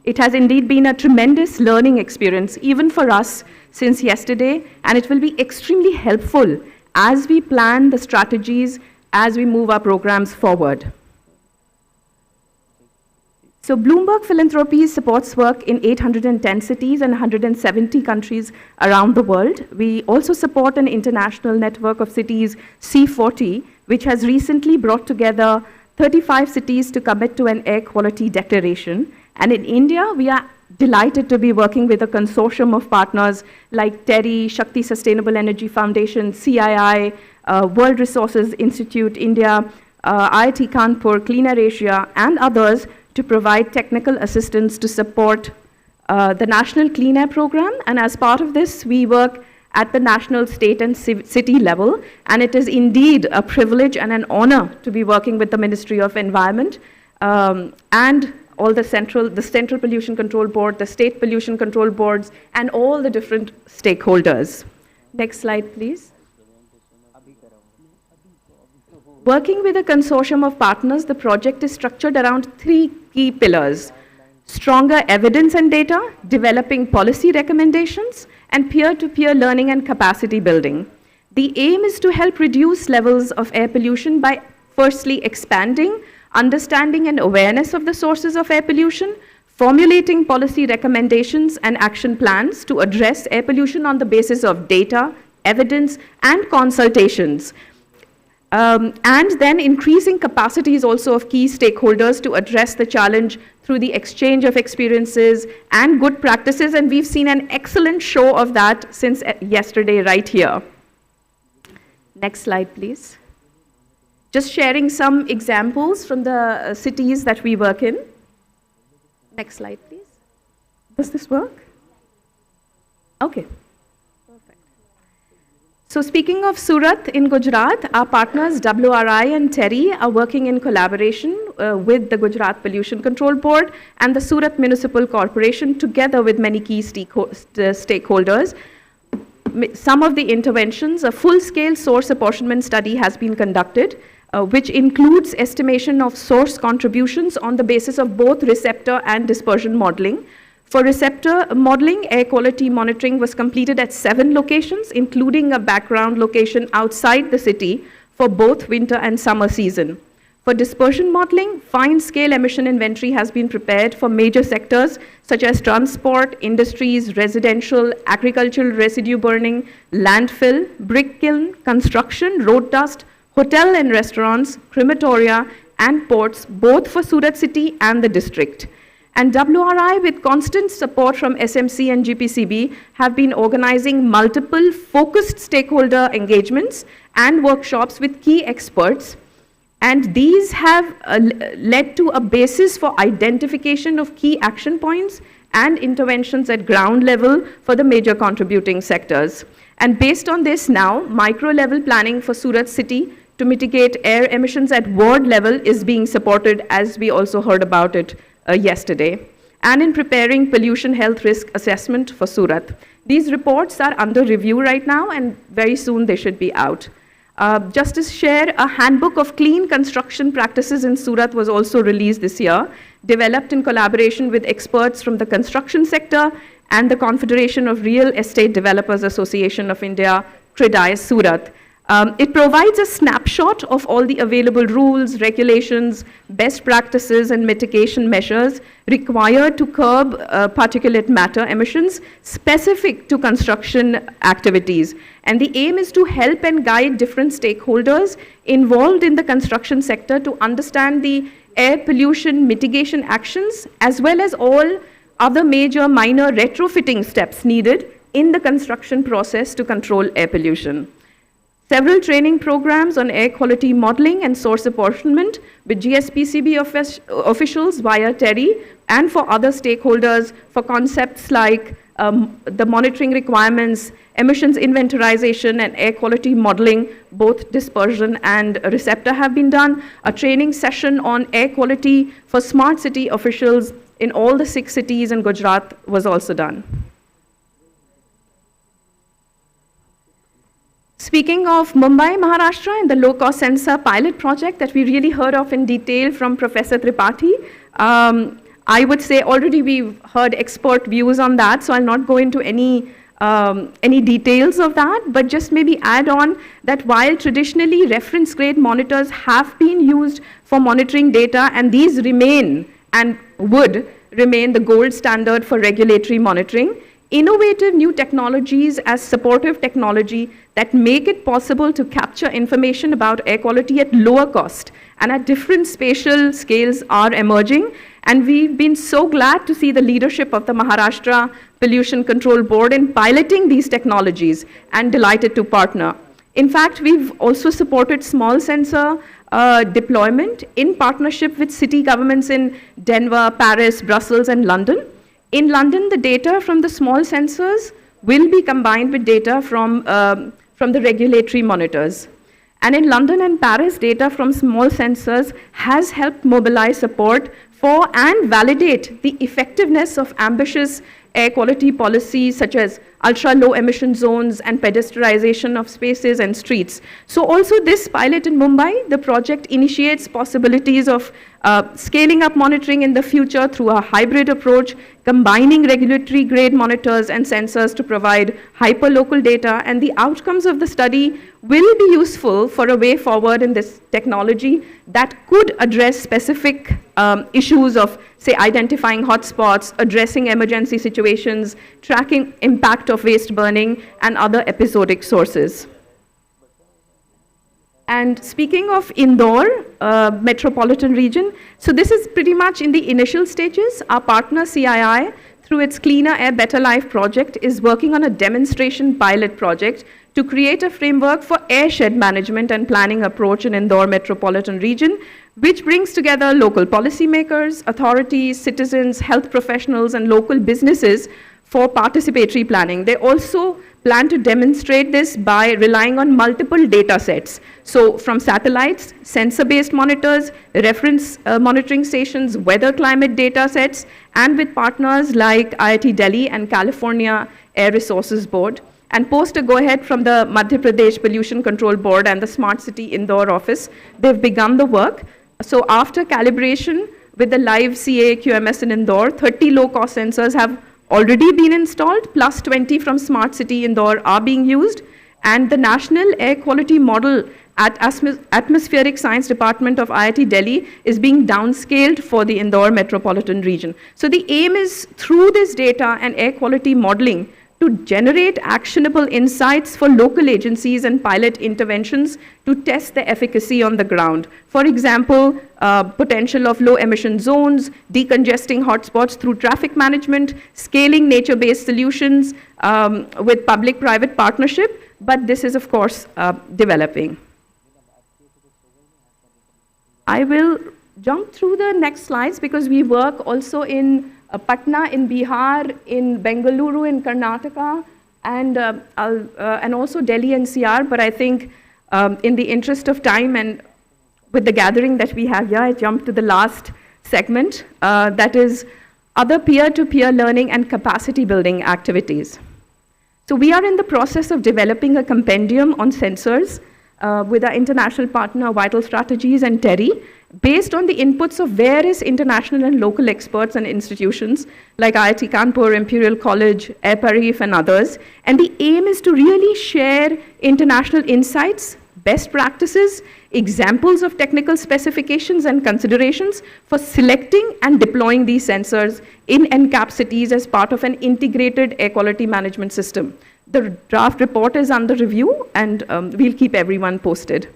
Speaker 16: It has indeed been a tremendous learning experience, even for us, since yesterday, and it will be extremely helpful as we plan the strategies, as we move our programs forward. So Bloomberg Philanthropies supports work in 810 cities and 170 countries around the world. We also support an international network of cities, C40, which has recently brought together 35 cities to commit to an air quality declaration. And in India, we are delighted to be working with a consortium of partners like TERI, Shakti Sustainable Energy Foundation, CII, World Resources Institute India, IIT Kanpur, Cleaner Asia, and others to provide technical assistance to support the National Clean Air Program. And as part of this, we work at the national, state, and city level. And it is indeed a privilege and an honor to be working with the Ministry of Environment and all the Central Pollution Control Board, the State Pollution Control Boards, and all the different stakeholders. Next slide, please. Working with a consortium of partners, the project is structured around 3 key pillars: stronger evidence and data, developing policy recommendations, and peer-to-peer learning and capacity building. The aim is to help reduce levels of air pollution by firstly expanding understanding and awareness of the sources of air pollution, formulating policy recommendations and action plans to address air pollution on the basis of data, evidence, and consultations. And then increasing capacities also of key stakeholders to address the challenge through the exchange of experiences and good practices. And we've seen an excellent show of that since yesterday right here. Next slide, please. Just sharing some examples from the cities that we work in. Next slide, please. Does this work? Okay. So speaking of Surat in Gujarat, our partners WRI and TERI are working in collaboration with the Gujarat Pollution Control Board and the Surat Municipal Corporation, together with many key stakeholders. Some of the interventions, a full-scale source apportionment study has been conducted, which includes estimation of source contributions on the basis of both receptor and dispersion modeling. For receptor modeling, air quality monitoring was completed at 7 locations, including a background location outside the city for both winter and summer season. For dispersion modeling, fine-scale emission inventory has been prepared for major sectors such as transport, industries, residential, agricultural residue burning, landfill, brick kiln, construction, road dust, hotel and restaurants, crematoria, and ports, both for Surat city and the district. And WRI, with constant support from SMC and GPCB, have been organizing multiple focused stakeholder engagements and workshops with key experts. And these have led to a basis for identification of key action points and interventions at ground level for the major contributing sectors. And based on this now, micro-level planning for Surat city to mitigate air emissions at ward level is being supported, as we also heard about it yesterday. and in preparing pollution health risk assessment for Surat. These reports are under review right now, and very soon they should be out. Just to share, a handbook of clean construction practices in Surat was also released this year, developed in collaboration with experts from the construction sector and the Confederation of Real Estate Developers Association of India, CREDAI Surat. It provides a snapshot of all the available rules, regulations, best practices, and mitigation measures required to curb particulate matter emissions specific to construction activities. And the aim is to help and guide different stakeholders involved in the construction sector to understand the air pollution mitigation actions, as well as all other major minor retrofitting steps needed in the construction process to control air pollution. Several training programs on air quality modeling and source apportionment with GSPCB officials via TERI and for other stakeholders for concepts like the monitoring requirements, emissions inventorization, and air quality modeling, both dispersion and receptor have been done. A training session on air quality for smart city officials in all the 6 cities in Gujarat was also done. Speaking of Mumbai, Maharashtra, and the low-cost sensor pilot project that we really heard of in detail from Professor Tripathi, I would say already we've heard expert views on that, so I'll not go into any details of that, but just maybe add on that while traditionally reference grade monitors have been used for monitoring data, and these remain and would remain the gold standard for regulatory monitoring, innovative new technologies as supportive technology that make it possible to capture information about air quality at lower cost and at different spatial scales are emerging. And we've been so glad to see the leadership of the Maharashtra Pollution Control Board in piloting these technologies, and delighted to partner. In fact, we've also supported small sensor deployment in partnership with city governments in Denver, Paris, Brussels, and London. In London, the data from the small sensors will be combined with data from the regulatory monitors. And in London and Paris, data from small sensors has helped mobilize support for and validate the effectiveness of ambitious air quality policies such as ultra-low emission zones and pedestrianization of spaces and streets. So also this pilot in Mumbai, the project initiates possibilities of scaling up monitoring in the future through a hybrid approach, combining regulatory grade monitors and sensors to provide hyper-local data, and the outcomes of the study will be useful for a way forward in this technology that could address specific issues of, say, identifying hotspots, addressing emergency situations, tracking impact of waste burning, and other episodic sources. And speaking of Indore metropolitan region, so this is pretty much in the initial stages. Our partner CII, through its Cleaner Air Better Life project, is working on a demonstration pilot project to create a framework for airshed management and planning approach in Indore metropolitan region, which brings together local policymakers, authorities, citizens, health professionals, and local businesses for participatory planning. They also plan to demonstrate this by relying on multiple data sets. So from satellites, sensor-based monitors, reference monitoring stations, weather climate data sets, and with partners like IIT Delhi and California Air Resources Board. And post a go-ahead from the Madhya Pradesh Pollution Control Board and the Smart City Indore office, they've begun the work. So after calibration with the live CA QMS in Indore, 30 low-cost sensors have already been installed, plus 20 from Smart City Indore are being used. And the National Air Quality Model at Atmospheric Science Department of IIT Delhi is being downscaled for the Indore metropolitan region. So the aim is, through this data and air quality modeling, to generate actionable insights for local agencies and pilot interventions to test the efficacy on the ground. For example, potential of low emission zones, decongesting hotspots through traffic management, scaling nature-based solutions with public-private partnership, but this is of course developing. I will jump through the next slides because we work also in Patna in Bihar, in Bengaluru in Karnataka, and also Delhi NCR. But I think in the interest of time and with the gathering that we have here, I jump to the last segment. That is other peer-to-peer learning and capacity building activities. So we are in the process of developing a compendium on sensors with our international partner Vital Strategies and TERI, based on the inputs of various international and local experts and institutions like IIT Kanpur, Imperial College, Air Paris, and others. And the aim is to really share international insights, best practices, examples of technical specifications and considerations for selecting and deploying these sensors in NCAP cities as part of an integrated air quality management system. The draft report is under review, and we'll keep everyone posted.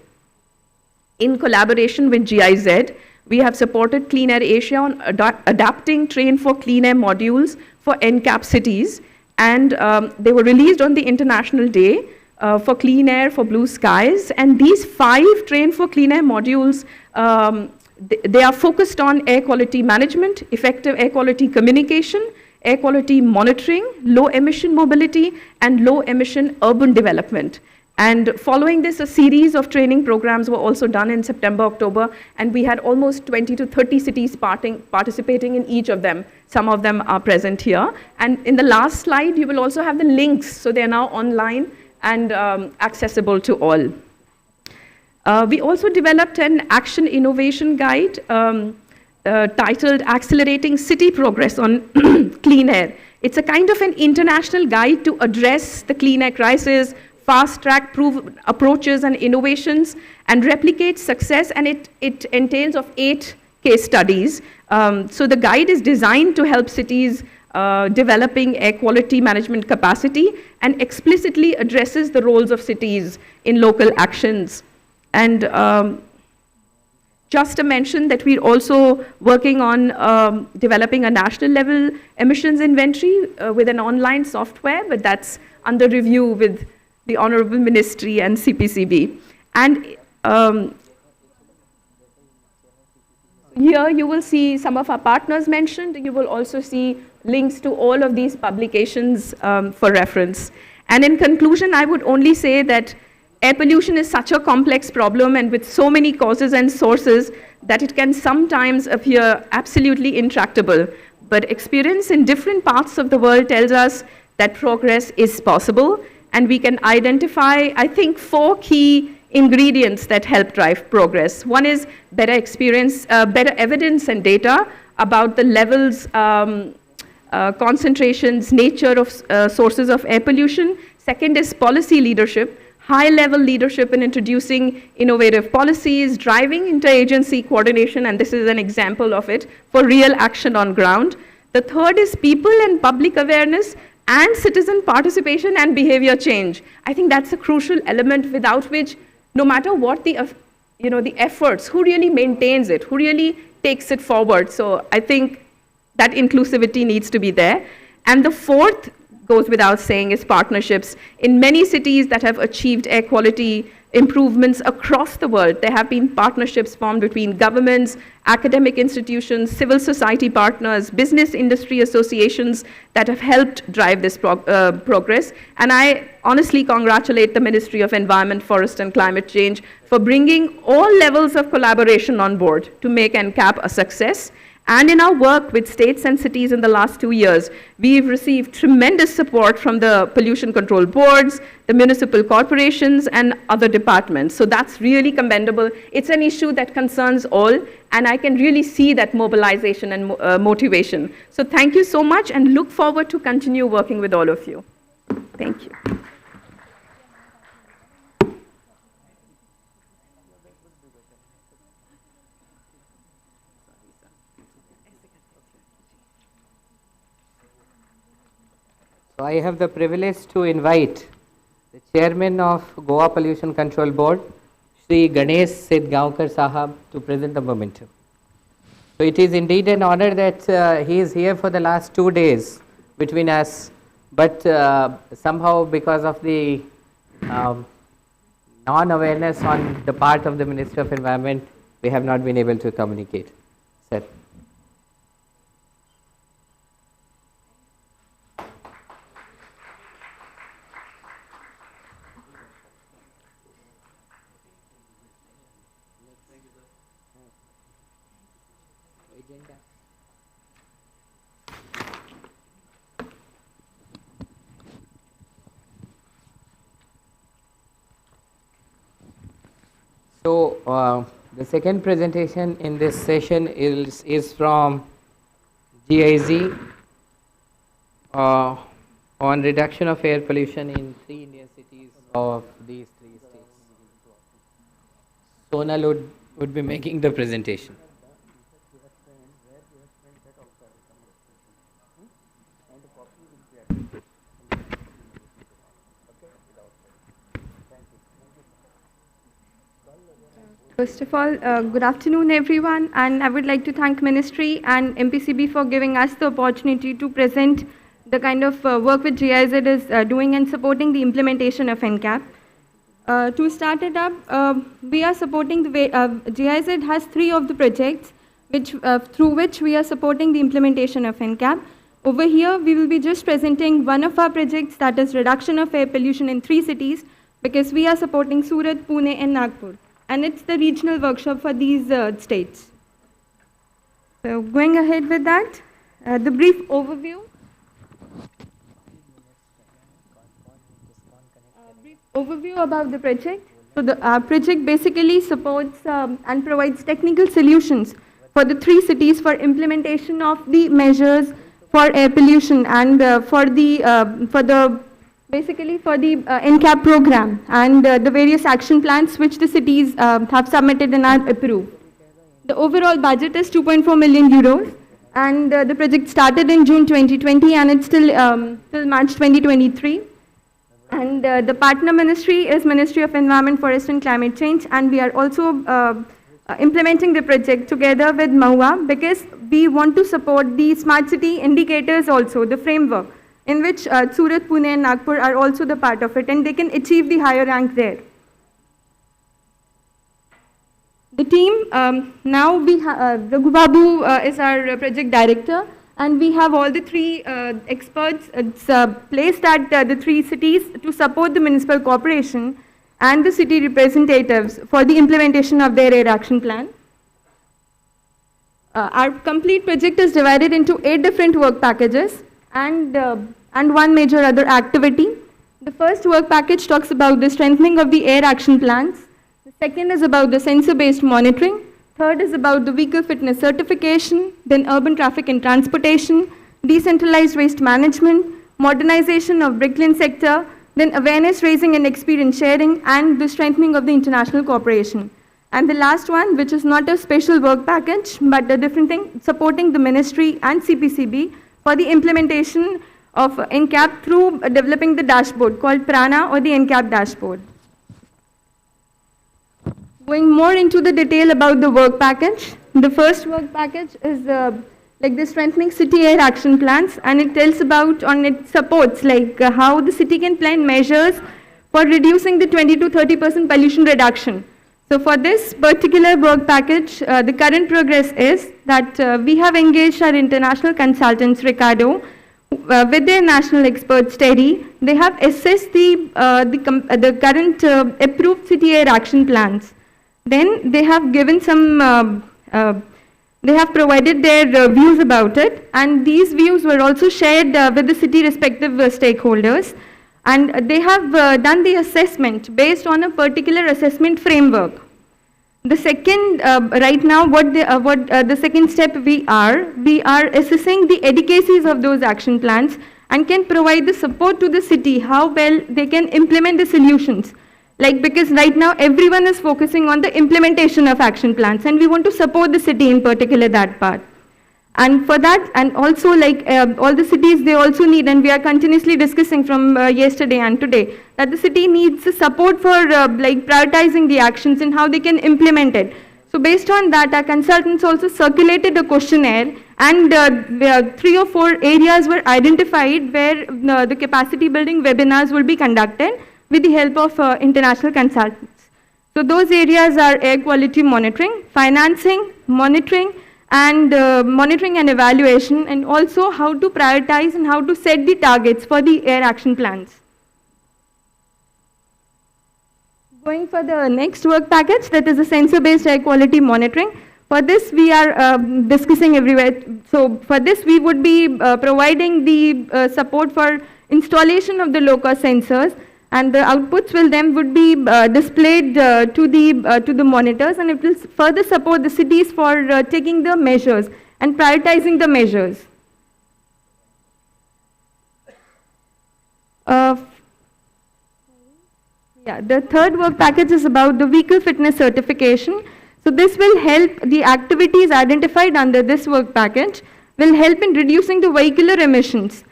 Speaker 16: In collaboration with GIZ, we have supported Clean Air Asia on adapting Train for Clean Air modules for NCAP cities, and they were released on the International Day for Clean Air for Blue Skies. And these 5 Train for Clean Air modules, they are focused on air quality management, effective air quality communication, air quality monitoring, low emission mobility, and low emission urban development. And following this, a series of training programs were also done in September, October, and we had almost 20 to 30 cities participating in each of them. Some of them are present here. And in the last slide, you will also have the links, so they are now online and accessible to all. We also developed an action innovation guide titled Accelerating City Progress on Clean Air. It's a kind of an international guide to address the clean air crisis, fast-track approaches and innovations, and replicate success, and it entails of 8 case studies. So the guide is designed to help cities developing air quality management capacity and explicitly addresses the roles of cities in local actions. And just to mention that we're also working on developing a national level emissions inventory with an online software, but that's under review with the Honorable Ministry and CPCB. And here you will see some of our partners mentioned. You will also see links to all of these publications for reference. And in conclusion, I would only say that air pollution is such a complex problem and with so many causes and sources that it can sometimes appear absolutely intractable. But experience in different parts of the world tells us that progress is possible, and we can identify, I think, 4 key ingredients that help drive progress. One is better experience, better evidence and data about the levels, concentrations, nature of sources of air pollution. Second is policy leadership, high-level leadership in introducing innovative policies, driving interagency coordination, and this is an example of it, for real action on ground. The third is people and public awareness and citizen participation and behavior change. I think that's a crucial element without which, no matter what the efforts, who really maintains it, who really takes it forward. So I think that inclusivity needs to be there. And the fourth goes without saying is partnerships. In many cities that have achieved air quality improvements across the world, there have been partnerships formed between governments, academic institutions, civil society partners, business industry associations that have helped drive this progress. And I honestly congratulate the Ministry of Environment, Forest and Climate Change for bringing all levels of collaboration on board to make NCAP a success. And in our work with states and cities in the last 2 years, we've received tremendous support from the pollution control boards, the municipal corporations, and other departments. So that's really commendable. It's an issue that concerns all, and I can really see that mobilization and motivation. So thank you so much, and look forward to continue working with all of you. Thank you.
Speaker 1: So I have the privilege to invite the chairman of Goa Pollution Control Board, Shri Ganesh Sidgaonkar Sahab, to present the momentum. So it is indeed an honor that he is here for the last 2 days between us, but somehow because of the non-awareness on the part of the Minister of Environment, we have not been able to communicate. Sir. So the second presentation in this session is from GIZ on reduction of air pollution in 3 Indian cities of these 3 states. Sonal would be making the presentation.
Speaker 16: First of all, good afternoon everyone, and I would like to thank Ministry and MPCB for giving us the opportunity to present the kind of work which GIZ is doing and supporting the implementation of NCAP. To start it up, we are supporting GIZ has 3 of the projects through which we are supporting the implementation of NCAP. Over here, we will be just presenting one of our projects, that is reduction of air pollution in 3 cities, because we are supporting Surat, Pune and Nagpur. And it's the regional workshop for these states. So going ahead with that, the brief overview. Brief overview about the project. So the project basically supports and provides technical solutions for the 3 cities for implementation of the measures for air pollution and for the NCAP program and the various action plans which the cities have submitted and are approved. The overall budget is 2.4 million euros, and the project started in June 2020 and it's till March 2023. And the partner ministry is Ministry of Environment, Forest and Climate Change, and we are also implementing the project together with MAHUA because we want to support the smart city indicators also, the framework, in which Surat, Pune and Nagpur are also the part of it, and they can achieve the higher rank there. The team, now we have, Raghu Babu is our project director, and we have all the 3 experts placed at the 3 cities to support the municipal corporation and the city representatives for the implementation of their air action plan. Our complete project is divided into 8 different work packages and 1 major other activity. The first work package talks about the strengthening of the air action plans. The second is about the sensor-based monitoring. Third is about the vehicle fitness certification, then urban traffic and transportation, decentralized waste management, modernization of bricklane sector, then awareness raising and experience sharing, and the strengthening of the international cooperation. And the last one, which is not a special work package, but a different thing, supporting the ministry and CPCB for the implementation of NCAP through developing the dashboard called Prana or the NCAP dashboard. Going more into the detail about the work package, the first work package is like the strengthening city air action plans, and it tells about it supports like how the city can plan measures for reducing the 20 to 30% pollution reduction. So for this particular work package, the current progress is that we have engaged our international consultants, Ricardo, with their national experts, Terry. They have assessed the current approved city air action plans. Then they have given some, they have provided their views about it, and these views were also shared with the city respective stakeholders. And they have done the assessment based on a particular assessment framework. The second, right now, the second step we are assessing the adequacies of those action plans and can provide the support to the city, how well they can implement the solutions. Like, because right now everyone is focusing on the implementation of action plans, and we want to support the city in particular that part. And for that, and also like all the cities, they also need, and we are continuously discussing from yesterday and today, that the city needs support for like prioritizing the actions and how they can implement it. So based on that, our consultants also circulated a questionnaire, and 3 or 4 areas were identified where the capacity building webinars will be conducted with the help of international consultants. So those areas are air quality monitoring, financing, monitoring and evaluation, and also how to prioritize and how to set the targets for the air action plans. Going for the next work package, that is the sensor-based air quality monitoring. For this, we are discussing everywhere. So for this, we would be providing the support for installation of the low-cost sensors,
Speaker 17: and the outputs will then would be displayed to the monitors, and it will further support the cities for taking the measures and prioritizing the measures. The third work package is about the vehicle fitness certification. So this will help the activities identified under this work package will help in reducing the vehicular emissions.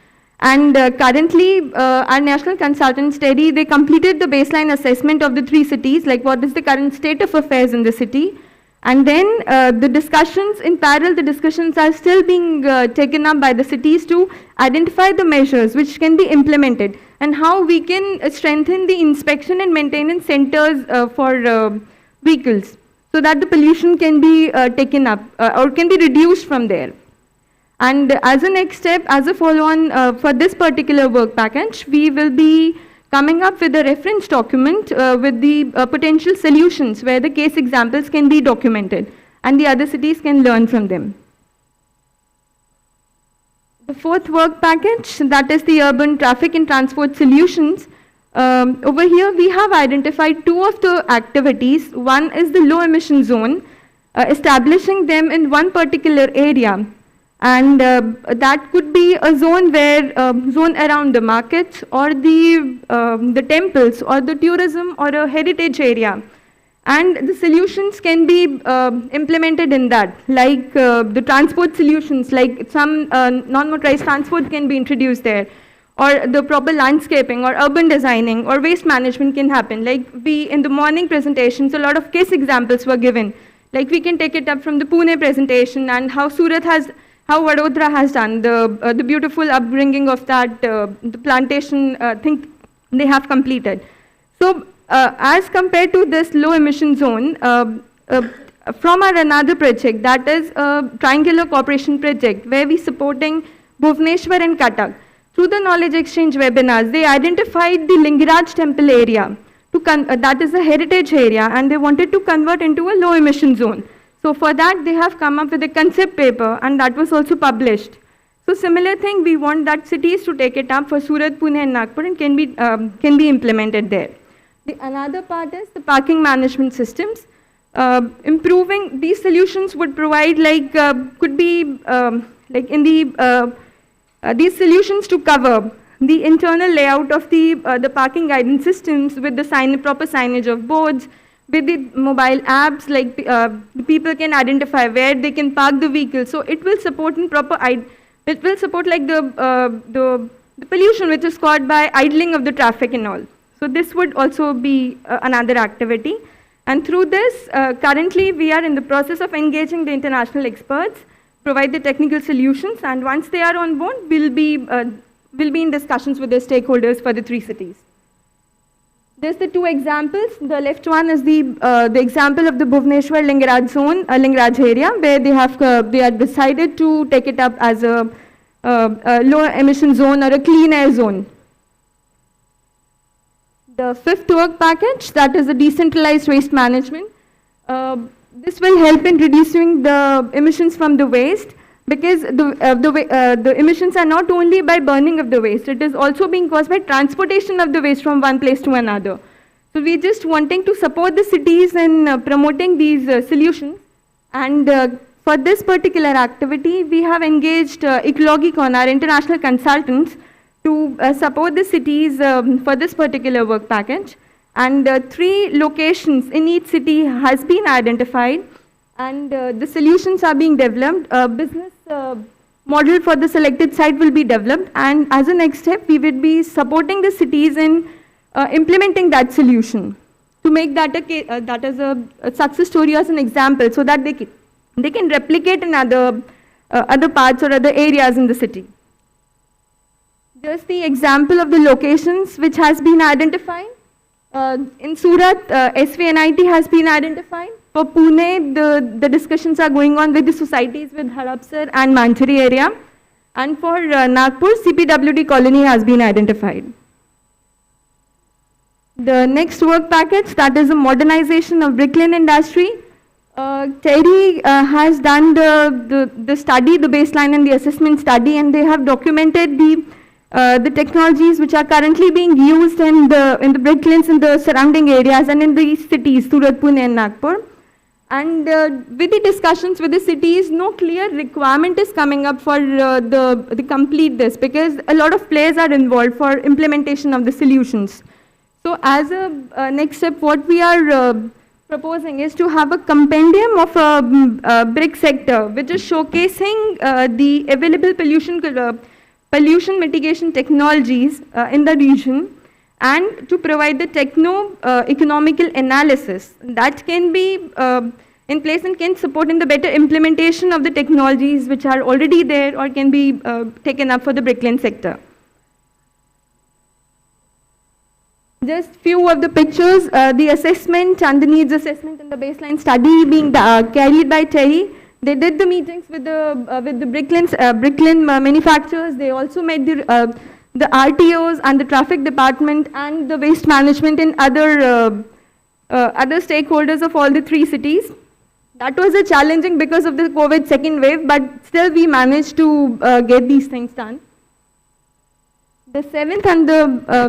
Speaker 17: And currently, our national consultant study, they completed the baseline assessment of the 3 cities, like what is the current state of affairs in the city. And then the discussions, in parallel, the discussions are still being taken up by the cities to identify the measures which can be implemented and how we can strengthen the inspection and maintenance centers for vehicles so that the pollution can be taken up or can be reduced from there. And as a next step, as a follow-on for this particular work package, we will be coming up with a reference document with the potential solutions where the case examples can be documented and the other cities can learn from them. The fourth work package, that is the urban traffic and transport solutions. Over here we have identified 2 of the activities. One is the low emission zone, establishing them in one particular area. And that could be a zone where zone around the markets or the temples or the tourism or a heritage area. And the solutions can be implemented in that, like the transport solutions, like some non-motorized transport can be introduced there, or the proper landscaping or urban designing or waste management can happen. Like in the morning presentations, a lot of case examples were given. Like we can take it up from the Pune presentation and how Vadodara has done, the beautiful upbringing of that, the plantation thing they have completed. So as compared to this low emission zone, from our another project, that is a triangular cooperation project where we supporting Bhubaneswar and Cuttack. Through the knowledge exchange webinars, they identified the Lingaraj temple area, that is a heritage area, and they wanted to convert into a low emission zone. So for that, they have come up with a concept paper, and that was also published. So similar thing, we want that cities to take it up for Surat, Pune, and Nagpur, and can be implemented there. The another part is the parking management systems. Improving these solutions would provide these solutions to cover the internal layout of the parking guidance systems with the proper signage of boards, with the mobile apps, like people can identify where they can park the vehicle. So it will support in it will support like the pollution which is caused by idling of the traffic and all. So this would also be another activity. And through this, currently we are in the process of engaging the international experts, provide the technical solutions, and once they are on board, we'll be in discussions with the stakeholders for the 3 cities. There's the 2 examples. The left one is the example of the Bhubaneswar Lingaraj zone, Lingaraj area, where they are decided to take it up as a low emission zone or a clean air zone. The 5th work package, that is the decentralized waste management. This will help in reducing the emissions from the waste, because the emissions are not only by burning of the waste, it is also being caused by transportation of the waste from one place to another. So we're just wanting to support the cities in promoting these solutions. And for this particular activity, we have engaged Ecologicon, our international consultants, to support the cities for this particular work package. And 3 locations in each city has been identified, and the solutions are being developed. A business model for the selected site will be developed, and as a next step, we will be supporting the cities in implementing that solution to make that that as a success story as an example, so that they can replicate in other parts or other areas in the city. Just the example of the locations which has been identified. In Surat, SVNIT has been identified. For Pune, the discussions are going on with the societies with Harapsar and Manchari area. And for Nagpur, CPWD colony has been identified. The next work package, that is a modernization of bricklane industry. Terry has done the study, the baseline and the assessment study, and they have documented the technologies which are currently being used in the bricklines in the surrounding areas and in the cities, Surat, Pune and Nagpur. And with the discussions with the cities, no clear requirement is coming up for the complete this, because a lot of players are involved for implementation of the solutions. So as a next step, what we are proposing is to have a compendium of a brick sector, which is showcasing the available pollution mitigation technologies in the region, and to provide the techno-economical analysis that can be in place and can support in the better implementation of the technologies which are already there or can be taken up for the bricklane sector. Just few of the pictures, the assessment and the needs assessment and the baseline study being carried by Terry. They did the meetings with the bricklane manufacturers. They also met the RTOs and the traffic department and the waste management and other stakeholders of all the 3 cities. That was a challenging because of the COVID second wave, but still we managed to get these things done. The 7th and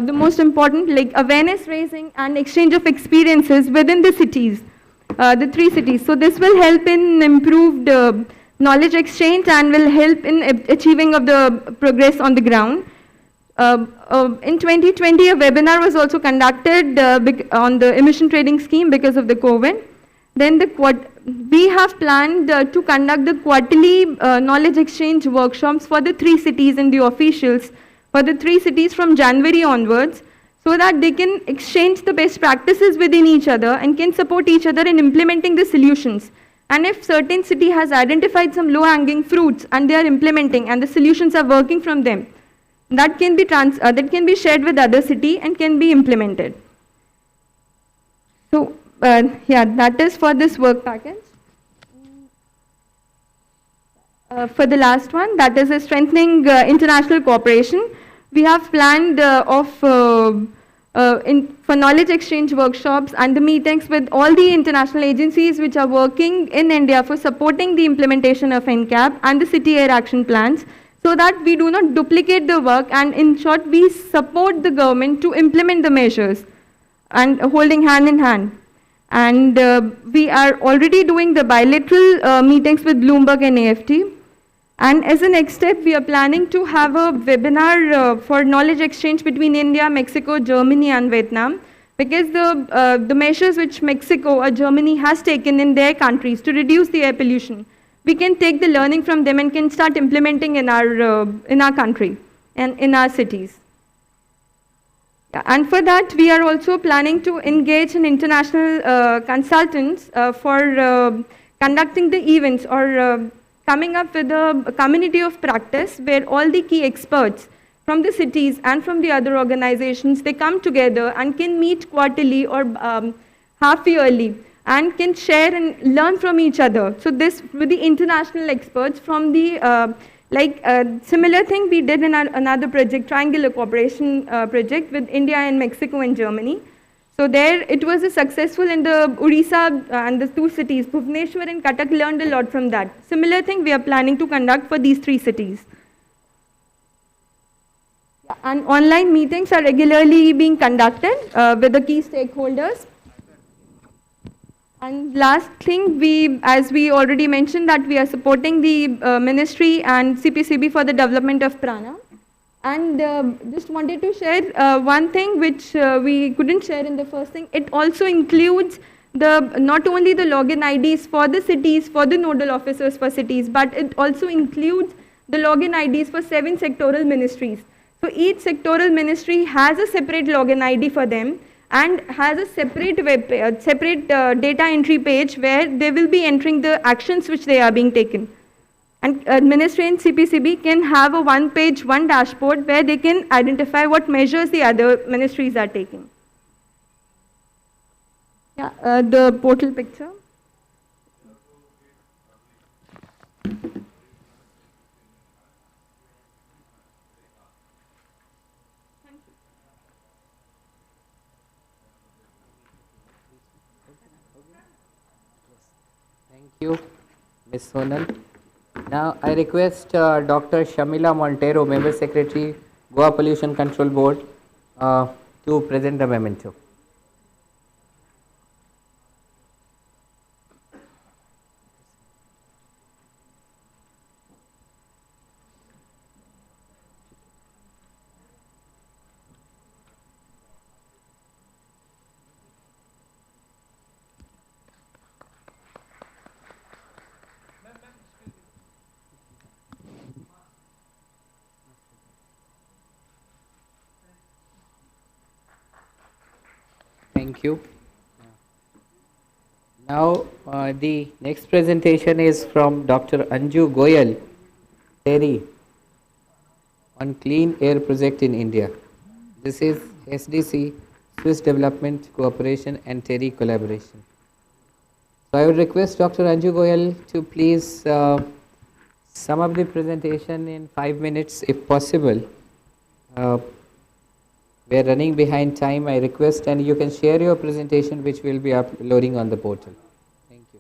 Speaker 17: the most important, like awareness raising and exchange of experiences within the cities, the 3 cities. So this will help in improved knowledge exchange and will help in achieving of the progress on the ground. In 2020, a webinar was also conducted on the emission trading scheme because of the COVID. Then we have planned to conduct the quarterly knowledge exchange workshops for the 3 cities and the officials for the 3 cities from January onwards, so that they can exchange the best practices within each other and can support each other in implementing the solutions. And if certain city has identified some low-hanging fruits and they are implementing and the solutions are working from them, that can be shared with other city and can be implemented. So yeah, that is for this work package. For the last one, that is a strengthening international cooperation. We have planned for knowledge exchange workshops and the meetings with all the international agencies which are working in India for supporting the implementation of NCAP and the city air action plans, so that we do not duplicate the work, and in short, we support the government to implement the measures and holding hand in hand. And we are already doing the bilateral meetings with Bloomberg and AFT. And as a next step, we are planning to have a webinar for knowledge exchange between India, Mexico, Germany and Vietnam, because the measures which Mexico or Germany has taken in their countries to reduce the air pollution, we can take the learning from them and can start implementing in our country and in our cities. And for that, we are also planning to engage in international consultants for conducting the events or coming up with a community of practice where all the key experts from the cities and from the other organizations, they come together and can meet quarterly or half yearly and can share and learn from each other. So this with the international experts from the similar thing we did in another project, triangular cooperation project with India and Mexico and Germany. So there it was a successful in the Odisha and the 2 cities, Bhubaneswar and Cuttack, learned a lot from that. Similar thing we are planning to conduct for these 3 cities. And online meetings are regularly being conducted with the key stakeholders. And last thing, as we already mentioned, that we are supporting the ministry and CPCB for the development of Prana. And just wanted to share one thing which we couldn't share in the first thing. It also includes not only the login IDs for the cities, for the nodal officers for cities, but it also includes the login IDs for 7 sectoral ministries. So each sectoral ministry has a separate login ID for them and has a separate data entry page where they will be entering the actions which they are being taken. And ministry and CPCB can have a one-page, one dashboard where they can identify what measures the other ministries are taking. Yeah, the portal picture.
Speaker 1: Thank you, Ms. Sonal. Now I request Dr. Shamila Montero, Member Secretary Goa Pollution Control Board to present the memento. Thank you. Now the next presentation is from Dr. Anju Goyal, TERI, on Clean Air Project in India. This is SDC, Swiss Development Cooperation and TERI collaboration. So I would request Dr. Anju Goyal to please sum up the presentation in 5 minutes if possible. We are running behind time. I request, and you can share your presentation, which will be uploading on the portal. Thank you.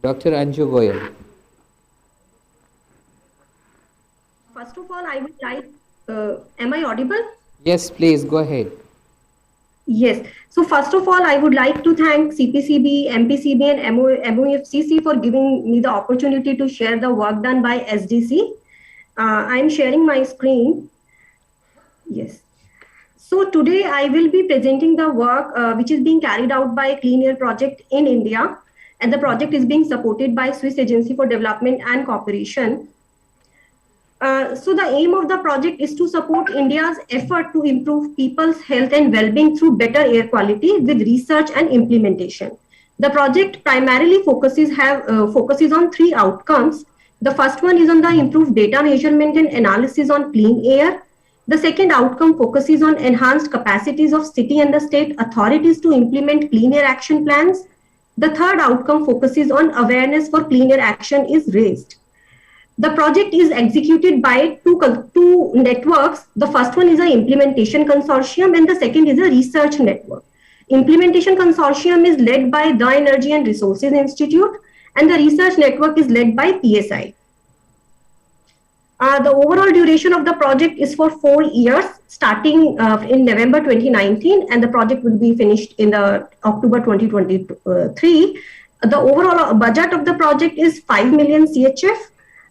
Speaker 1: Dr. Anju Goyal.
Speaker 18: First of all, I would like, am I audible?
Speaker 1: Yes, please go ahead.
Speaker 18: Yes. So first of all, I would like to thank CPCB, MPCB and MOFCC for giving me the opportunity to share the work done by SDC. I'm sharing my screen. Yes. So today I will be presenting the work which is being carried out by Clean Air Project in India, and the project is being supported by Swiss Agency for Development and Cooperation. So the aim of the project is to support India's effort to improve people's health and well-being through better air quality with research and implementation. The project primarily focuses on 3 outcomes. The first one is on the improved data measurement and analysis on clean air. The second outcome focuses on enhanced capacities of city and the state authorities to implement clean air action plans. The third outcome focuses on awareness for clean air action is raised. The project is executed by two networks. The first one is an implementation consortium and the second is a research network. Implementation consortium is led by the Energy and Resources Institute and the research network is led by PSI. The overall duration of the project is for 4 years, starting in November 2019, and the project will be finished in the October 2023. The overall budget of the project is 5 million CHF.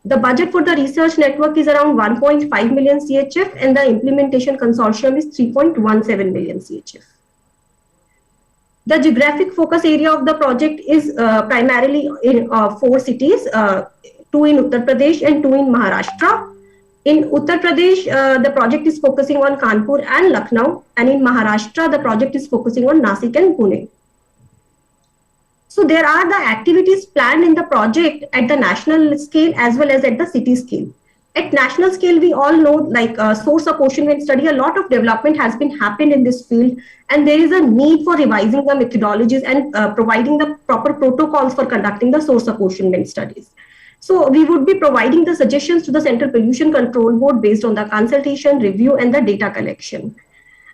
Speaker 18: The budget for the research network is around 1.5 million CHF, and the implementation consortium is 3.17 million CHF. The geographic focus area of the project is primarily in 4 cities. 2 in Uttar Pradesh and 2 in Maharashtra. In Uttar Pradesh, the project is focusing on Kanpur and Lucknow, and in Maharashtra, the project is focusing on Nasik and Pune. So there are the activities planned in the project at the national scale as well as at the city scale. At national scale, we all know, like source apportionment study, a lot of development has been happened in this field, and there is a need for revising the methodologies and providing the proper protocols for conducting the source apportionment studies. So we would be providing the suggestions to the Central Pollution Control Board based on the consultation, review, and the data collection.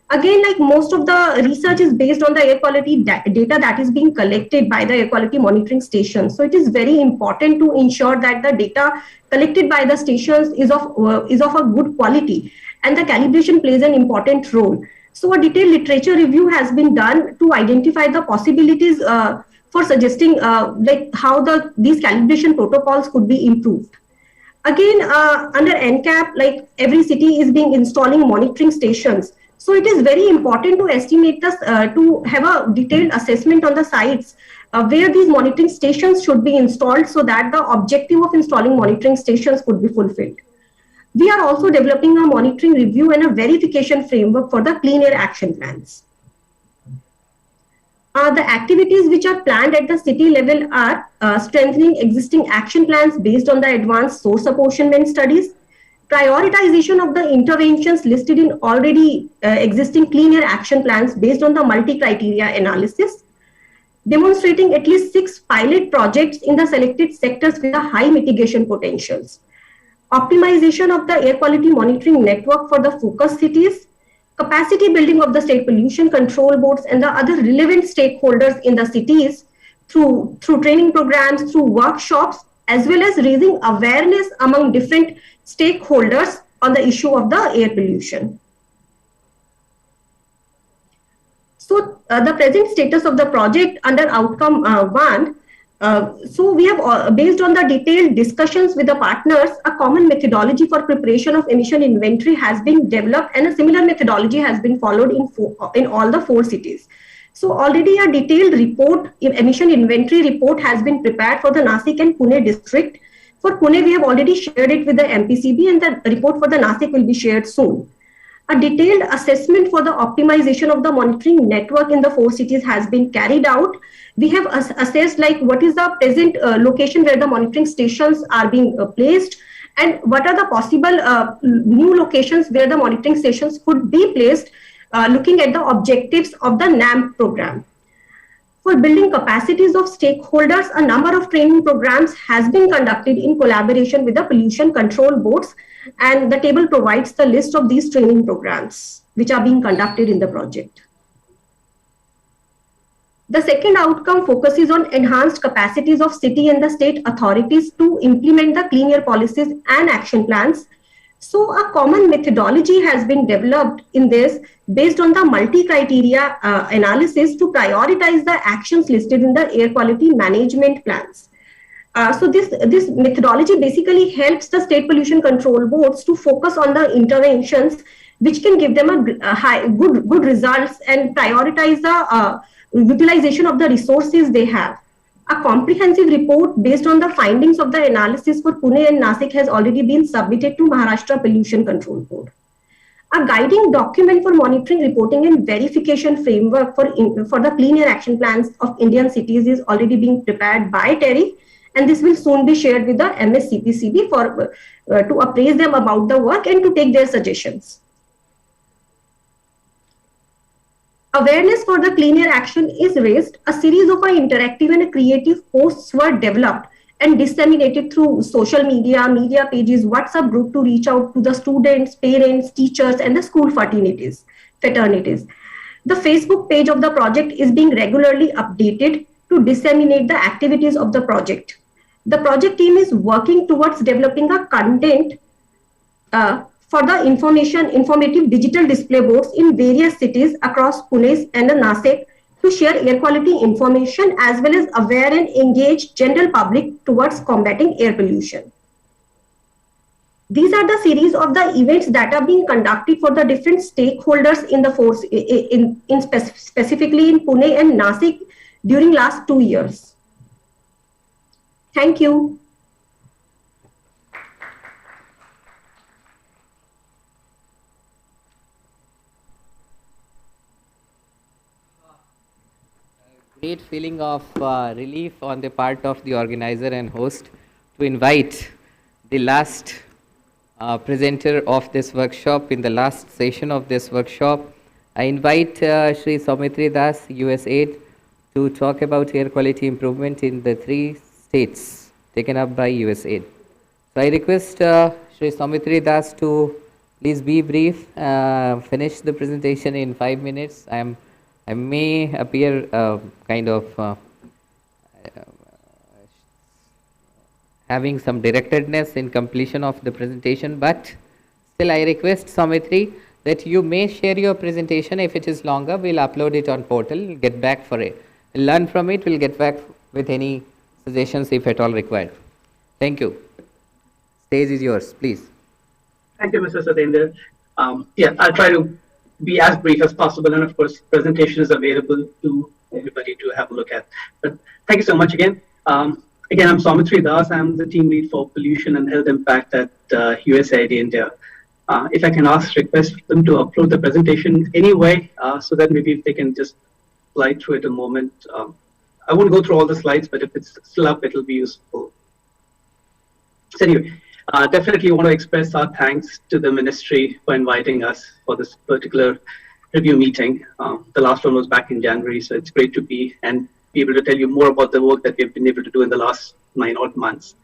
Speaker 18: Again, like most of the research is based on the air quality data that is being collected by the air quality monitoring stations. So it is very important to ensure that the data collected by the stations is of a good quality, and the calibration plays an important role. So a detailed literature review has been done to identify the possibilities for suggesting like how these calibration protocols could be improved. Again, under NCAP, like every city is being installing monitoring stations. So it is very important to estimate this, to have a detailed assessment on the sites where these monitoring stations should be installed so that the objective of installing monitoring stations could be fulfilled. We are also developing a monitoring review and a verification framework for the clean air action plans. The activities which are planned at the city level are strengthening existing action plans based on the advanced source apportionment studies, prioritization of the interventions listed in already existing clean air action plans based on the multi-criteria analysis, demonstrating at least 6 pilot projects in the selected sectors with a high mitigation potentials, optimization of the air quality monitoring network for the focus cities, capacity building of the state pollution control boards and the other relevant stakeholders in the cities through training programs, through workshops, as well as raising awareness among different stakeholders on the issue of the air pollution. So the present status of the project under outcome 1, so we have, based on the detailed discussions with the partners, a common methodology for preparation of emission inventory has been developed, and a similar methodology has been followed in all the 4 cities. So already a detailed report, emission inventory report, has been prepared for the Nasik and Pune district. For Pune, we have already shared it with the MPCB, and the report for the Nasik will be shared soon. A detailed assessment for the optimization of the monitoring network in the 4 cities has been carried out. We have assessed like what is the present location where the monitoring stations are being placed, and what are the possible new locations where the monitoring stations could be placed, looking at the objectives of the NAM program. For building capacities of stakeholders, a number of training programs has been conducted in collaboration with the pollution control boards, and the table provides the list of these training programs which are being conducted in the project. The second outcome focuses on enhanced capacities of city and the state authorities to implement the clean air policies and action plans. So a common methodology has been developed in this based on the multi-criteria analysis to prioritize the actions listed in the air quality management plans. So this methodology basically helps the state pollution control boards to focus on the interventions which can give them a good results and prioritize the utilization of the resources they have. A comprehensive report based on the findings of the analysis for Pune and Nasik has already been submitted to Maharashtra Pollution Control Board. A guiding document for monitoring, reporting and verification framework for the clean air action plans of Indian cities is already being prepared by TERI, and this will soon be shared with the MSCPCB for to appraise them about the work and to take their suggestions. Awareness for the clean air action is raised. A series of interactive and creative posts were developed and disseminated through social media pages, WhatsApp group to reach out to the students, parents, teachers, and the school fraternities. The Facebook page of the project is being regularly updated to disseminate the activities of the project. The project team is working towards developing a content for the informative digital display boards in various cities across Pune and Nasik to share air quality information as well as aware and engage general public towards combating air pollution. These are the series of the events that are being conducted for the different stakeholders in the force, specifically in Pune and Nasik during last 2 years. Thank you.
Speaker 1: Great feeling of relief on the part of the organizer and host to invite the last presenter of this workshop in the last session of this workshop. I invite Shri Saumitri Das, USAID, to talk about air quality improvement in the 3 states taken up by USAID. So I request Shri Saumitri Das to please be brief, finish the presentation in 5 minutes. I may appear kind of having some directedness in completion of the presentation, but still I request Saumitri that you may share your presentation. If it is longer, we'll upload it on portal, get back for it. We'll learn from it, we'll get back with any suggestions if at all required. Thank you. Stage is yours, please.
Speaker 19: Thank you, Mr. Satendra. Yeah, I'll try to be as brief as possible, and of course, presentation is available to everybody to have a look at. But thank you so much again. Again, I'm Saumitri Das. I'm the team lead for pollution and health impact at USAID India. If I can request them to upload the presentation anyway, so that maybe if they can just slide through it a moment. I won't go through all the slides, but if it's still up, it'll be useful. So anyway, definitely want to express our thanks to the ministry for inviting us for this particular review meeting. The last one was back in January, so it's great to be able to tell you more about the work that we've been able to do in the last 9 odd months.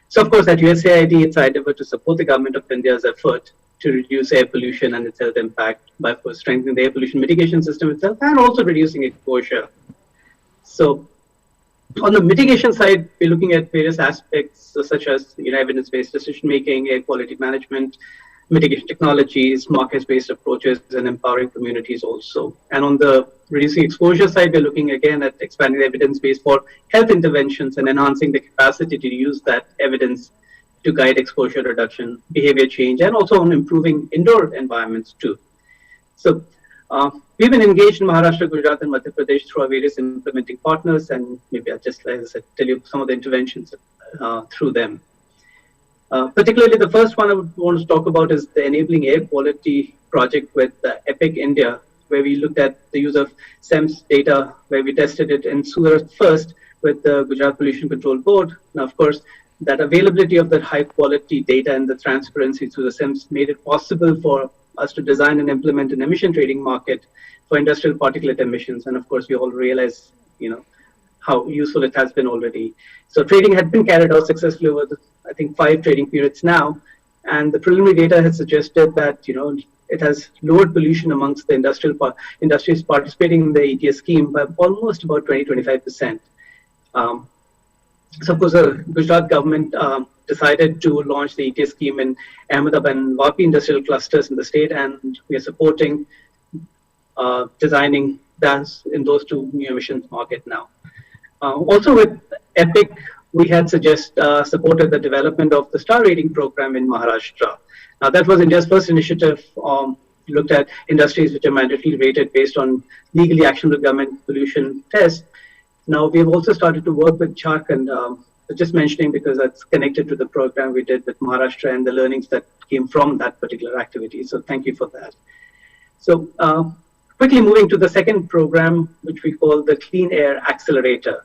Speaker 19: So of course, at USAID, it's our endeavor to support the government of India's effort to reduce air pollution and its health impact by first strengthening the air pollution mitigation system itself and also reducing exposure. So on the mitigation side, we're looking at various aspects such as evidence-based decision-making, air quality management, mitigation technologies, market-based approaches, and empowering communities also. And on the reducing exposure side, we're looking again at expanding the evidence base for health interventions and enhancing the capacity to use that evidence to guide exposure reduction, behavior change, and also on improving indoor environments too. So we've been engaged in Maharashtra, Gujarat, and Madhya Pradesh through our various implementing partners, and maybe I'll just, as I said, tell you some of the interventions through them. Particularly the first one I would want to talk about is the Enabling Air Quality project with EPIC India, where we looked at the use of SEMS data, where we tested it in Surat first with the Gujarat Pollution Control Board. Now, of course, that availability of that high quality data and the transparency through the SEMS made it possible for us to design and implement an emission trading market for industrial particulate emissions. And of course, we all realize, how useful it has been already. So trading had been carried out successfully over I think 5 trading periods now. And the preliminary data has suggested that, it has lowered pollution amongst the industries participating in the ETS scheme by almost about 20-25%. So of course, the Gujarat government decided to launch the ETS scheme in Ahmedabad and Vapi industrial clusters in the state, and we are supporting designing plans in those 2 new emissions market now. Also with EPIC, we had supported the development of the star rating program in Maharashtra. Now that was India's first initiative, looked at industries which are mandatorily rated based on legally actionable government pollution tests. Now we've also started to work with Jharkhand, just mentioning because that's connected to the program we did with Maharashtra and the learnings that came from that particular activity. So thank you for that. So quickly moving to the second program, which we call the Clean Air Accelerator.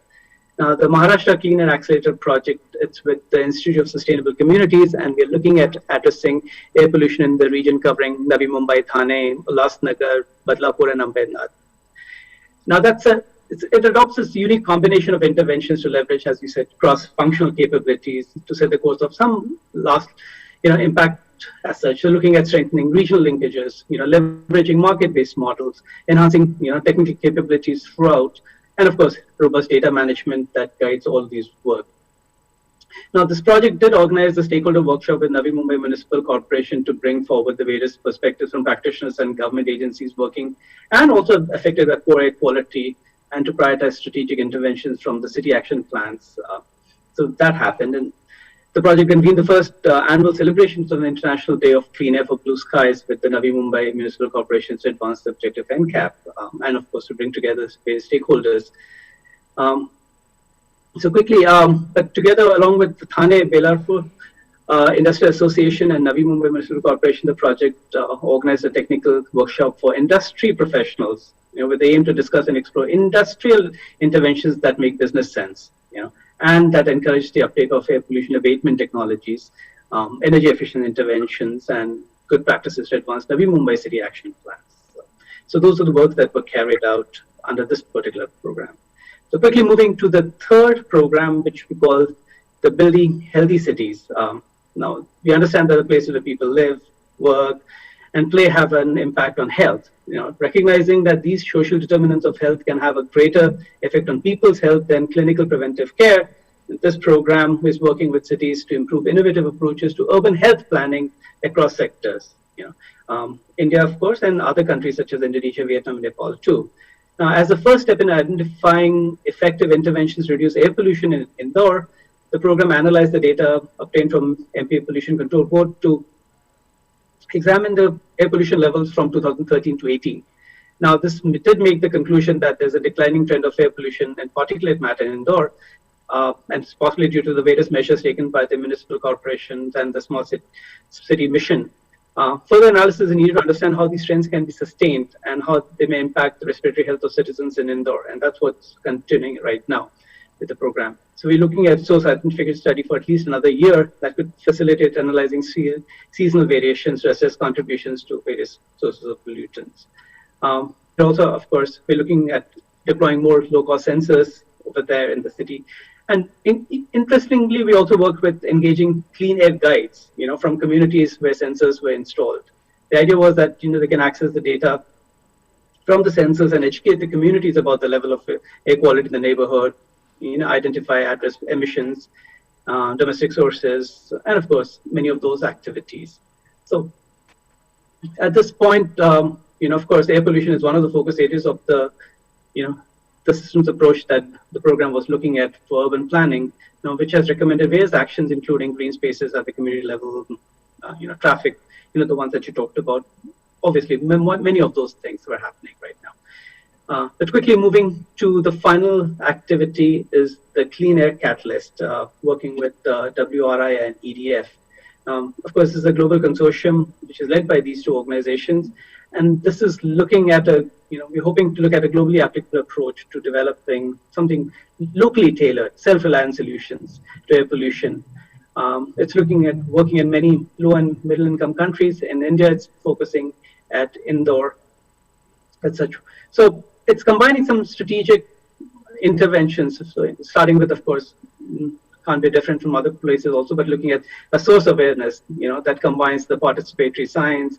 Speaker 19: Now, the Maharashtra Clean Air Accelerator project, it's with the Institute of Sustainable Communities, and we're looking at addressing air pollution in the region covering Navi Mumbai, Thane, Ulhasnagar, Badlapur, and Ambedkar. Now, it adopts this unique combination of interventions to leverage, as you said, cross-functional capabilities to set the course of some impact as such. So looking at strengthening regional linkages, leveraging market-based models, enhancing, technical capabilities throughout, and of course, robust data management that guides all these work. Now, this project did organize the stakeholder workshop with Navi Mumbai Municipal Corporation to bring forward the various perspectives from practitioners and government agencies working, and also affected the core air quality, and to prioritize strategic interventions from the city action plans. So that happened, and the project convened the first annual celebrations of the International Day of Clean Air for Blue Skies with the Navi Mumbai Municipal Corporation to advance the objective NCAP, and of course to bring together various stakeholders. So quickly, but together along with the Thane, Belarpur Industrial Association and Navi Mumbai Municipal Corporation, the project organized a technical workshop for industry professionals, with the aim to discuss and explore industrial interventions that make business sense, and that encourage the uptake of air pollution abatement technologies, energy efficient interventions, and good practices to advance Navi Mumbai city action plans. So those are the work that were carried out under this particular program. So quickly moving to the third program, which we call the Building Healthy Cities. Now, we understand that the places where people live, work, and play have an impact on health. Recognizing that these social determinants of health can have a greater effect on people's health than clinical preventive care, this program is working with cities to improve innovative approaches to urban health planning across sectors. India, of course, and other countries such as Indonesia, Vietnam, and Nepal too. Now, as a first step in identifying effective interventions to reduce air pollution in Indore, the program analyzed the data obtained from MP Pollution Control Board to examine the air pollution levels from 2013 to 18. Now, this did make the conclusion that there's a declining trend of air pollution and particulate matter in Indore, and it's possibly due to the various measures taken by the municipal corporations and the small city mission. Further analysis is needed to understand how these trends can be sustained and how they may impact the respiratory health of citizens in Indore, and that's what's continuing right now with the program. So we're looking at source identification study for at least another year that could facilitate analyzing seasonal variations to assess contributions to various sources of pollutants. Also, of course, we're looking at deploying more low-cost sensors over there in the city. And interestingly, we also worked with engaging clean air guides, from communities where sensors were installed. The idea was that, they can access the data from the sensors and educate the communities about the level of air quality in the neighborhood, identify address emissions, domestic sources, and of course, many of those activities. So At this point, of course, air pollution is one of the focus areas of the, the systems approach that the program was looking at for urban planning, which has recommended various actions, including green spaces at the community level, traffic, the ones that you talked about. Obviously, many of those things were happening right now. But quickly moving to the final activity is the Clean Air Catalyst, working with WRI and EDF. Of course, this is a global consortium which is led by these two organizations. And this is looking at we're hoping to look at a globally applicable approach to developing something locally tailored, self-reliant solutions to air pollution. It's looking at working in many low and middle income countries. In India, it's focusing at indoor, etc. So it's combining some strategic interventions, so starting with, of course, can't be different from other places also, but looking at a source awareness, that combines the participatory science,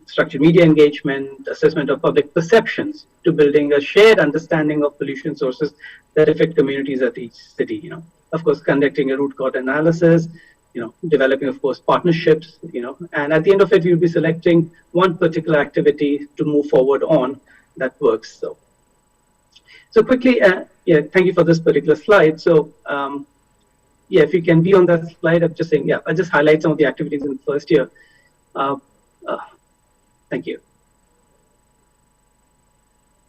Speaker 19: structured media engagement, assessment of public perceptions, to building a shared understanding of pollution sources that affect communities at each city. Of course, conducting a root cause analysis, developing, of course, partnerships, and at the end of it, we'll be selecting one particular activity to move forward on that works. So quickly, thank you for this particular slide. So if you can be on that slide, I'm just saying, I'll just highlight some of the activities in the first year. Thank you.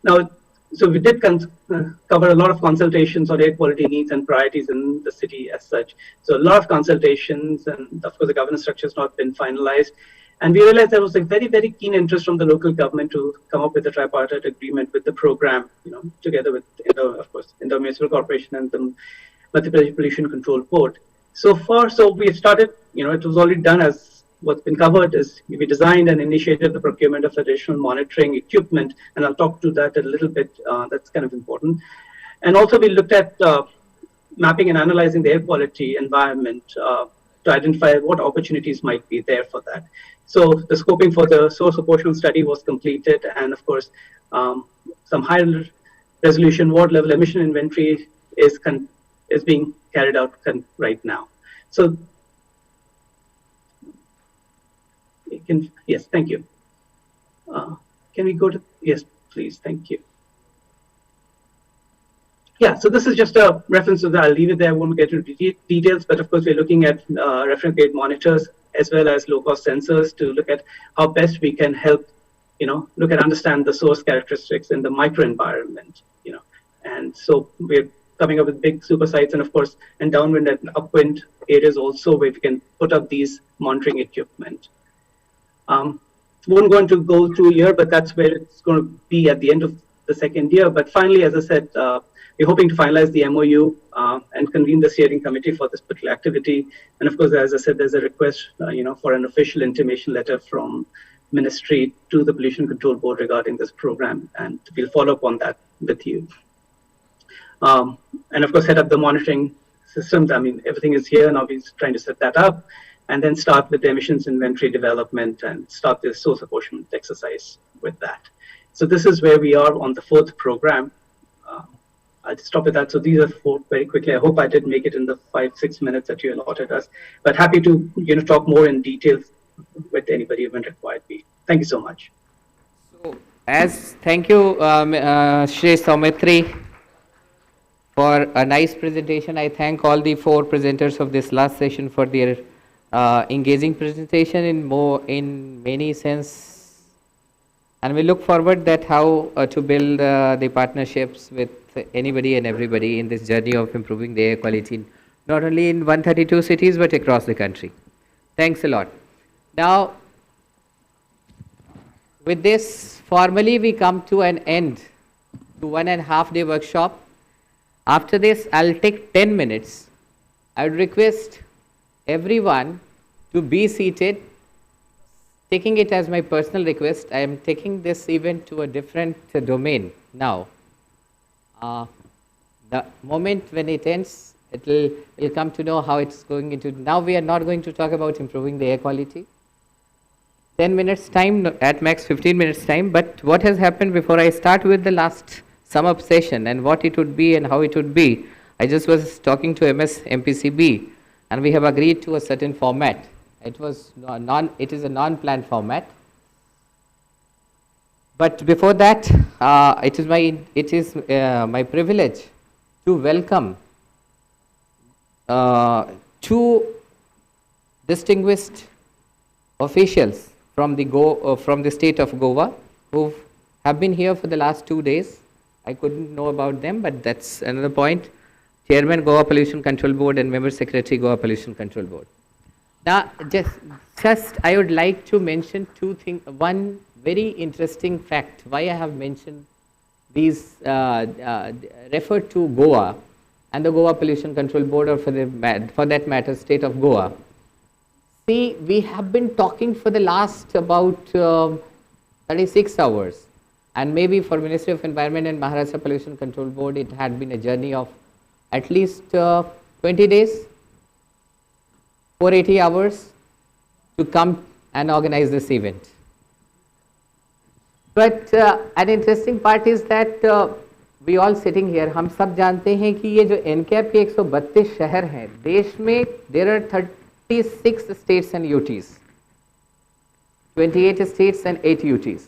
Speaker 19: Now, so we did cover a lot of consultations on air quality needs and priorities in the city as such. So a lot of consultations, and of course the governance structure has not been finalized. And we realized there was a very, very keen interest from the local government to come up with a tripartite agreement with the program, together with, of course, the Municipal Corporation and the Madhya Pradesh Pollution Control Board. So far, so we've started, it was already done. As what's been covered is we designed and initiated the procurement of additional monitoring equipment, and I'll talk to that a little bit. That's kind of important. And also we looked at mapping and analyzing the air quality environment to identify what opportunities might be there for that. So the scoping for the source proportional study was completed, and of course, some high resolution ward level emission inventory is being carried out right now. So, yes, thank you. Can we go to, yes, please, thank you. Yeah, so this is just a reference to that. I'll leave it there. I won't get into details, but of course, we're looking at reference grade monitors as well as low-cost sensors to look at how best we can help, look at understand the source characteristics in the microenvironment, And so we're coming up with big super sites and, of course, and downwind and upwind areas also where we can put up these monitoring equipment. Won't going to go through here, but that's where it's going to be at the end of the second year. But finally, as I said, we're hoping to finalize the MOU and convene the steering committee for this particular activity. And of course, as I said, there's a request, for an official intimation letter from Ministry to the Pollution Control Board regarding this program, and we'll follow up on that with you. And of course, set up the monitoring systems. I mean, everything is here. Now we're trying to set that up, and then start with the emissions inventory development and start the source apportionment exercise with that. So this is where we are on the fourth program. I'll stop with that. So these are four very quickly. I hope I did make it in the 5-6 minutes that you allotted us, but happy to talk more in detail with anybody when required be. Thank you so much.
Speaker 1: So thank you, Shri Saumitri, for a nice presentation. I thank all the 4 presenters of this last session for their engaging presentation in many sense. And we look forward that how to build the partnerships with anybody and everybody in this journey of improving the air quality, not only in 132 cities, but across the country. Thanks a lot. Now, with this, formally we come to an end to 1.5 day workshop. After this, I'll take 10 minutes. I would request everyone to be seated. Taking it as my personal request, I am taking this event to a different domain now. The moment when it ends, you'll come to know how it's going into. Now we are not going to talk about improving the air quality. 10 minutes time, at max 15 minutes time, but what has happened before I start with the last sum up session and what it would be and how it would be, I just was talking to MS MPCB and we have agreed to a certain format. It is a non-planned format. But before that, it is my privilege to welcome two distinguished officials from the state of Goa who have been here for the last 2 days. I couldn't know about them, but that's another point. Chairman Goa Pollution Control Board and Member Secretary Goa Pollution Control Board. Now, just I would like to mention two things. One very interesting fact why I have mentioned these referred to Goa and the Goa Pollution Control Board, or for that matter state of Goa. See, we have been talking for the last about 36 hours, and maybe for Ministry of Environment and Maharashtra Pollution Control Board it had been a journey of at least 20 days, 480 hours to come and organize this event. But an interesting part is that we all sitting here, हम सब जानते हैं कि ये जो NCAP के 132 शहर हैं देश में, there are 36 states and UTs, 28 states and 8 UTs.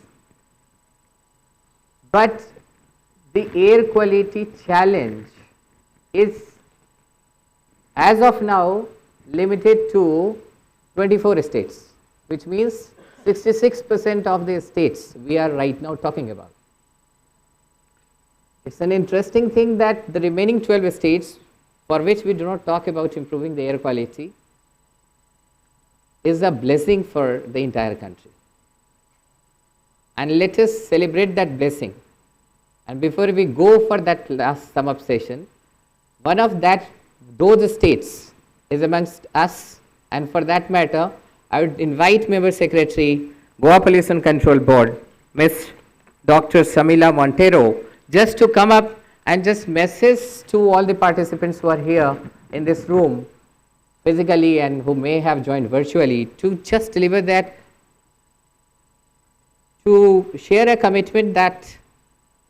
Speaker 1: But the air quality challenge is as of now limited to 24 states, which means 66% of the states we are right now talking about. It's an interesting thing that the remaining 12 states, for which we do not talk about improving the air quality, is a blessing for the entire country. And let us celebrate that blessing. And before we go for that last sum up session, one of those states is amongst us, and for that matter, I would invite Member Secretary, Goa Pollution Control Board, Ms. Dr. Shamila Montero, just to come up and just message to all the participants who are here in this room physically and who may have joined virtually, to just deliver that, to share a commitment that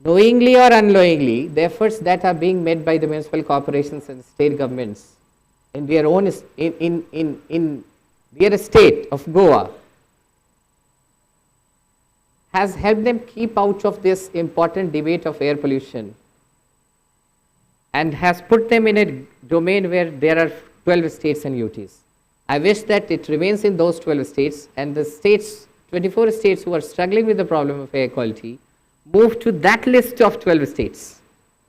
Speaker 1: knowingly or unknowingly, the efforts that are being made by the municipal corporations and state governments in their own in their state of Goa has helped them keep out of this important debate of air pollution and has put them in a domain where there are 12 states and UTs. I wish that it remains in those 12 states, and the states, 24 states who are struggling with the problem of air quality, move to that list of 12 states.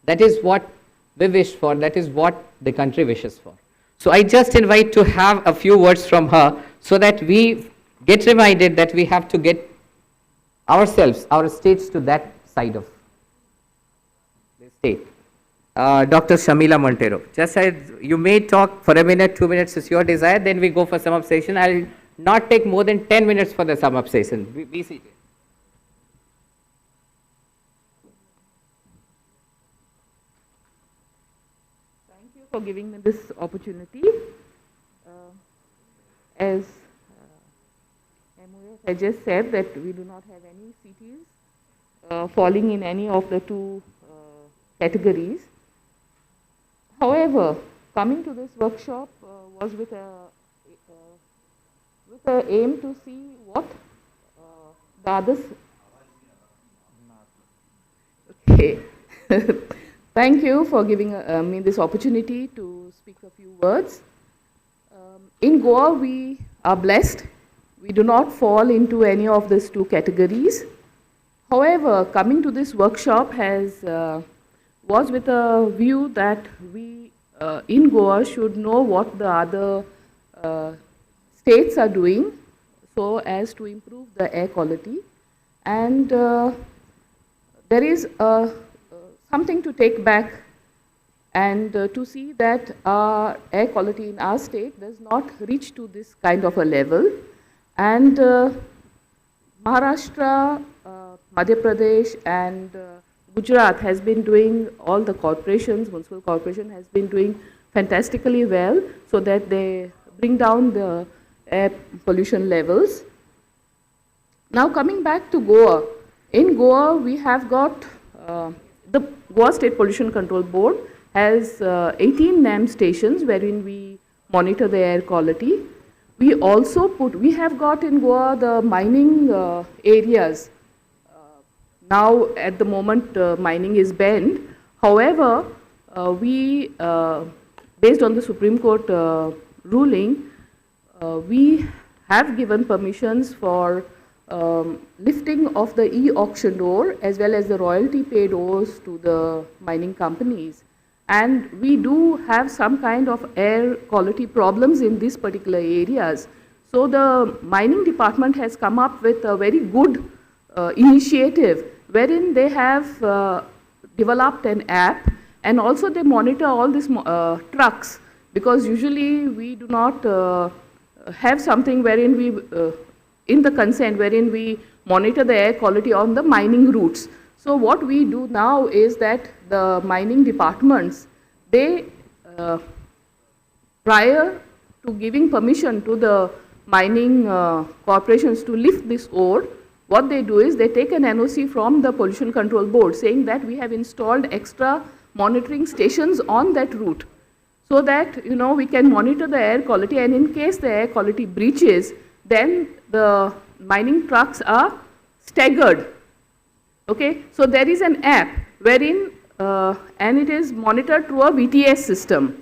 Speaker 1: That is what we wish for, that is what the country wishes for. So I just invite to have a few words from her so that we get reminded that we have to get ourselves, our states, to that side of the state. Dr. Shamila Montero, just you may talk for a minute, 2 minutes is your desire, then we go for sum up session. I'll not take more than 10 minutes for the sum up session. Be seated.
Speaker 20: Thank you for giving me this opportunity. As MOS has just said that we do not have any cities falling in any of the two categories. However, coming to this workshop was with a aim to see what the others. Okay. Thank you for giving me this opportunity to speak a few words. In Goa, we are blessed. We do not fall into any of these two categories. However, coming to this workshop was with a view that we in Goa should know what the other states are doing so as to improve the air quality. And there is something to take back and to see that our air quality in our state does not reach to this kind of a level. And Maharashtra, Madhya Pradesh and Gujarat has been doing, all the corporations, municipal corporation has been doing fantastically well so that they bring down the air pollution levels. Now coming back to Goa, in Goa we have got the Goa State Pollution Control Board has 18 NAM stations wherein we monitor the air quality. We also we have got in Goa the mining areas now at the moment mining is banned. However, we, based on the Supreme Court ruling, we have given permissions for lifting of the e-auction ore as well as the royalty paid ores to the mining companies. And we do have some kind of air quality problems in these particular areas. So the mining department has come up with a very good initiative wherein they have developed an app, and also they monitor all these trucks, because usually we do not have something wherein we, in the consent, wherein we monitor the air quality on the mining routes. So what we do now is that the mining departments, they, prior to giving permission to the mining corporations to lift this ore, what they do is they take an NOC from the Pollution Control Board saying that we have installed extra monitoring stations on that route, so that we can monitor the air quality, and in case the air quality breaches, then the mining trucks are staggered. Okay, so there is an app wherein, and it is monitored through a VTS system.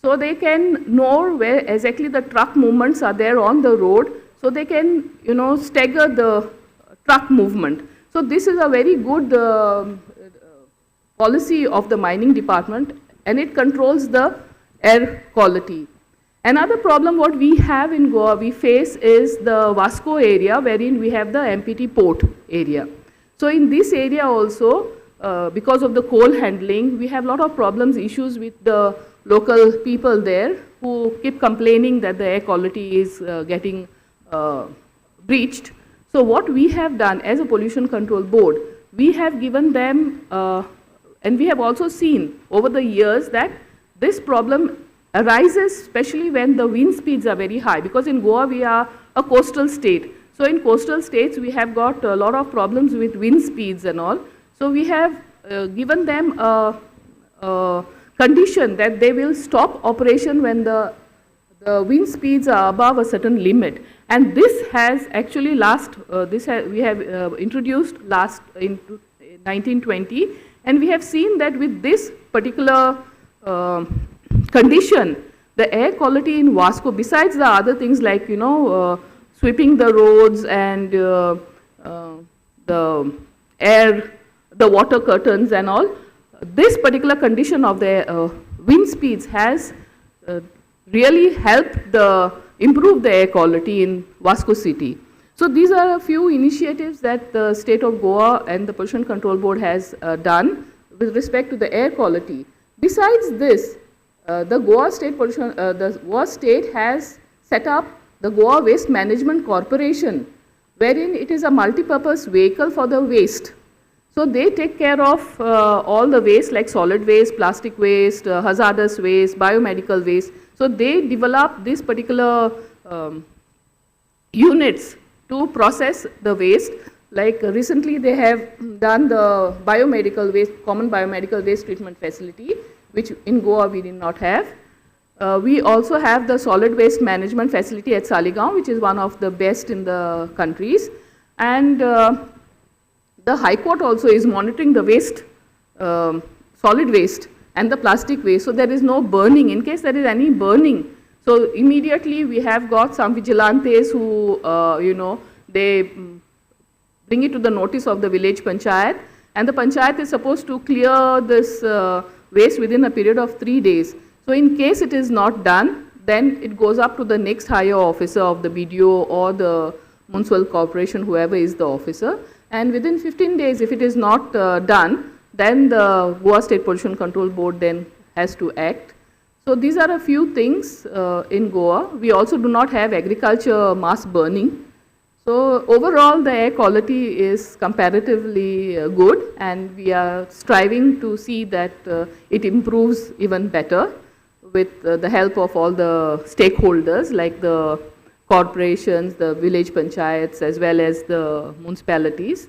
Speaker 20: So they can know where exactly the truck movements are there on the road, so they can, stagger the truck movement. So this is a very good policy of the mining department, and it controls the air quality. Another problem what we have in Goa, we face, is the Vasco area, wherein we have the MPT port area. So in this area also, because of the coal handling, we have a lot of problems, issues with the local people there who keep complaining that the air quality is getting breached. So what we have done as a pollution control board, we have given them, and we have also seen over the years that this problem arises especially when the wind speeds are very high, because in Goa we are a coastal state. So in coastal states we have got a lot of problems with wind speeds and all. So we have given them a condition that they will stop operation when the wind speeds are above a certain limit. And this has actually we have introduced last in 1920, and we have seen that with this particular condition, the air quality in Vasco, besides the other things like, sweeping the roads and the water curtains and all, this particular condition of the wind speeds has really helped improve the air quality in Vasco city. So these are a few initiatives that the state of Goa and the Pollution Control Board has done with respect to the air quality. Besides this, the Goa state has set up the Goa Waste Management Corporation, wherein it is a multi-purpose vehicle for the waste. So they take care of all the waste like solid waste, plastic waste, hazardous waste, biomedical waste. So they develop these particular units to process the waste. Like recently they have done the biomedical waste, common biomedical waste treatment facility, which in Goa we did not have. We also have the solid waste management facility at Saligaon, which is one of the best in the countries. And the High Court also is monitoring the waste, solid waste and the plastic waste. So there is no burning. In case there is any burning, so immediately we have got some vigilantes who, they bring it to the notice of the village panchayat, and the panchayat is supposed to clear this waste within a period of 3 days. So in case it is not done, then it goes up to the next higher officer of the BDO or the municipal corporation, whoever is the officer. And within 15 days, if it is not done, then the Goa State Pollution Control Board then has to act. So these are a few things in Goa. We also do not have agriculture mass burning. So overall, the air quality is comparatively good, and we are striving to see that it improves even better with the help of all the stakeholders like the corporations, the village panchayats, as well as the municipalities.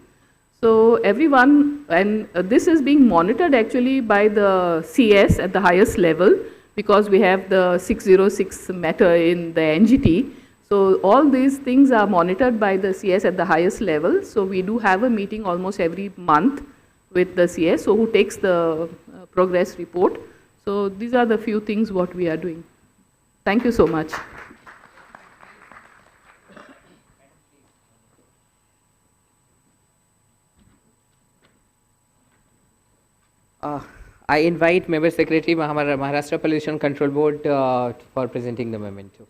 Speaker 20: So everyone, and this is being monitored actually by the CS at the highest level, because we have the 606 matter in the NGT. So all these things are monitored by the CS at the highest level. So we do have a meeting almost every month with the CS, so who takes the progress report. So these are the few things what we are doing. Thank you so much.
Speaker 1: I invite Member Secretary Maharashtra Pollution Control Board for presenting the memento.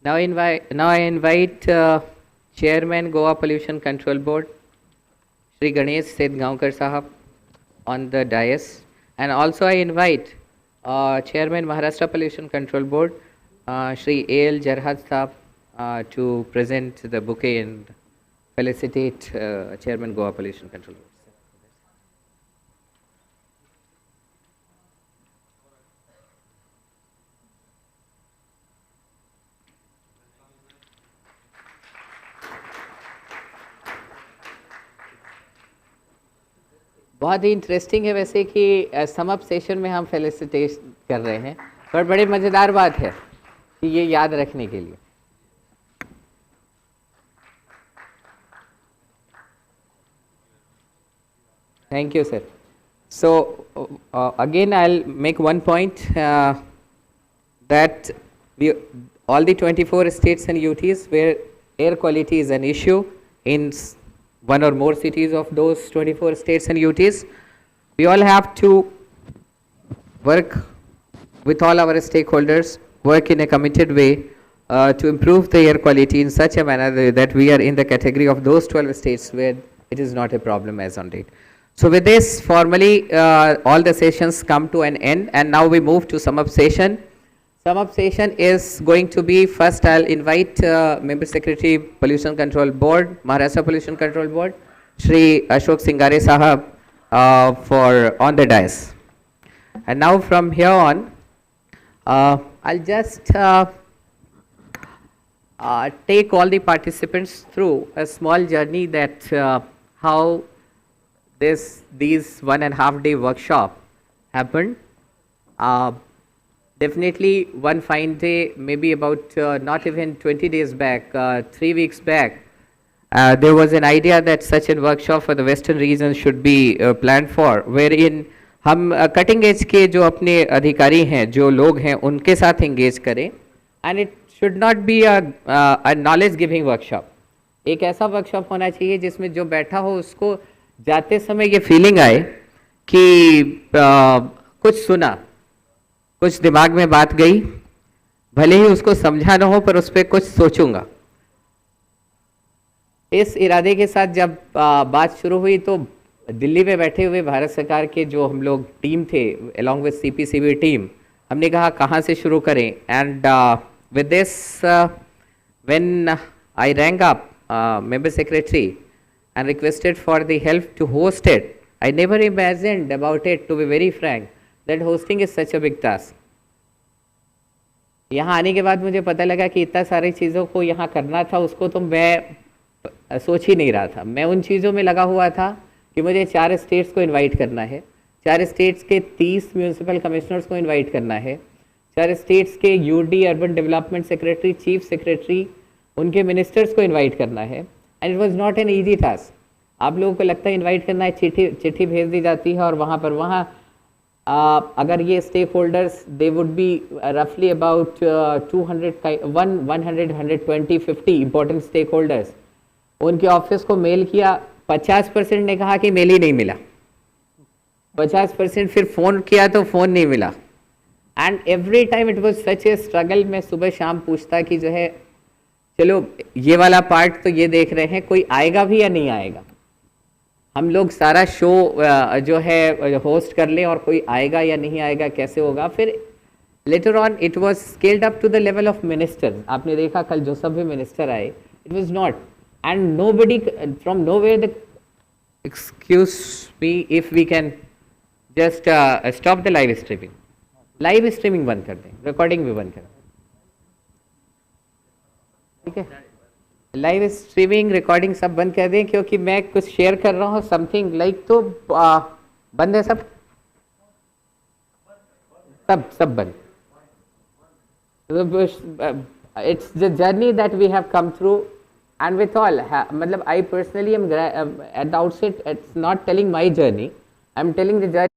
Speaker 1: Now I invite Chairman Goa Pollution Control Board, Shri Ganesh Sedgaonkar Sahab on the dais, and also I invite Chairman Maharashtra Pollution Control Board, Shri A.L. Jarhad Sahab to present the bouquet and felicitate Chairman Goa Pollution Control Board. बहुत ही interesting है वैसे कि sum up session में हम felicitate कर रहे हैं, पर बड़ी मज़ेदार बात है कि ये याद रखने के लिए. Thank you, sir. So again, I'll make one point that all the 24 states and UTs where air quality is an issue in one or more cities of those 24 states and UTs, we all have to work with all our stakeholders, work in a committed way to improve the air quality in such a manner that we are in the category of those 12 states where it is not a problem as on date. So with this, formally all the sessions come to an end, and now we move to sum up session. Sum up session is going to be, first I'll invite Member Secretary Pollution Control Board, Maharashtra Pollution Control Board, Shri Ashok Singare Sahab for on the dais. And now from here on, I'll just take all the participants through a small journey that how these 1.5 day workshop happened. Definitely one fine day, maybe about not even 20 days back, 3 weeks back, there was an idea that such a workshop for the western region should be planned for, wherein हम cutting edge के जो अपने अधिकारी हैं, जो लोग हैं, उनके साथ engage करें, and it should not be a knowledge giving workshop. एक ऐसा workshop होना चाहिए जिसमें जो बैठा हो उसको जाते समय ये feeling आए कि कुछ सुना, कुछ दिमाग में बात गई, भले ही उसको समझा ना हो पर उस पर कुछ सोचूंगा. इस इरादे के साथ जब बात शुरू हुई तो दिल्ली में बैठे हुए भारत सरकार के जो हम लोग टीम थे along with CPCB टीम, हमने कहा कहाँ से शुरू करें. And with this when I rang up Member Secretary and requested for the help to host it, I never imagined about it, to be very frank, that hosting is such a big task. यहाँ आने के बाद मुझे पता लगा कि इतना सारी चीज़ों को यहाँ करना था, उसको तो मैं सोच ही नहीं रहा था. मैं उन चीज़ों में लगा हुआ था कि मुझे 4 स्टेट्स को इनवाइट करना है, 4 स्टेट्स के 30 म्यूनिसिपल कमिश्नर्स को इनवाइट करना है, 4 स्टेट्स के UD urban development secretary, chief secretary, उनके मिनिस्टर्स को इनवाइट करना है. And it was not an easy task. आप लोगों को लगता है इनवाइट करना है, चिट्ठी भेज दी जाती है और वहाँ अगर ये stakeholders they would be रफली अबाउट 120 50 इंपॉर्टेंट स्टेक होल्डर्स, उनके ऑफिस को मेल किया, 50% ने कहा कि मेल ही नहीं मिला, 50% फिर फ़ोन किया तो फ़ोन नहीं मिला. And every time it was such A struggle. मैं सुबह शाम पूछता कि जो है चलो ये वाला पार्ट तो ये देख रहे हैं, कोई आएगा भी या नहीं आएगा? हम लोग सारा शो जो है होस्ट कर लें और कोई आएगा या नहीं आएगा, कैसे होगा? फिर later on it was scaled up to the level of minister. आपने देखा कल जो सब भी मिनिस्टर आए, it was not, and nobody from nowhere the excuse me if we can just stop the live streaming. Live streaming बंद कर दें, रिकॉर्डिंग भी बंद कर दें, ठीक है? लाइव स्ट्रीमिंग रिकॉर्डिंग सब बंद कर दें, क्योंकि मैं कुछ शेयर कर रहा हूँ समथिंग लाइक, तो बंद है सब, सब बंद. It's the journey that we have come through, and with all, मतलब I personally am at the outset, it's not telling my journey, I am telling the journey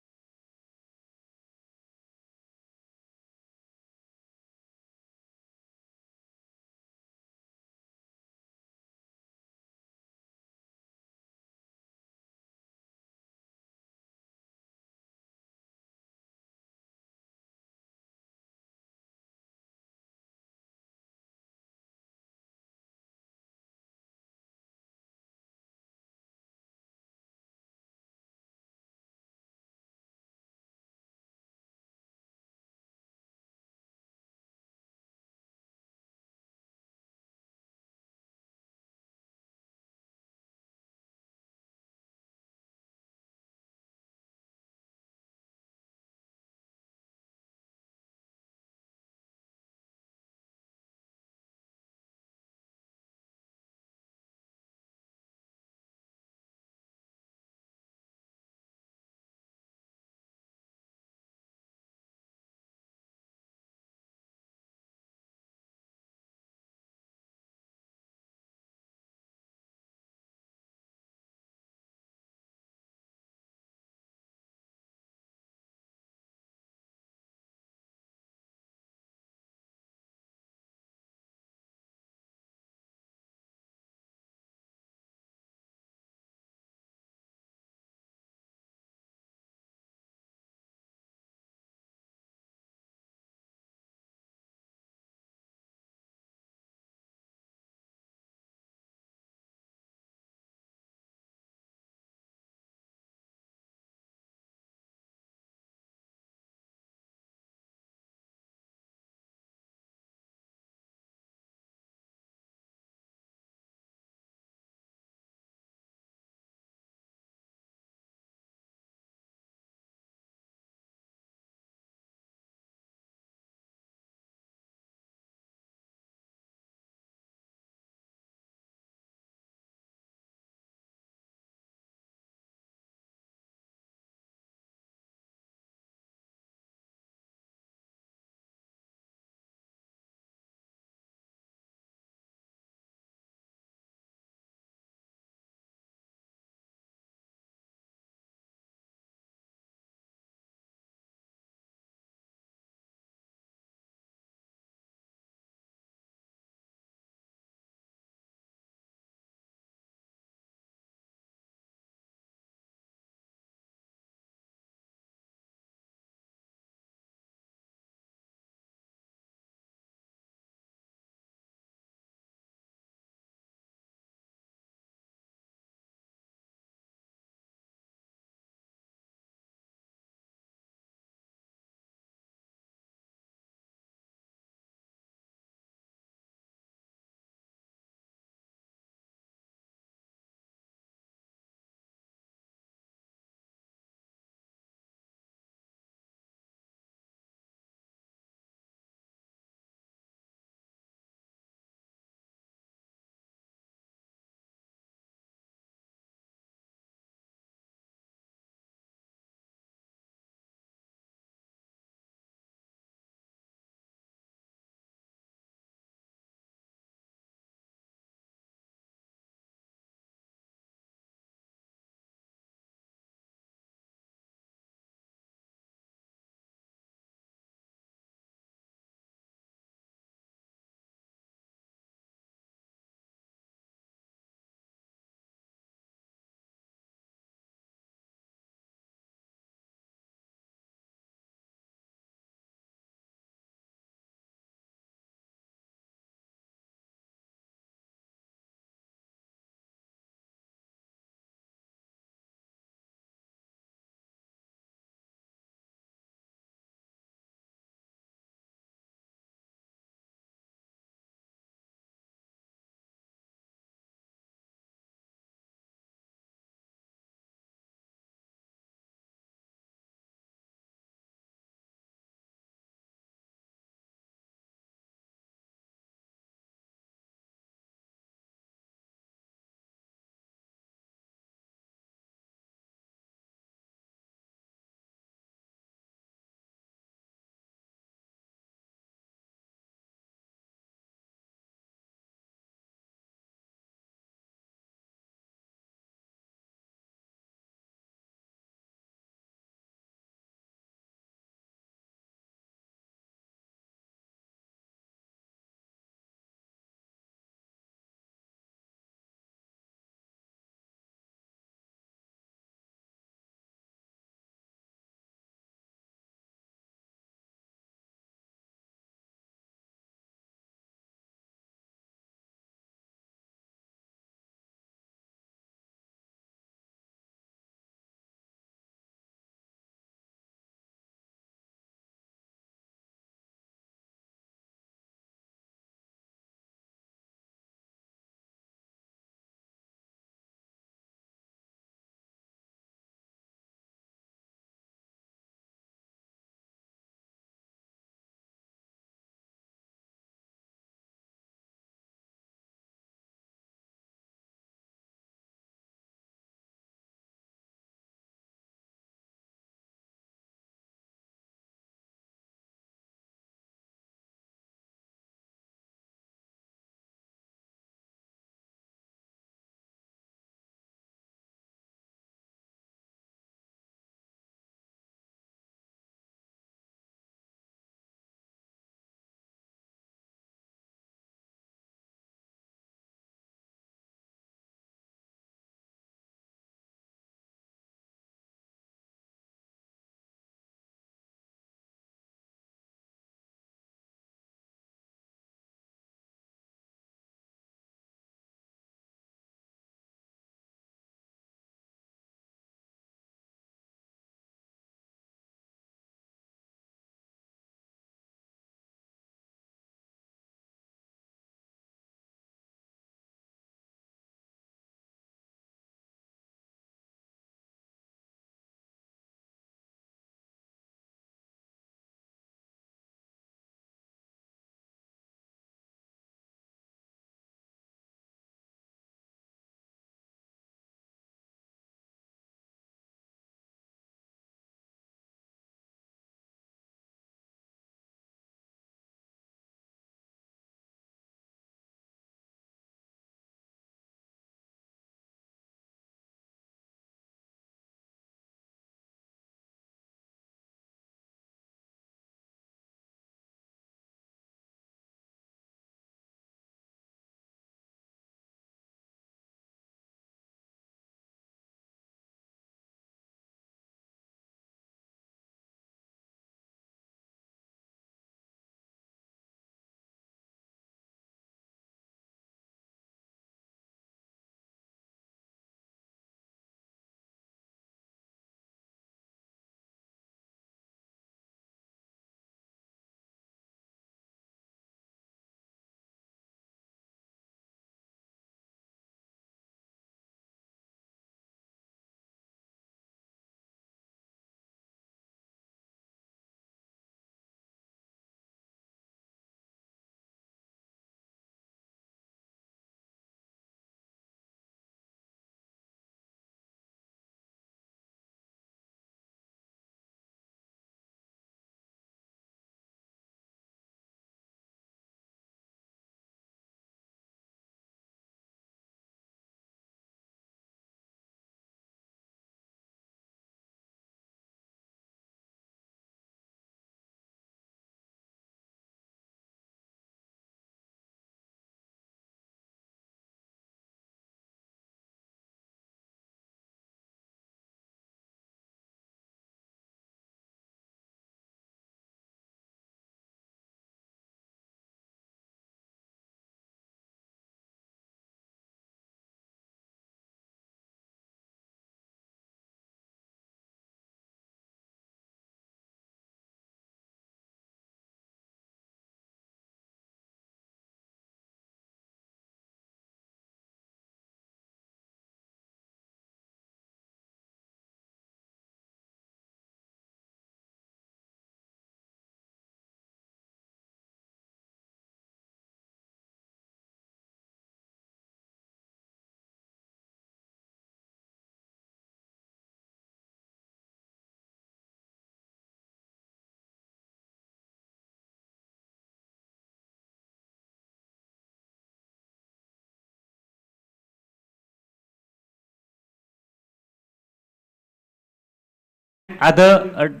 Speaker 12: other,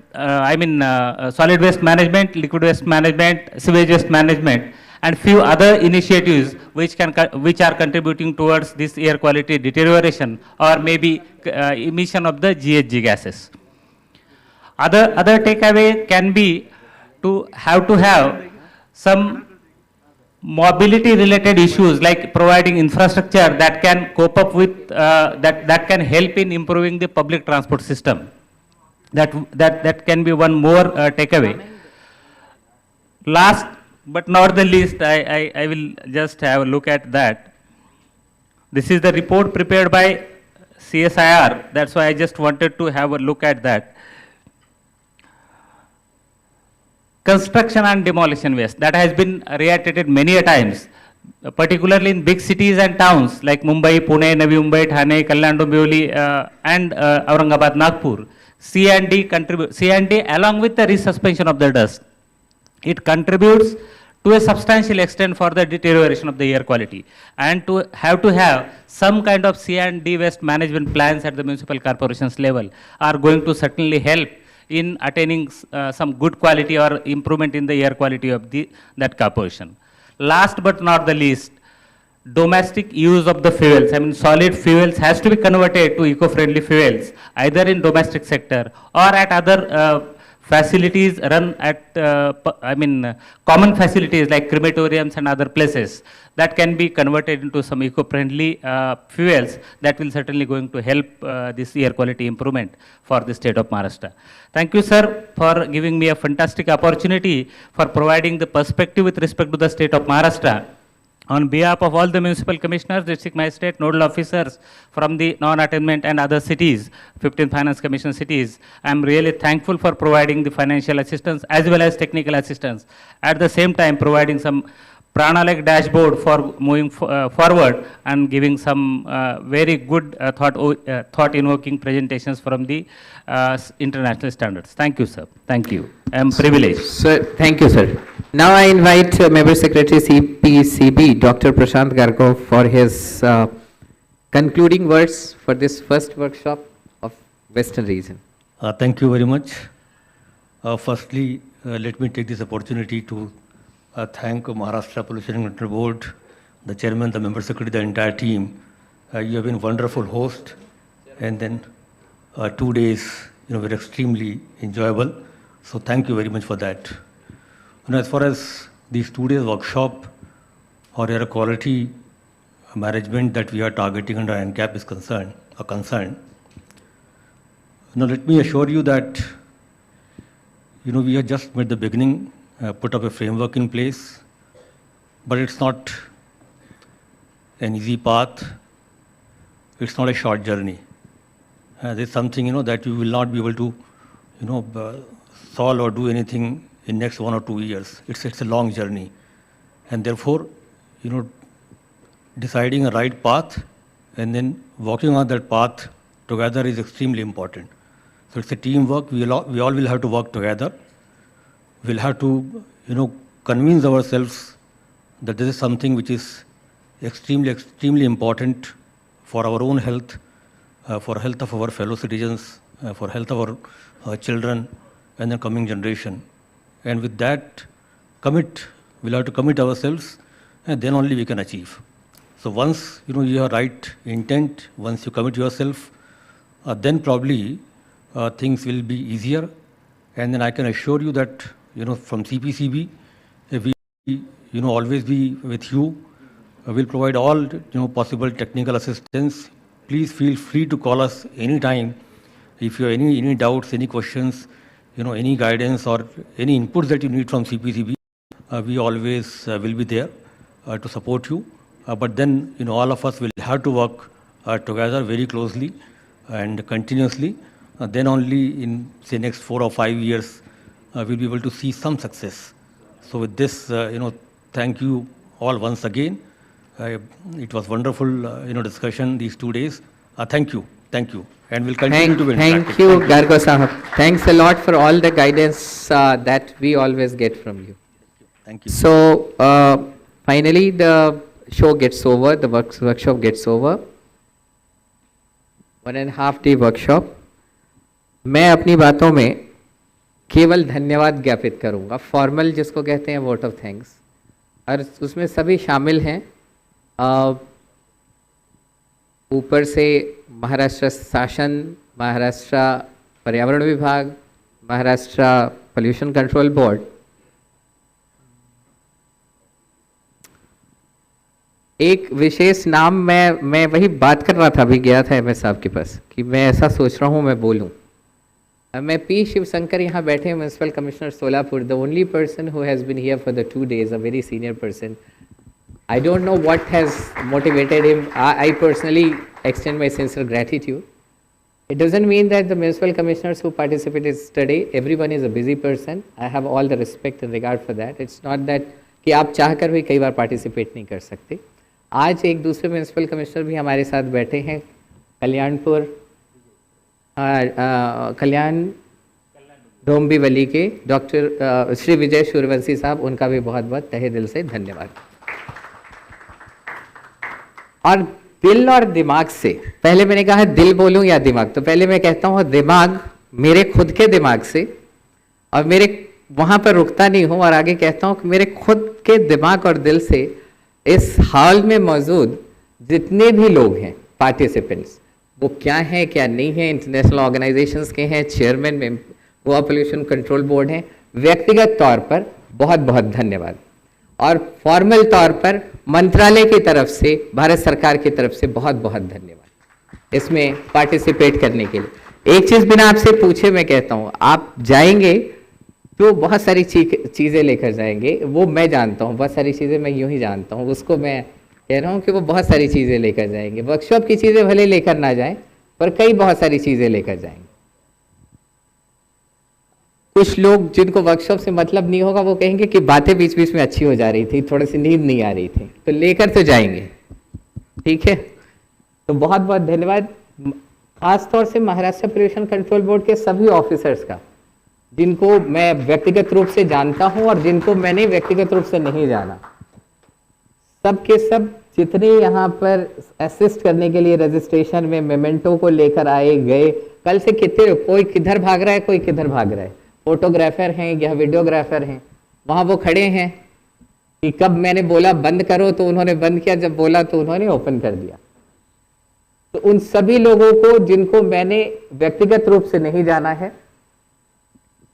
Speaker 12: solid waste management, liquid waste management, sewage waste management, and few other initiatives which are contributing towards this air quality deterioration or maybe emission of the GHG gases. Other takeaway can be to have some mobility related issues like providing infrastructure that can cope up with that can help in improving the public transport system. That can be one more takeaway. Last but not the least, I will just have a look at that. This is the report prepared by CSIR. That's why I just wanted to have a look at that. Construction and demolition waste, that has been reiterated many a times, particularly in big cities and towns like Mumbai, Pune, Navi Mumbai, Thane, Kalyan Dombivli, and Aurangabad, Nagpur. C&D along with the resuspension of the dust, it contributes to a substantial extent for the deterioration of the air quality, and to have some kind of C&D waste management plans at the municipal corporations level are going to certainly help in attaining some good quality or improvement in the air quality of that corporation. Last but not the least, domestic use of the fuels. Solid fuels has to be converted to eco-friendly fuels, either in domestic sector or at other facilities run at, common facilities like crematoriums and other places that can be converted into some eco-friendly fuels that will certainly going to help this air quality improvement for the state of Maharashtra. Thank you, sir, for giving me a fantastic opportunity for providing the perspective with respect to the state of Maharashtra. On behalf of all the municipal commissioners, district magistrate, nodal officers from the non-attainment and other cities, 15 finance commission cities, I am really thankful for providing the financial assistance as well as technical assistance. At the same time, providing some prana-like dashboard for moving forward and giving some very good thought-invoking presentations from the international standards. Thank you, sir. Thank you. I am privileged.
Speaker 1: Sir, thank you, sir. Now I invite Member Secretary CPCB, Dr. Prashant Gargo, for his concluding words for this first workshop of Western region.
Speaker 14: Thank you very much. Firstly, let me take this opportunity to thank Maharashtra Pollution Control Board, the chairman, the member secretary, the entire team. You have been wonderful host, and then 2 days, were extremely enjoyable. So thank you very much for that. As far as these 2 days workshop or air quality management that we are targeting under NCAP is concerned, let me assure you that, we are just at the beginning, put up a framework in place, but it's not an easy path. It's not a short journey. There's something, that you will not be able to, solve or do anything in next 1 or 2 years. It's a long journey. And therefore, deciding a right path and then walking on that path together is extremely important. So it's a teamwork. We all will have to work together. We'll have to, convince ourselves that this is something which is extremely important for our own health, for health of our fellow citizens, for health of our children and the coming generation. And with that we'll have to commit ourselves, and then only we can achieve. So once, you have right intent, once you commit yourself, then probably things will be easier. And then I can assure you that, from CPCB, we, always be with you. We'll provide all, possible technical assistance. Please feel free to call us anytime. If you have any doubts, any questions, any guidance or any inputs that you need from CPCB, we always will be there to support you. But then, all of us will have to work together very closely and continuously. Then only in, say, next 4 or 5 years, we'll be able to see some success. So with this, thank you all once again. It was wonderful, discussion these 2 days. Thank you. And we'll continue to interact.
Speaker 1: Thank you, Gargo Sahab. Thanks a lot for all the guidance that we always get from you.
Speaker 14: Thank you.
Speaker 1: So, finally, the show gets over, the workshop gets over. 1.5 day workshop. मैं अपनी बातों में केवल धन्यवाद ज्ञापित करूंगा, formal जिसको कहते हैं वोट ऑफ थैंक्स, और उसमें सभी शामिल हैं। ऊपर से महाराष्ट्र शासन, महाराष्ट्र पर्यावरण विभाग, महाराष्ट्र पोल्यूशन कंट्रोल बोर्ड, एक विशेष नाम मैं वही बात कर रहा था, अभी गया था एमएस साहब के पास कि मैं ऐसा सोच रहा हूँ मैं बोलूँ। मैं पी शिवशंकर यहाँ बैठे, municipal commissioner Solapur, the only person who has been here for the 2 days, a very senior person. I don't know what has motivated him. I personally extend my sincere gratitude. It doesn't mean that the municipal commissioners who participated today, everyone is a busy person. I have all the respect and regard for that. It's not that कि आप चाहकर भी कई बार participate नहीं कर सकते. आज एक दूसरे म्यूनसिपल कमिश्नर भी हमारे साथ बैठे हैं, कल्याणपुर कल्याण डोंबिवली के डॉक्टर श्री विजय सूर्यवंशी साहब, उनका भी बहुत बहुत तहे दिल से धन्यवाद. और दिल और दिमाग से, पहले मैंने कहा दिल बोलूं या दिमाग, तो पहले मैं कहता हूँ दिमाग, मेरे खुद के दिमाग से, और मेरे वहाँ पर रुकता नहीं हूँ और आगे कहता हूँ कि मेरे खुद के दिमाग और दिल से इस हॉल में मौजूद जितने भी लोग हैं पार्टिसिपेंट्स, वो क्या हैं क्या नहीं हैं, इंटरनेशनल ऑर्गेनाइजेशंस के हैं, चेयरमैन में गोवा पोल्यूशन कंट्रोल बोर्ड हैं, व्यक्तिगत तौर पर बहुत बहुत धन्यवाद. और फॉर्मल तौर पर मंत्रालय की तरफ से, भारत सरकार की तरफ से बहुत बहुत धन्यवाद इसमें पार्टिसिपेट करने के लिए. एक चीज़ बिना आपसे पूछे मैं कहता हूँ, आप जाएंगे तो बहुत सारी चीज़ें लेकर जाएंगे, वो मैं जानता हूँ, बहुत सारी चीज़ें मैं यूँ ही जानता हूँ, उसको मैं कह रहा हूँ कि वो बहुत सारी चीज़ें लेकर जाएंगे. वर्कशॉप की चीज़ें भले लेकर ना जाएं, पर कई बहुत सारी चीज़ें लेकर जाएंगे. कुछ लोग जिनको वर्कशॉप से मतलब नहीं होगा वो कहेंगे कि बातें बीच बीच में अच्छी हो जा रही थी, थोड़ी सी नींद नहीं आ रही थी, तो लेकर तो जाएंगे. ठीक है, तो बहुत बहुत धन्यवाद. खास तौर से महाराष्ट्र पोल्यूशन कंट्रोल बोर्ड के सभी ऑफिसर्स का, जिनको मैं व्यक्तिगत रूप से जानता हूं और जिनको मैंने व्यक्तिगत रूप से नहीं जाना, सब के सब जितने यहाँ पर असिस्ट करने के लिए रजिस्ट्रेशन में मेमेंटो को लेकर आए गए. कल से कितने, कोई किधर भाग रहा है, कोई किधर भाग रहा है, फोटोग्राफर हैं या वीडियोग्राफर हैं, वहाँ वो खड़े हैं कि कब मैंने बोला बंद करो तो उन्होंने बंद किया, जब बोला तो उन्होंने ओपन कर दिया. तो उन सभी लोगों को जिनको मैंने व्यक्तिगत रूप से नहीं जाना है,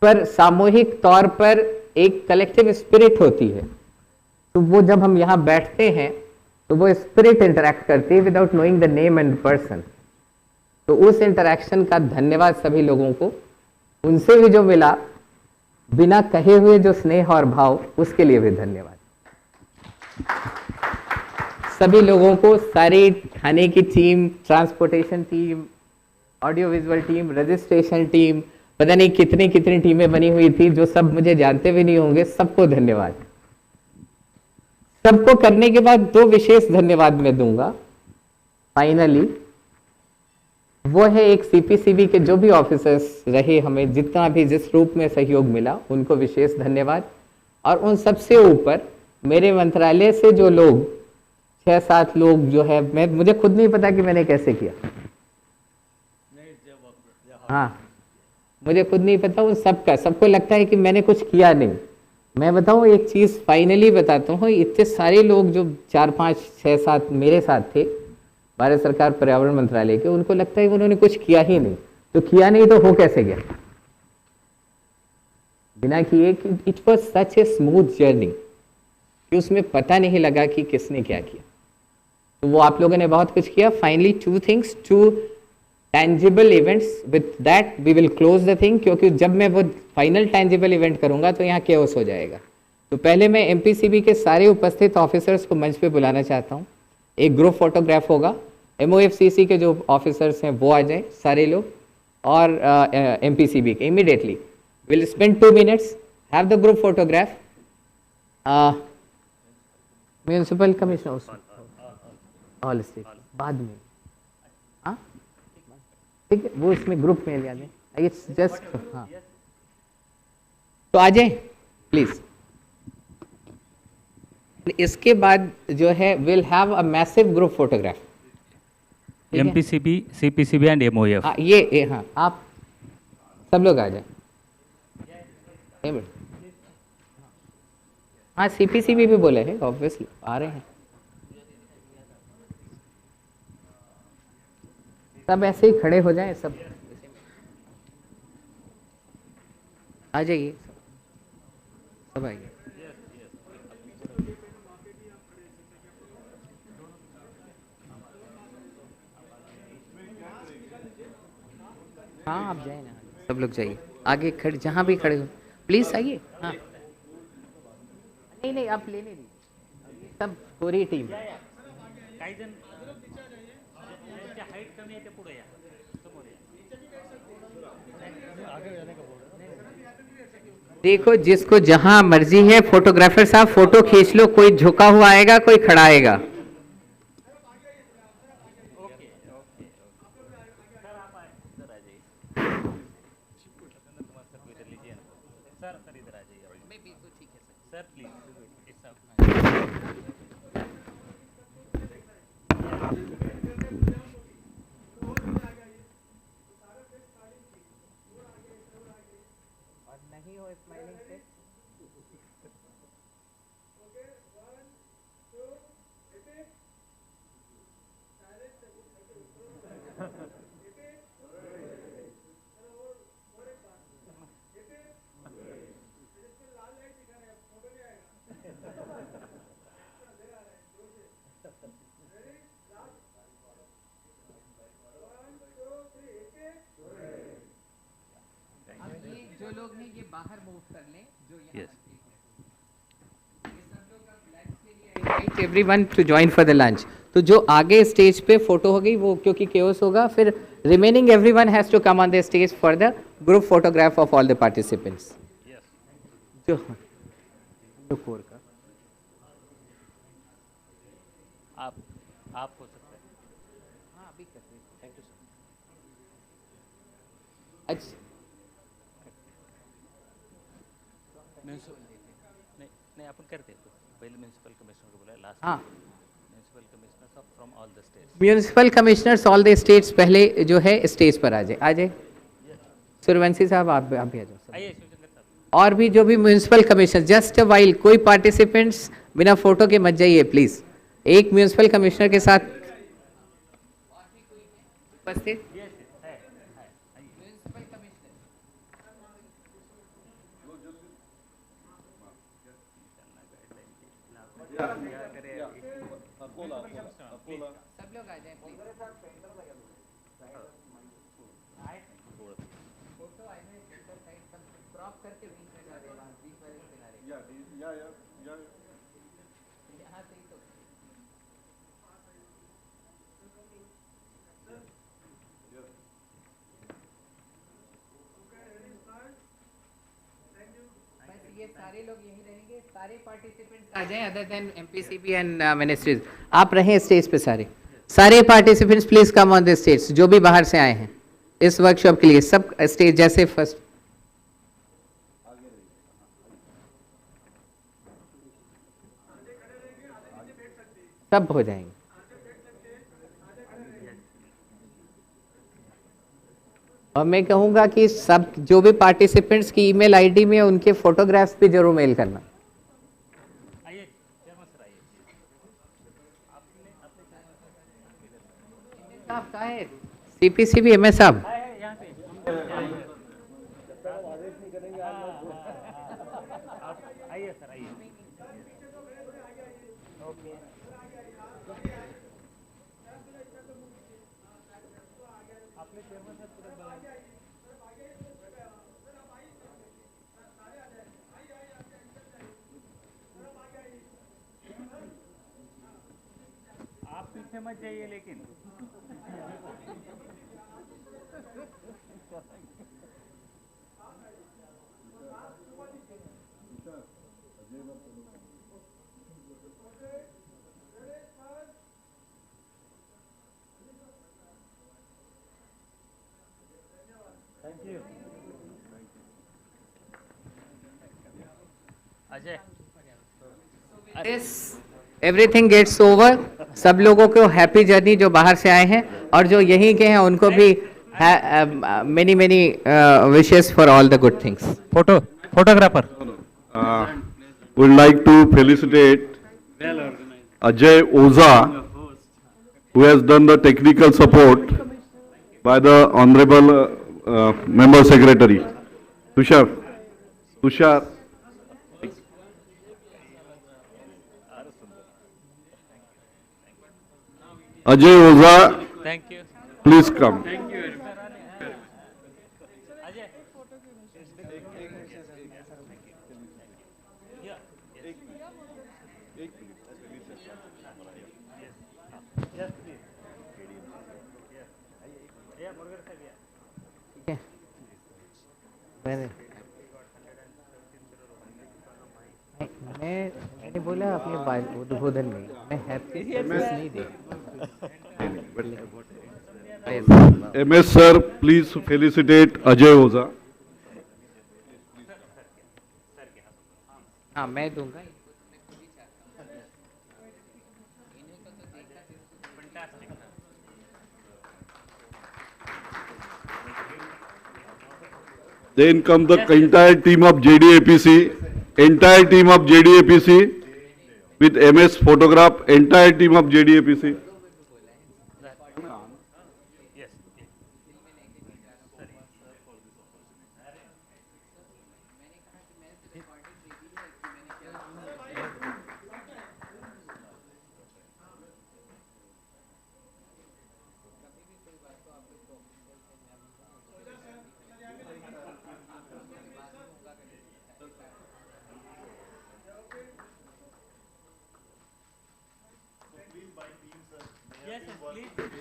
Speaker 1: पर सामूहिक तौर पर एक कलेक्टिव स्पिरिट होती है, तो वो जब हम यहाँ बैठते हैं तो वो स्पिरिट इंटरैक्ट करती है without knowing the name and person. तो उस इंटरैक्शन का धन्यवाद सभी लोगों को. उनसे भी जो मिला बिना कहे हुए जो स्नेह और भाव, उसके लिए भी धन्यवाद. सभी लोगों को, सारी थाने की team, transportation team, audio visual team, registration team, पता नहीं कितनी कितनी टीमें बनी हुई थी, जो सब मुझे जानते भी नहीं होंगे, सबको धन्यवाद. सबको करने के बाद दो विशेष धन्यवाद मैं दूंगा फाइनली. वो है एक सीपीसीबी के जो भी ऑफिसर्स रहे, हमें जितना भी जिस रूप में सहयोग मिला, उनको विशेष धन्यवाद. और उन सबसे ऊपर मेरे मंत्रालय से जो लोग 6-7 लोग जो है, मुझे खुद नहीं पता कि मैंने कैसे किया. हाँ, मुझे खुद नहीं पता. उन सबका, सबको लगता है कि मैंने कुछ किया नहीं. मैं बताऊं एक चीज़, फाइनली बताता हूँ, इतने सारे लोग जो 4-5-6-7 मेरे साथ थे भारत सरकार पर्यावरण मंत्रालय के, उनको लगता है कि उन्होंने कुछ किया ही नहीं. तो किया नहीं तो हो कैसे गया बिना किए? कि it was such a smooth journey कि उसमें पता नहीं लगा कि किसने क्या किया. तो वो आप लोगों ने बहुत कुछ किया. Finally 2 things, 2 tangible events. With that we will close the thing, क्योंकि जब मैं वो फाइनल tangible event करूंगा तो यहाँ chaos हो जाएगा. तो पहले मैं एमपीसीबी के सारे उपस्थित ऑफिसर्स को मंच पे बुलाना चाहता हूँ. एक ग्रुप फोटोग्राफ होगा. एमओएफसीसी के जो ऑफिसर्स हैं वो आ जाएं सारे लोग, और एमपीसीबी के immediately will spend 2 minutes, have the group photograph. Municipal commissioner all state बाद में, हाँ ठीक है, वो इसमें ग्रुप में लिया जाए. इट्स जस्ट, हाँ तो आ जाए प्लीज. इसके बाद जो है will have a massive group photograph.
Speaker 12: MPCB, CPCB and MOF.
Speaker 1: ये हाँ, आप सब लोग आ जाए। हाँ सीपीसीबी भी बोले हैं, ऑब्वियसली आ रहे हैं। सब ऐसे ही खड़े हो जाएं, सब आ जाइए, सब आइए। हाँ आप जाए ना, सब लोग जाइए आगे, खड़े जहाँ भी खड़े हो प्लीज आइए। हाँ नहीं नहीं आप लेने दीजिए, सब पूरी टीम। देखो जिसको जहां मर्जी है, फोटोग्राफर साहब फोटो खींच लो, कोई झुका हुआ आएगा, कोई खड़ा आएगा। जो लोग हैं ये बाहर मूव कर लें, जो यहाँ everyone to join for the lunch. तो जो आगे स्टेज पे फोटो हो गई वो क्योंकि केओस होगा, फिर remaining everyone has to come on the stage for the group photograph of all the participants. जो फोर का
Speaker 12: आप हो सकता है।
Speaker 1: हाँ अभी कर रही हूँ, थैंक यू सर। अच्छा
Speaker 12: नहीं अपन करते पहले म्युनिसिपल कमिश्नर को बुलाया, लास्ट
Speaker 1: हाँ
Speaker 12: municipal commissioner from all the states.
Speaker 1: Municipal commissioners all the states पहले जो है स्टेज पर आ जाए। सूर्यवंशी साहब आप भी आ जाओ, और भी जो भी म्यूनिसिपल कमिश्नर, जस्ट वाइल कोई पार्टिसिपेंट्स बिना फोटो के मत जाइए प्लीज। एक म्यूनिसिपल कमिश्नर के साथ उपस्थित सब लोग आ जाए प्लीज। फोटो आ जाए सेंटर साइड, सब क्रॉप करके बीच में जा रहे हैं, बीच वाले किनारे। यहाँ से ही तो बस ये सारे लोग यहीं रहेंगे, सारे पार्टिसिपेंट्स आ जाएं other than MPCB and ministries. आप रहें स्टेज पे, सारे participants please come on the stage, जो भी बाहर से आए हैं इस वर्कशॉप के लिए, सब स्टेज जैसे फर्स्ट सब हो जाएंगे। और मैं कहूंगा कि सब जो भी पार्टिसिपेंट्स की ईमेल आईडी में उनके फोटोग्राफ्स भी जरूर मेल करना। सीपीसीबी एमएस साहब
Speaker 12: आप पीछे मत जाइए लेकिन। Thank you Ajay.
Speaker 1: Everything gets over. सब लोगों को हैप्पी जर्नी जो बाहर से आए हैं, और जो यहीं के हैं उनको भी many wishes for all the good things.
Speaker 12: Photographer.
Speaker 13: Would like to felicitate Ajay Oza, who has done the technical support by the Honorable Member Secretary. Tushar. Ajay Oza,
Speaker 12: Thank you.
Speaker 13: please come.
Speaker 1: मैंने बोला अपने उद्बोधन में मैं happy नहीं दे
Speaker 13: MS sir, please felicitate Ajay Oza.
Speaker 1: हाँ मैं दूंगा.
Speaker 13: Then come the entire team of JDAPC, with MS photograph, entire team of JDAPC.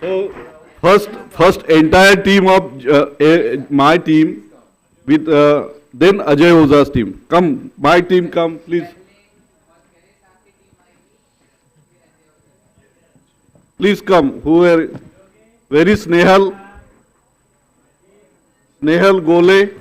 Speaker 13: So first entire team of my team with then Ajay Oza's team. Come, my team, come, please. Please come. Where is Snehal? Snehal Gole.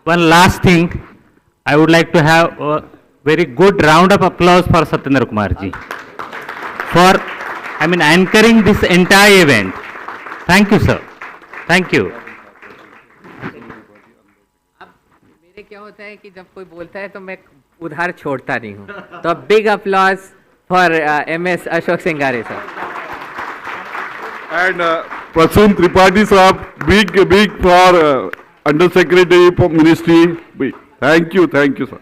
Speaker 12: One last thing, I would like to have a very good round of applause for Satyendra Kumar ji for, anchoring this entire event. Thank you, sir. Thank you.
Speaker 1: अब मेरे क्या होता है कि जब कोई बोलता है तो मैं उधार छोड़ता नहीं हूँ. तो big applause for MS Ashok Singare sir.
Speaker 13: And Prasun Tripathi Saab, big for Under Secretary for Ministry. Thank you, sir.